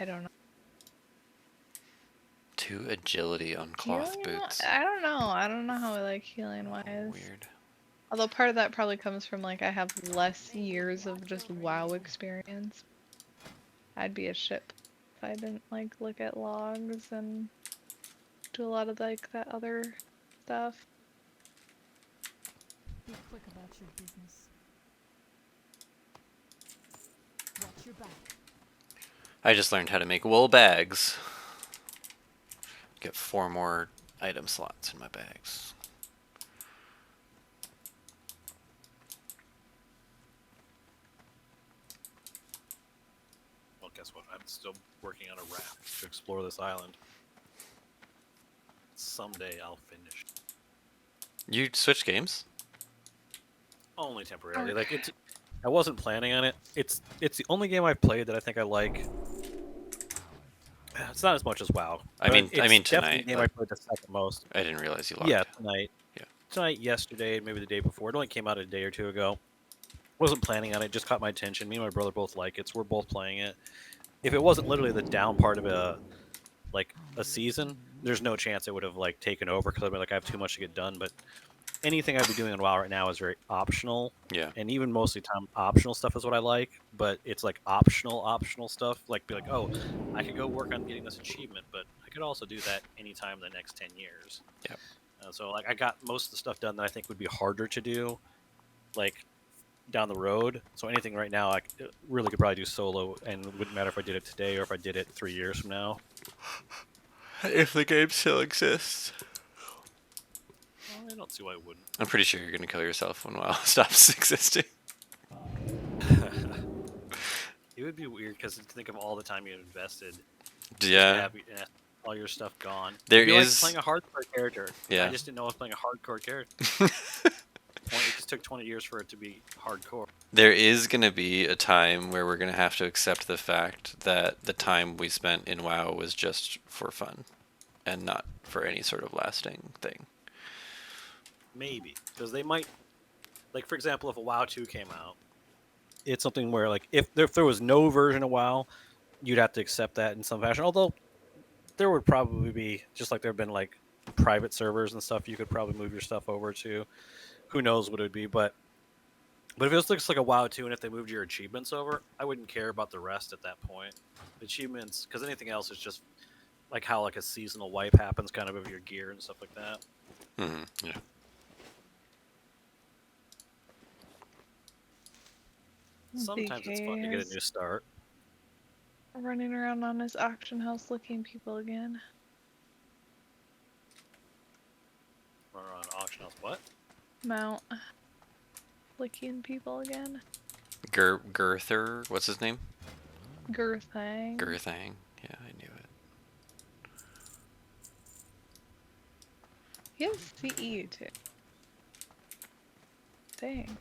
I don't know. 2 agility on cloth Healing? boots. I don't know. I don't know how I like healing wise. Weird. Although part of that probably comes from like I have less years of just WoW experience. I'd be a ship if I didn't like look at logs and do a lot of like that other stuff. Be quick about your business. Watch your back. I just learned how to make wool bags. Get 4 more item slots in my bags. Well, guess what? I'm still working on a raft to explore this island. Someday I'll finish. You switch games? Only temporarily. Like, it's. I wasn't planning on it. It's the only game I've played that I think I like. It's not as much as WoW. I mean definitely tonight, the game but I played the second most. I didn't realize you logged. Yeah, tonight. Yeah. Tonight, yesterday, maybe the day before. It only came out a day or two ago. Wasn't planning on it. Just caught my attention. Me and my brother both like it, so we're both playing it. If it wasn't literally the down part of a season, there's no chance it would have like taken over because I'd be like, I have too much to get done. But anything I'd be doing on WoW right now is very optional. Yeah. And even mostly time optional stuff is what I like, but it's like optional stuff. Like, be like, oh, I could go work on getting this achievement, but I could also do that anytime in the next 10 years. Yep. So like I got most of the stuff done that I think would be harder to do, like down the road. So anything right now I really could probably do solo, and it wouldn't matter if I did it today or if I did it 3 years from now. If the game still exists. Well, I don't see why it wouldn't. I'm pretty sure you're gonna kill yourself when WoW stops existing. It would be weird because think of all the time you invested. Yeah. Have all your stuff gone. There It'd be is like playing a hardcore character. Yeah. I just didn't know I was playing a hardcore character. It just took 20 years for it to be hardcore. There is gonna be a time where we're gonna have to accept the fact that the time we spent in WoW was just for fun, and not for any sort of lasting thing. Maybe because they might, like for example, if a WoW 2 came out, it's something where like if there was no version of WoW, you'd have to accept that in some fashion. Although there would probably be, just like there have been like private servers and stuff, you could probably move your stuff over to. Who knows what it would be, but if it looks like a WoW 2 and if they moved your achievements over, I wouldn't care about the rest at that point. Achievements, because anything else is just like how like a seasonal wipe happens, kind of your gear and stuff like that. Yeah. Sometimes it's fun to get a new start. Running around on his auction house licking people again. Or on auction house, what? Mount. Licking people again. Girther, what's his name? Girthang. Girthang. Yeah, I knew it. He has CE too. Dang.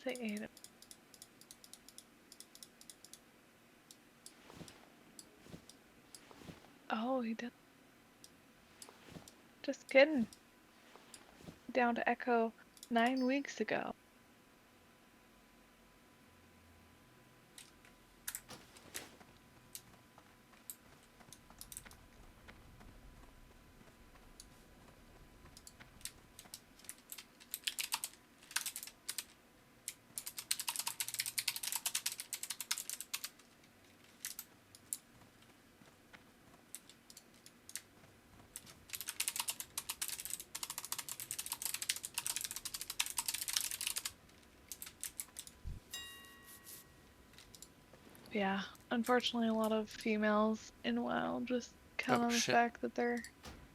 Say 8. Oh, he did. Just kidding. Down to Echo 9 weeks ago. Yeah, unfortunately, a lot of females in WoW just count Oh on the shit. fact that they're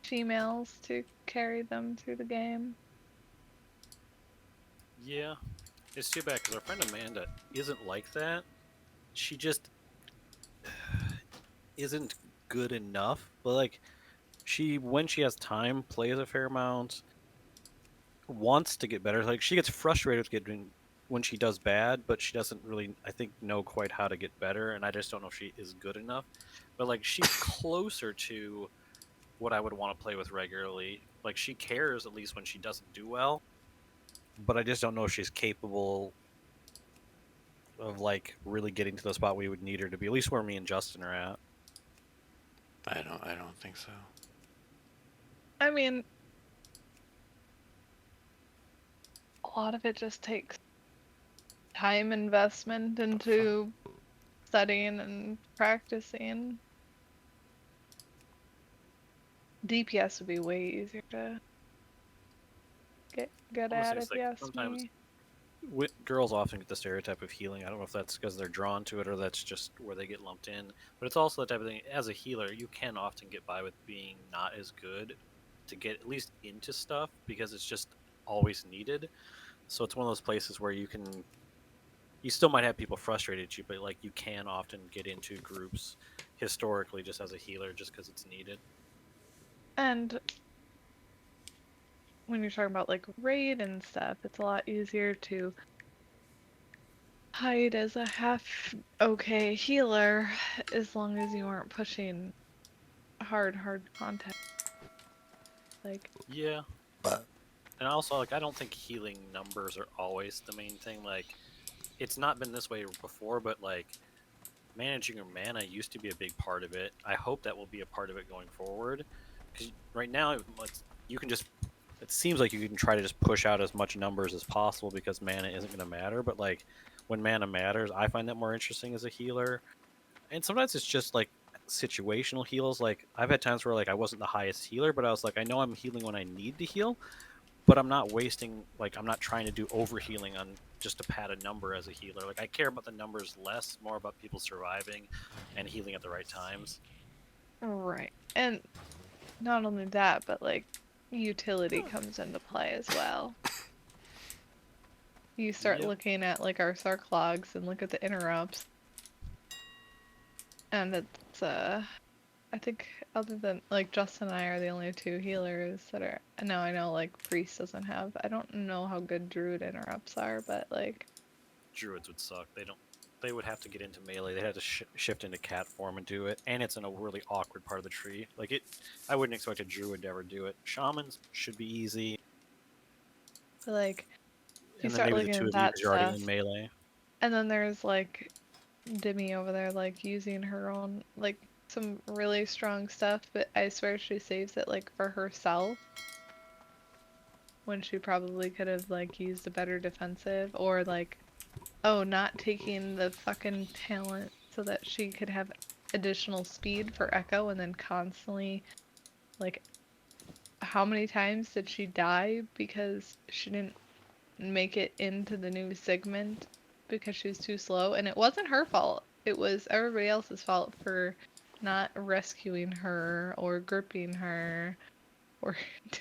females to carry them through the game. Yeah, it's too bad because our friend Amanda isn't like that. She just isn't good enough. But like, she when she has time, plays a fair amount, wants to get better. Like she gets frustrated with getting when she does bad, but she doesn't really, I think, know quite how to get better. And I just don't know if she is good enough. But like, she's closer to what I would want to play with regularly. Like she cares at least when she doesn't do well, but I just don't know if she's capable of like really getting to the spot we would need her to be. At least where me and Justin are at. I don't think so. I mean, a lot of it just takes time investment into studying and practicing. DPS would be way easier to get good I'm gonna say at, it's if like you ask sometimes me. girls often get the stereotype of healing. I don't know if that's because they're drawn to it or that's just where they get lumped in. But it's also the type of thing. As a healer, you can often get by with being not as good to get at least into stuff because it's just always needed. So it's one of those places where you still might have people frustrated at you, but like you can often get into groups historically just as a healer just because it's needed. And when you're talking about like raid and stuff, it's a lot easier to hide as a half okay healer as long as you aren't pushing hard content. Like, Yeah, But and also like I don't think healing numbers are always the main thing. Like it's not been this way before, but like managing your mana used to be a big part of it. I hope that will be a part of it going forward. Because right now, you can just. It seems like you can try to just push out as much numbers as possible because mana isn't going to matter. But like when mana matters, I find that more interesting as a healer. And sometimes it's just like situational heals. Like I've had times where like I wasn't the highest healer, but I was like I know I'm healing when I need to heal, but I'm not wasting like I'm not trying to do overhealing on just to pad a number as a healer. Like I care about the numbers less, more about people surviving and healing at the right times. right. And not only that, but like utility comes into play as well. You start Yep. looking at like our Sark logs and look at the interrupts, and it's I think other than like Justin and I are the only two healers that are. No, I know like Priest doesn't have. I don't know how good Druid interrupts are, but like Druids would suck. They don't. They would have to get into melee. They had to shift into cat form and do it, and it's in a really awkward part of the tree. Like it, I wouldn't expect a druid to ever do it. Shamans should be easy, like you and then start maybe the looking two at of you that because you're already stuff, in melee. and then there's like Demi over there like using her own like some really strong stuff, but I swear she saves it like for herself when she probably could have like used a better defensive, or like, oh, not taking the fucking talent so that she could have additional speed for Echo, and then constantly like, how many times did she die because she didn't make it into the new segment because she was too slow? And it wasn't her fault. It was everybody else's fault for not rescuing her or gripping her or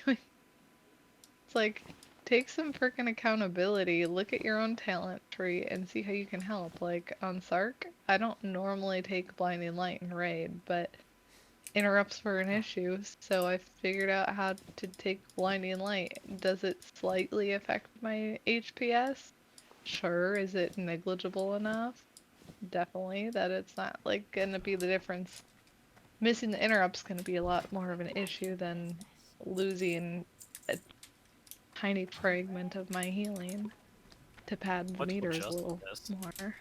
doing. It's like, take some freaking accountability. Look at your own talent tree and see how you can help. Like on Sark, I don't normally take Blinding Light in raid, but interrupts were an issue, so I figured out how to take Blinding Light. Does it slightly affect my HPS? Sure. Is it negligible enough? Definitely. That it's not like gonna be the difference. Missing the interrupt's gonna be a lot more of an issue than losing a tiny fragment of my healing to pad the Much like meters a Justin little does. more.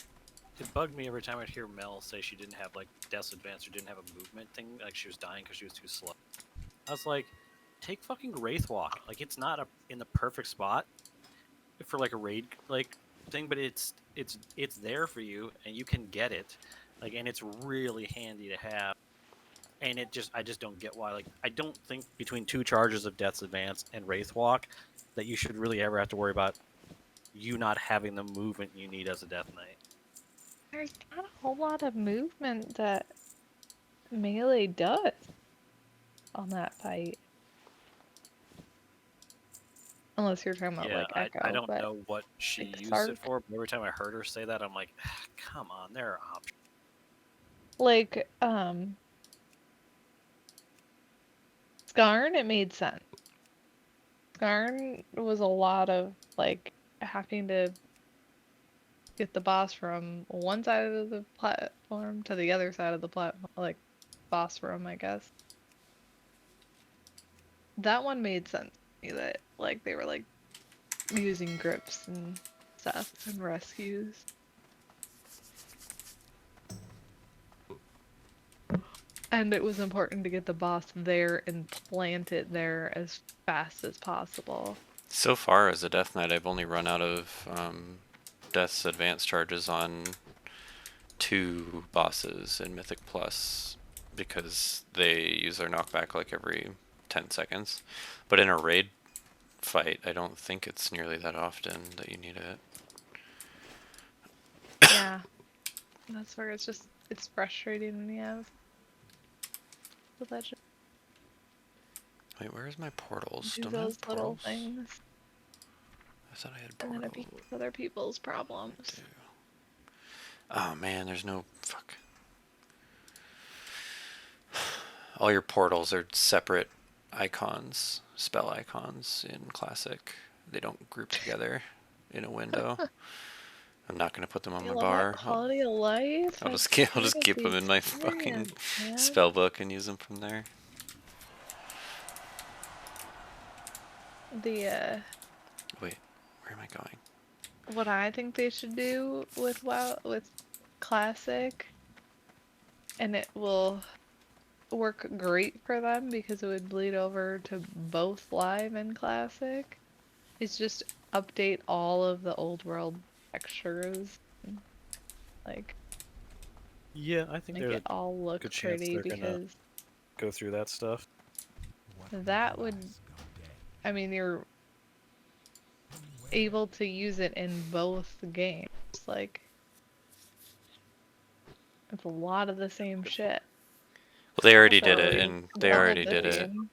It bugged me every time I'd hear Mel say she didn't have like Death's Advance or didn't have a movement thing, like she was dying because she was too slow. I was like, take fucking Wraith Walk. Like it's not in the perfect spot for like a raid like thing, but it's there for you and you can get it. Like and it's really handy to have. And I just don't get why. Like I don't think between two charges of Death's Advance and Wraith Walk that you should really ever have to worry about you not having the movement you need as a Death Knight. There's not a whole lot of movement that melee does on that fight. Unless you're talking about Yeah, like I Echo, don't but know what she like used Sark, it for, but every time I heard her say that, I'm like, "Ah, come on, there are options. like Skarn, it made sense. Skarn was a lot of like having to get the boss from one side of the platform to the other side of the platform, like boss room, I guess. That one made sense to me that like they were like using grips and stuff and rescues. And it was important to get the boss there and plant it there as fast as possible. So far as a Death Knight, I've only run out of Death's advanced charges on 2 bosses in Mythic Plus because they use their knockback like every 10 seconds. But in a raid fight, I don't think it's nearly that often that you need it. Yeah, that's where it's frustrating when you have the legend Wait, where's my portals? do Don't I those have little portals? things, I thought I had and then it portals. becomes other people's problems. Oh man, there's no fuck. All your portals are separate icons, spell icons in Classic. They don't group together in a window. I'm not gonna put them on You my want bar. quality of life? I'll That's just keep part of keep the them in my fucking experience, man. spell book and use them from there. The Wait, where am I going? what I think they should do with WoW with Classic, and it will work great for them because it would bleed over to both Live and Classic, is just update all of the old world textures, like Yeah, I think make there's it a all look good chance pretty they're gonna because go through that stuff. that would, I mean, you're able to use it in both games. Like, it's a lot of the same shit. Well, they already did Also, it, you're and they double already did it. dipping.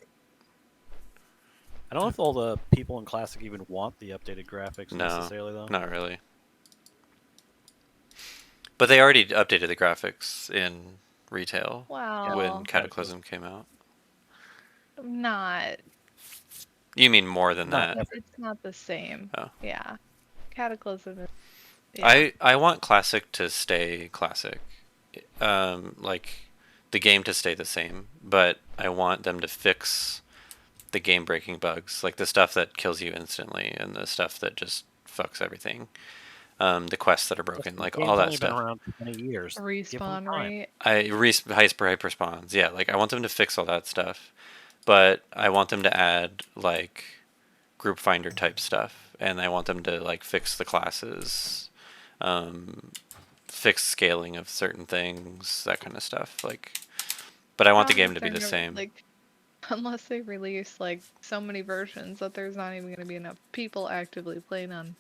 I don't know if all the people in Classic even want the updated graphics No, necessarily, though. not really. But they already updated the graphics in retail when Well, Cataclysm came out. not. You mean more than Not that? every- It's not the same. Oh. Yeah. Cataclysm is. Yeah. I want Classic to stay Classic. Like the game to stay the same, but I want them to fix the game breaking bugs, like the stuff that kills you instantly and the stuff that just fucks everything. The quests that are broken, The like game's all that only been stuff. around for 20 years. Give them Respawn time. rate. Hyper spawns, yeah. Like I want them to fix all that stuff, but I want them to add like group finder type stuff, and I want them to like fix the classes, fix scaling of certain things, that kind of stuff. Like, but I want the game to be the same. Like, unless they release like so many versions that there's not even going to be enough people actively playing on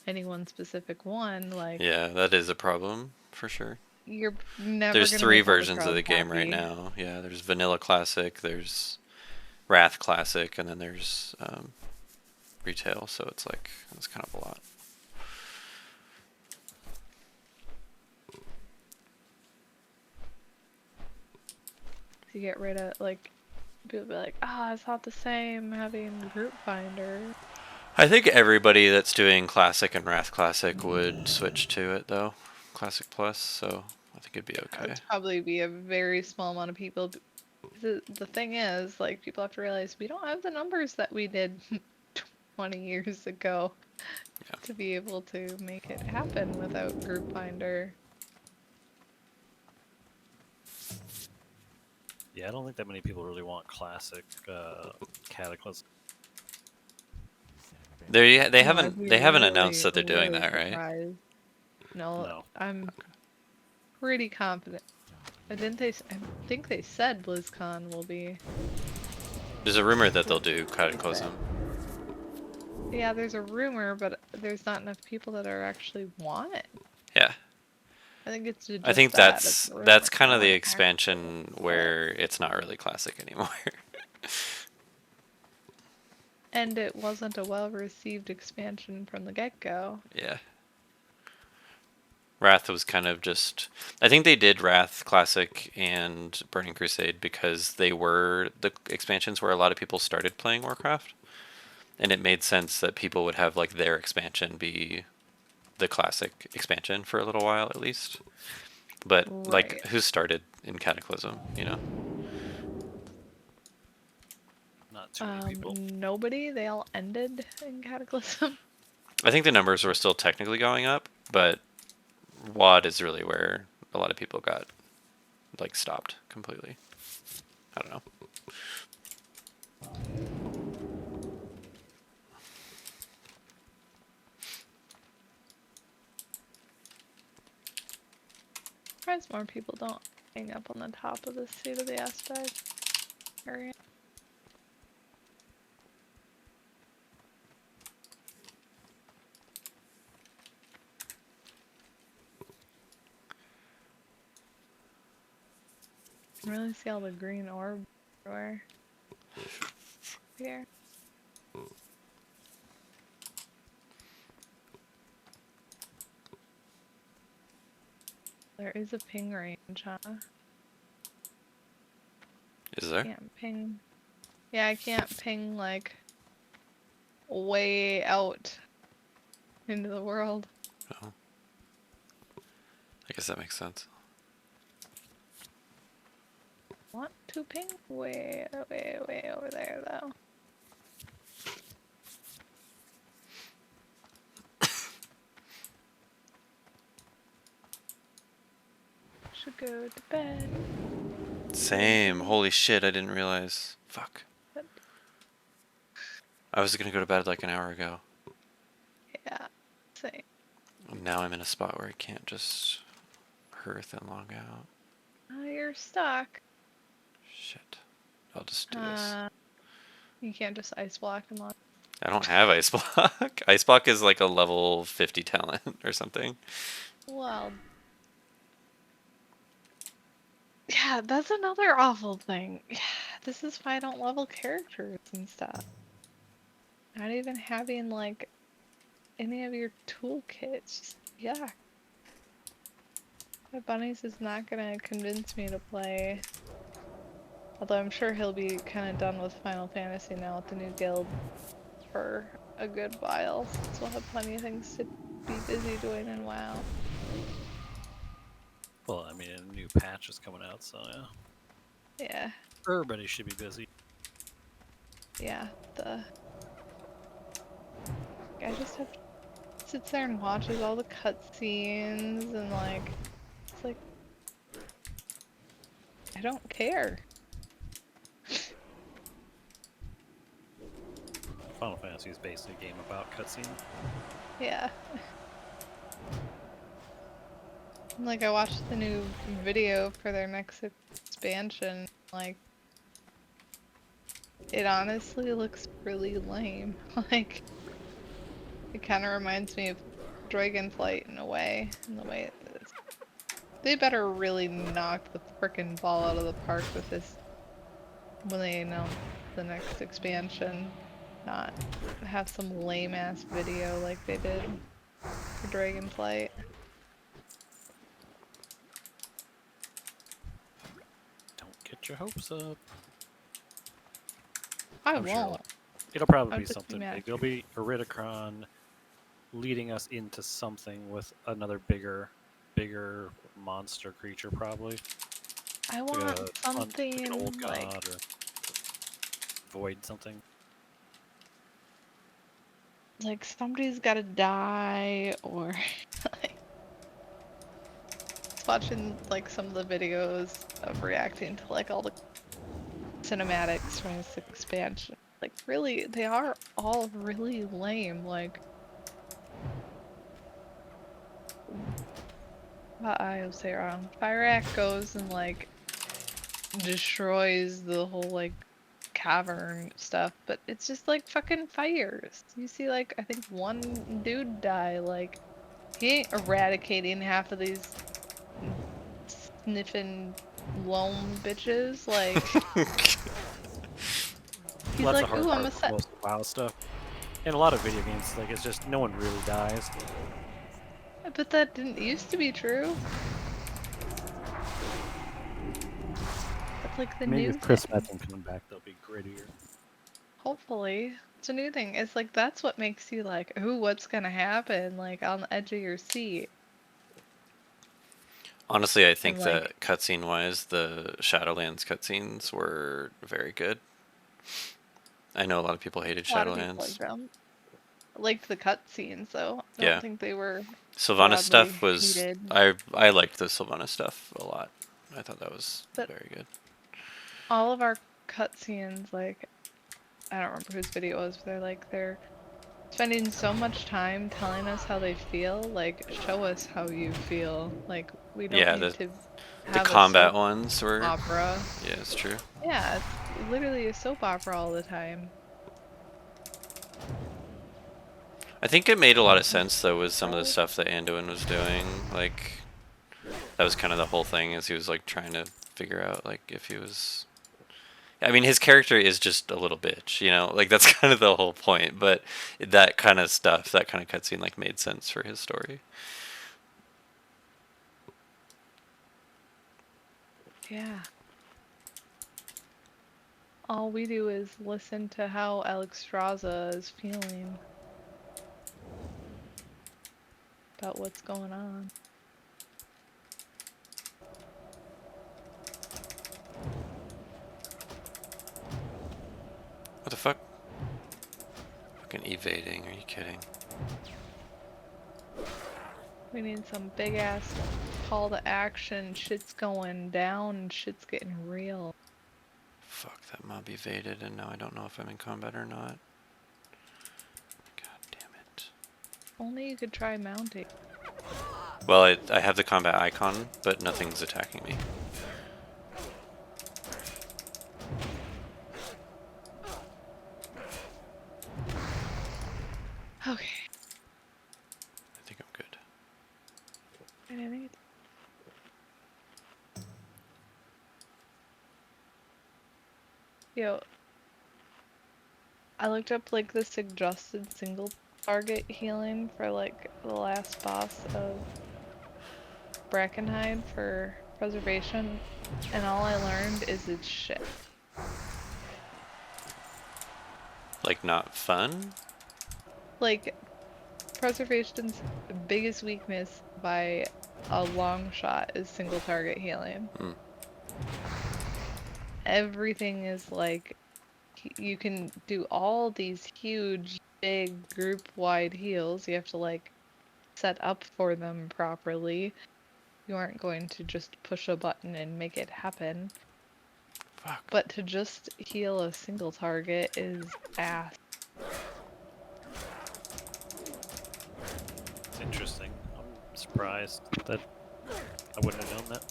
any one specific one. Like, Yeah, that is a problem for sure. you're never. There's gonna 3 make all the versions of the crowds game right happy. now. Yeah, there's Vanilla Classic, there's Wrath Classic, and then there's Retail. So it's like it's kind of a lot. To get rid of like, people be like, ah, it's not the same having group finder. I think everybody that's doing Classic and Wrath Classic would switch to it though, Classic Plus. So I think it'd be okay. That'd probably be a very small amount of people. The thing is, like, people have to realize we don't have the numbers that we did 20 years ago to be able to make it happen without group finder. Yeah, I don't think that many people really want Classic Cataclysm. They No, haven't I'd be announced that they're really, doing really that, right? surprised. No, No. I'm pretty confident. I think they said BlizzCon will be. There's a rumor that they'll do Cataclysm. Yeah, there's a rumor, but there's not enough people that are actually want it. Yeah. I think it's just I think that. It's that's kind of the ruin expansion where it's not really classic anymore. And it wasn't a well-received expansion from the get-go. Yeah. Wrath was kind of just. I think they did Wrath Classic and Burning Crusade because they were the expansions where a lot of people started playing Warcraft, and it made sense that people would have like their expansion be the classic expansion for a little while at least. But like, Right. who started in Cataclysm? You know. Not too many people. Nobody. They all ended in Cataclysm. I think the numbers were still technically going up, but WoD is really where a lot of people got like stopped completely. I don't know. Surprised more people don't hang up on the top of the seat of the aspect area. You can really see all the green orb everywhere. Here. There is a ping range, huh? Is there? Can't ping. Yeah, I can't ping like way out into the world. Oh. I guess that makes sense. Want to ping way over there though. Should go to bed. Same. Holy shit, I didn't realize. Fuck. But I was gonna go to bed like an hour ago. yeah, same. Now I'm in a spot where I can't just hearth and log out. Oh, you're stuck. Shit. I'll just do this. You can't just ice block and lock. I don't have Ice Block. Ice Block is like a level 50 talent or something. Well, yeah, that's another awful thing. Yeah, this is why I don't level characters and stuff. Not even having like any of your toolkits. Just yuck. My Bunnies is not gonna convince me to play. Although I'm sure he'll be kind of done with Final Fantasy now with the new guild for a good while, since we'll have plenty of things to be busy doing in WoW. Well, I mean, a new patch is coming out, so yeah. Yeah, Everybody should be busy. yeah, I just have to sit there and watches all the cutscenes and like, it's like, I don't care. Final Fantasy is basically a game about cutscene. Yeah. Like, I watched the new video for their next expansion, like, it honestly looks really lame. Like, it kind of reminds me of Dragonflight in a way, in the way it is. They better really knock the frickin' ball out of the park with this when they announce the next expansion. Not have some lame ass video like they did for Dragonflight. Don't get your hopes up. I I'm sure won't. it'll probably I'll be just be something mad. big. It'll be Iridicron leading us into something with another bigger monster creature, probably. I Like want a, like something an old like, god or void something. somebody's gotta die, or like, just watching like some of the videos of reacting to like all the cinematics from this expansion. Like, really, they are all really lame. Like, I'll say it wrong. Fyrakk goes and like destroys the whole like cavern stuff, but it's just like fucking fires. You see, like, I think one dude die. Like, he ain't eradicating half of these sniffing loam bitches. Like, he's Well, that's the like, hard ooh, I'm part a with set. most WoW stuff. In a lot of video games, like it's just no one really dies. But that didn't used to be true. That's like the Maybe new with Chris thing. Metzen coming back, they'll be grittier. Hopefully. It's a new thing. It's like that's what makes you like, ooh, what's gonna happen? Like on the edge of your seat. Honestly, I And think like that cutscene wise, the Shadowlands cutscenes were very good. I know a lot of people hated a lot of people like Shadowlands. them. Liked the cutscenes though. I don't Yeah, think they were Sylvanas broadly stuff was hated. I liked the Sylvanas stuff a lot. I thought that was But very good. all of our cutscenes, like I don't remember whose video it was, but they're spending so much time telling us how they feel. Like, show us how you feel. Like, we don't Yeah, need the to the have a combat soap ones were opera. yeah, it's true. Yeah, it's literally a soap opera all the time. I think it made a lot of sense though with some of the Right. stuff that Anduin was doing. Like that was kind of the whole thing, is he was like trying to figure out like if he was. I mean, his character is just a little bitch, you know. Like that's kind of the whole point. But that kind of stuff, that kind of cutscene, like made sense for his story. Yeah. All we do is listen to how Alex Straza is feeling about what's going on. What the fuck? Fucking evading? Are you kidding? We need some big ass call to action. Shit's going down and shit's getting real. Fuck, that mob evaded, and now I don't know if I'm in combat or not. God damn it. Only you could try mounting. Well, I have the combat icon, but nothing's attacking me. Okay. I think I'm good. I think Yo, I looked up like the suggested single target healing for like the last boss of Brackenhide for preservation, and all I learned is it's shit. Like, not fun? Like, preservation's biggest weakness by a long shot is single target healing. Hmm. Everything is like, you can do all these huge, big group-wide heals. You have to like set up for them properly. You aren't going to just push a button and make it happen. Fuck. But to just heal a single target is ass. It's interesting. I'm surprised that I wouldn't have known that.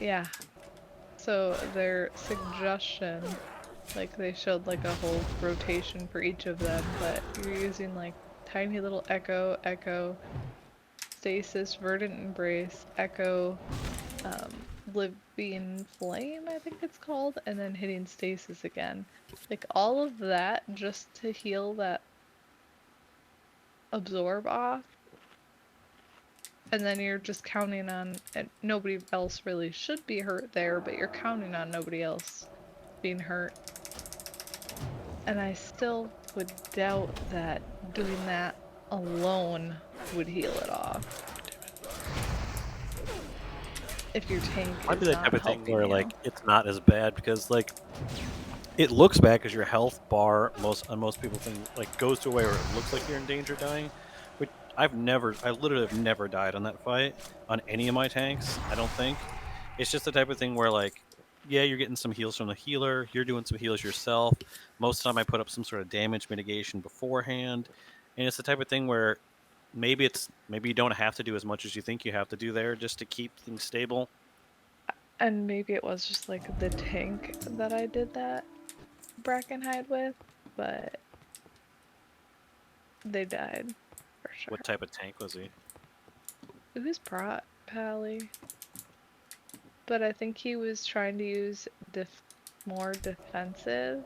Yeah. So their suggestion, like they showed like a whole rotation for each of them, but you're using like tiny little echo, stasis, verdant embrace, echo, living flame, I think it's called, and then hitting stasis again. Like all of that just to heal that absorb off. And then you're just counting on, and nobody else really should be hurt there, but you're counting on nobody else being hurt. And I still would doubt that doing that alone would heal it off. If your tank Might be is that not type of thing helping where you. like it's not as bad because like it looks bad because your health bar most people think like goes to a way where it looks like you're in danger of dying. Which I literally have never died on that fight on any of my tanks. I don't think. It's just the type of thing where like yeah, you're getting some heals from the healer. You're doing some heals yourself. Most of the time, I put up some sort of damage mitigation beforehand, and it's the type of thing where maybe you don't have to do as much as you think you have to do there just to keep things stable. And maybe it was just like the tank that I did that Brackenhide with, but they died for sure. What type of tank was he? It was Brat Pally, but I think he was trying to use more defensive.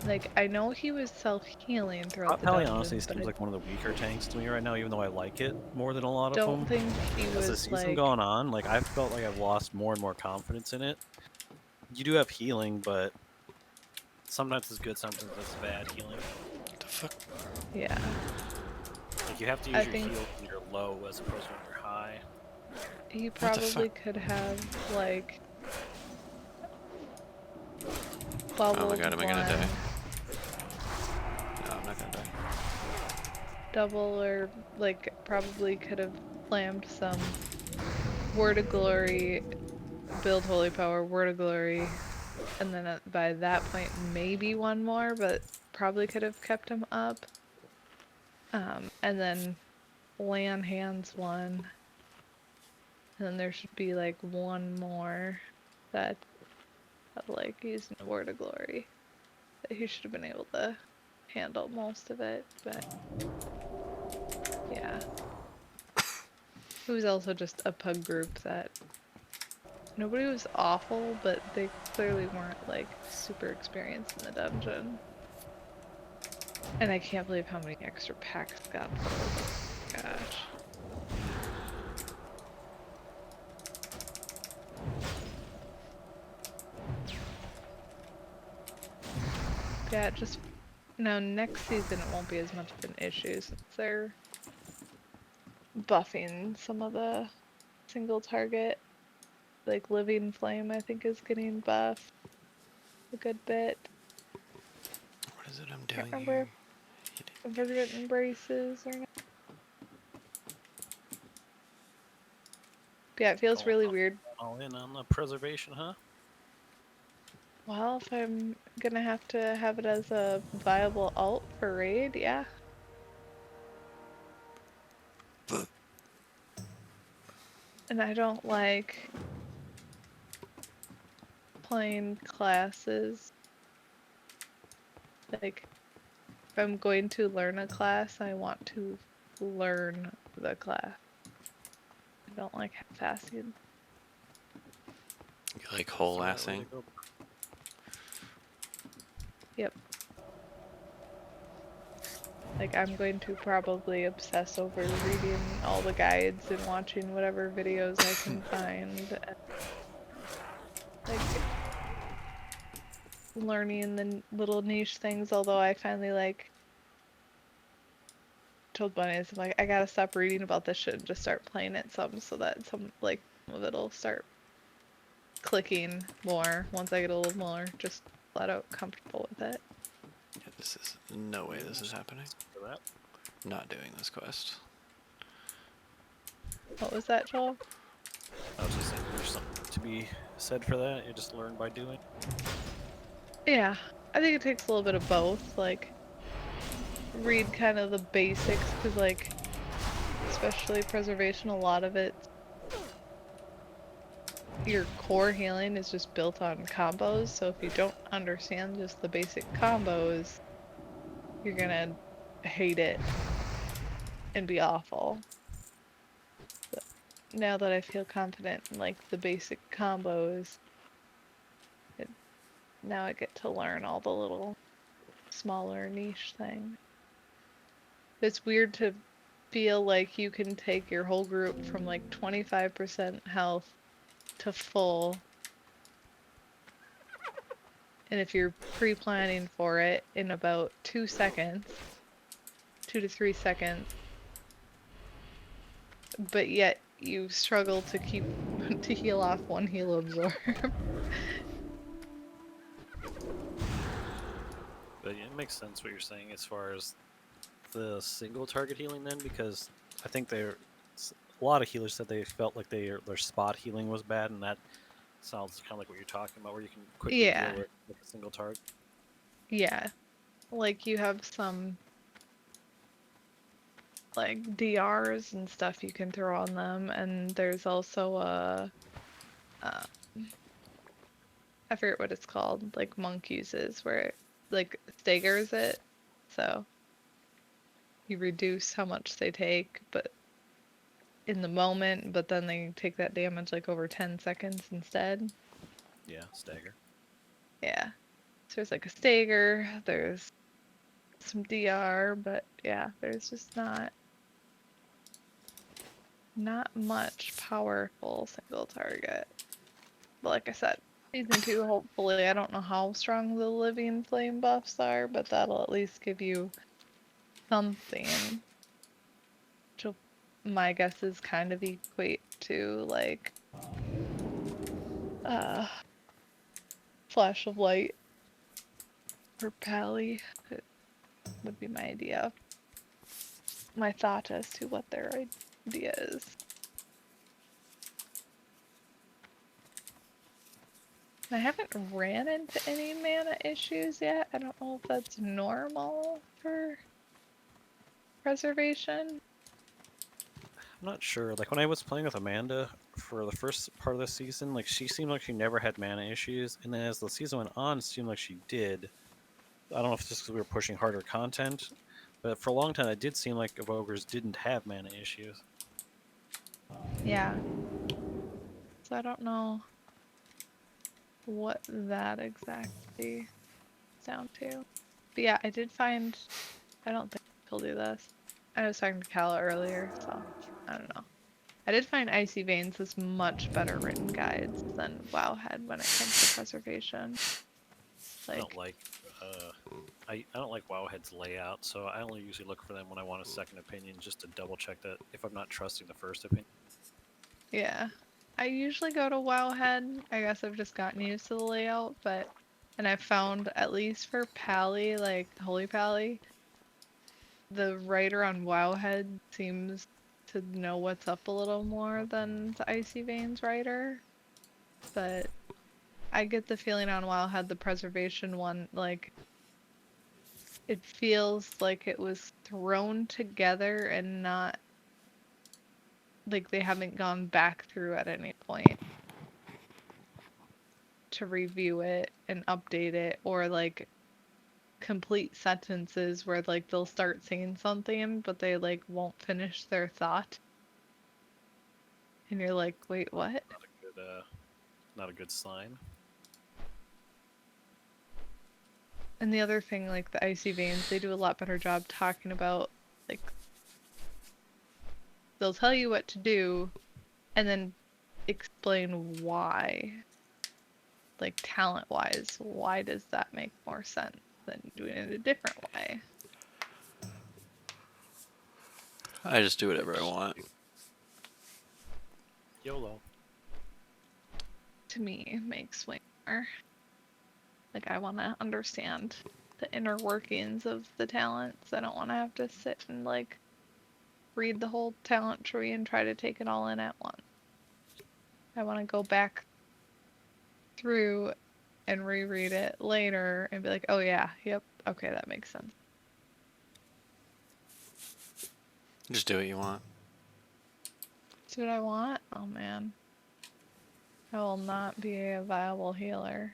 Like, I know he was self-healing throughout the Pally honestly dungeon, but seems I like one of the weaker tanks to me right now, even though I like it more than a lot of don't them. think he As the was season like, gone on, like I've felt like I've lost more and more confidence in it. You do have healing, but sometimes it's good, sometimes it's bad healing. What the fuck? yeah. Like you have to I use your think heal when you're low as opposed to when you're high. he What the fuck? probably could have like Oh my bubbled god, am I gonna one die? No, I'm not gonna die. double, or like probably could have slammed some Word of Glory, build Holy Power, Word of Glory, and then by that point maybe one more, but probably could have kept him up. And then land hands one, and then there should be like one more that like using a Word of Glory that he should have been able to handle most of it, but yeah. It was also just a pug group that nobody was awful, but they clearly weren't like super experienced in the dungeon. And I can't believe how many extra packs got pulled. Gosh. Yeah, just now next season it won't be as much of an issue since they're buffing some of the single target. Like Living Flame I think is getting buffed a good bit. What is it I'm Can't doing remember here? if Verdant Embraces or not. Yeah, it feels Going really weird. all in on the preservation, huh? Well, if I'm gonna have to have it as a viable alt for raid, yeah. And I don't like playing classes. Like, if I'm going to learn a class, I want to learn the class. I don't like half-assing. You like That's whole the right way to assing? go. Yep. Like, I'm going to probably obsess over reading all the guides and watching whatever videos I can find. And, like, learning the little niche things, although I finally, like, told Bunnies, I'm like, I gotta stop reading about this shit and just start playing it some so that some of it'll start clicking more once I get a little more just flat out comfortable with it. Yeah, this is no way this is happening. For that. Not doing this quest. What was that, Joel? I was just saying there's something to be said for that. You just learn by doing. Yeah, I think it takes a little bit of both. Like, read kind of the basics, because, like, especially preservation, a lot of it, your core healing is just built on combos. So if you don't understand just the basic combos, you're gonna hate it and be awful. But now that I feel confident in like the basic combos, now I get to learn all the little smaller niche things. It's weird to feel like you can take your whole group from like 25% health to full. And if you're pre-planning for it in about 2 seconds, 2 to 3 seconds, but yet you struggle to keep to heal off one heal absorb. But yeah, it makes sense what you're saying as far as the single target healing then, because I think a lot of healers said they felt like their spot healing was bad, and that sounds kind of like what you're talking about, where you can quickly Yeah, deal with a single target. yeah. Like you have some like DRs and stuff you can throw on them, and there's also a uh, I forget what it's called, like Monk uses, where it like staggers it. So you reduce how much they take, but in the moment, but then they take that damage like over 10 seconds instead. Yeah, stagger. Yeah. So there's like a stagger, there's some DR, but yeah, there's just not much powerful single target. But like I said, season 2, hopefully, I don't know how strong the living flame buffs are, but that'll at least give you something. Which will, my guess is kind of equate to like uh flash of light for Pally. It would be my idea. My thought as to what their idea is. I haven't ran into any mana issues yet. I don't know if that's normal for preservation. I'm not sure. Like when I was playing with Amanda for the first part of the season, like she seemed like she never had mana issues, and then as the season went on, it seemed like she did. I don't know if it's just because we were pushing harder content, but for a long time, it did seem like Evokers didn't have mana issues. Yeah. So I don't know what that exactly is down to. But yeah, I did find, I don't think he'll do this. I was talking to Kala earlier, so I don't know. I did find Icy Veins has much better written guides than WoW had when it comes to preservation. I don't Like, like I don't like Wowhead's layout, so I only usually look for them when I want a second opinion, just to double check that if I'm not trusting the first opinion. yeah. I usually go to Wowhead. I guess I've just gotten used to the layout, and I've found, at least for Pally, like Holy Pally, the writer on Wowhead seems to know what's up a little more than the Icy Veins writer. But I get the feeling on Wowhead, the preservation one, like, it feels like it was thrown together and not, like, they haven't gone back through at any point to review it and update it, or like complete sentences where like they'll start saying something but they like won't finish their thought and you're like, wait, what? Not a good sign. And the other thing, like the Icy Veins, they do a lot better job talking about, like, they'll tell you what to do and then explain why, like talent wise, why does that make more sense than doing it a different way. I just do whatever I want. YOLO. To me, makes way more. Like, I want to understand the inner workings of the talents. I don't want to have to sit and like read the whole talent tree and try to take it all in at once. I want to go back through and reread it later and be like, oh yeah, yep, okay, that makes sense. Just do what you want. See what I want? Oh man. I will not be a viable healer.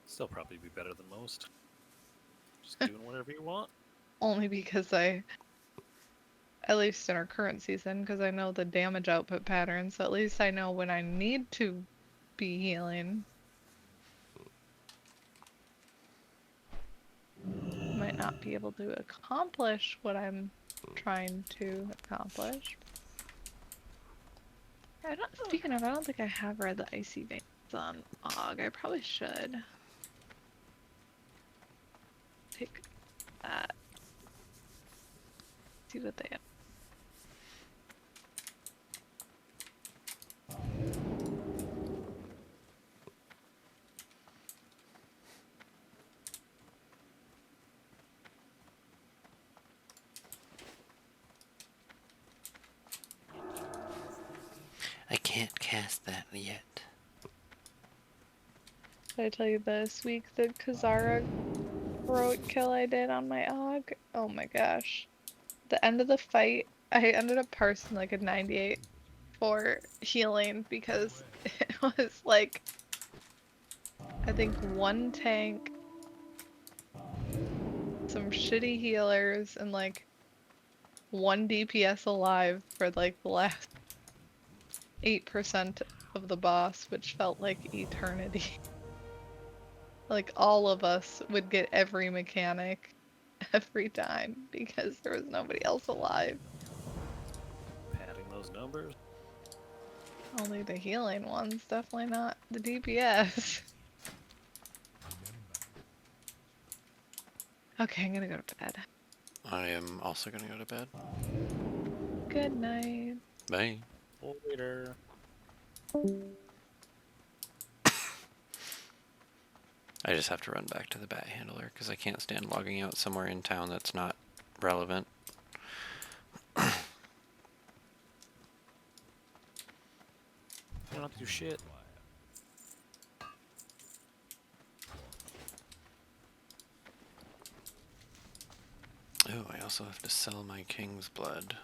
Still probably be better than most. Just doing whatever you want. Only because at least in our current season, because I know the damage output pattern, so at least I know when I need to be healing. Might not be able to accomplish what I'm trying to accomplish. Speaking of, I don't think I have read the Icy Veins on Og. I probably should. Take that. See what they have. I can't cast that yet. Did I tell you this week the Kazara heroic kill I did on my Og? Oh my gosh. The end of the fight, I ended up parsing like a 98 for healing because it was like, I think one tank, some shitty healers and like one DPS alive for like the last 8% of the boss, which felt like eternity. Like all of us would get every mechanic every time because there was nobody else alive. Padding those numbers. Only the healing ones, definitely not the DPS. Okay, I'm gonna go to bed. I am also gonna go to bed. Good night. Bye. Later. I just have to run back to the bat handler because I can't stand logging out somewhere in town that's not relevant. You don't have to do shit. Oh, I also have to sell my king's blood.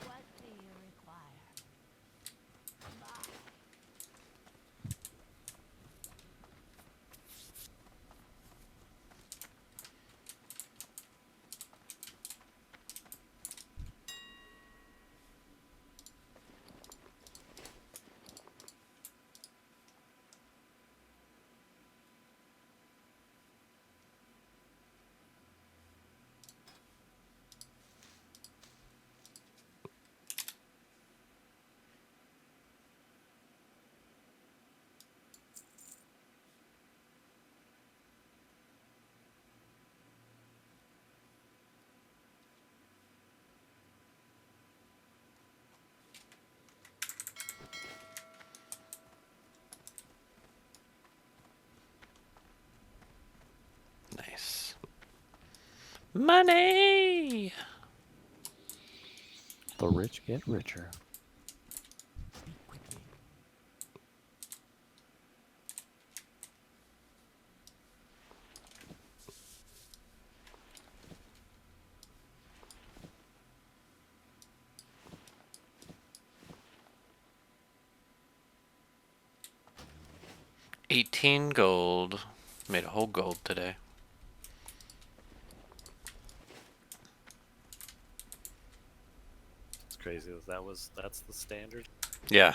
What do you require? Buy. Nice. Money! The rich get richer. Speak quickly. $18 gold. Made a whole gold today. It's crazy. That's the standard. Yeah.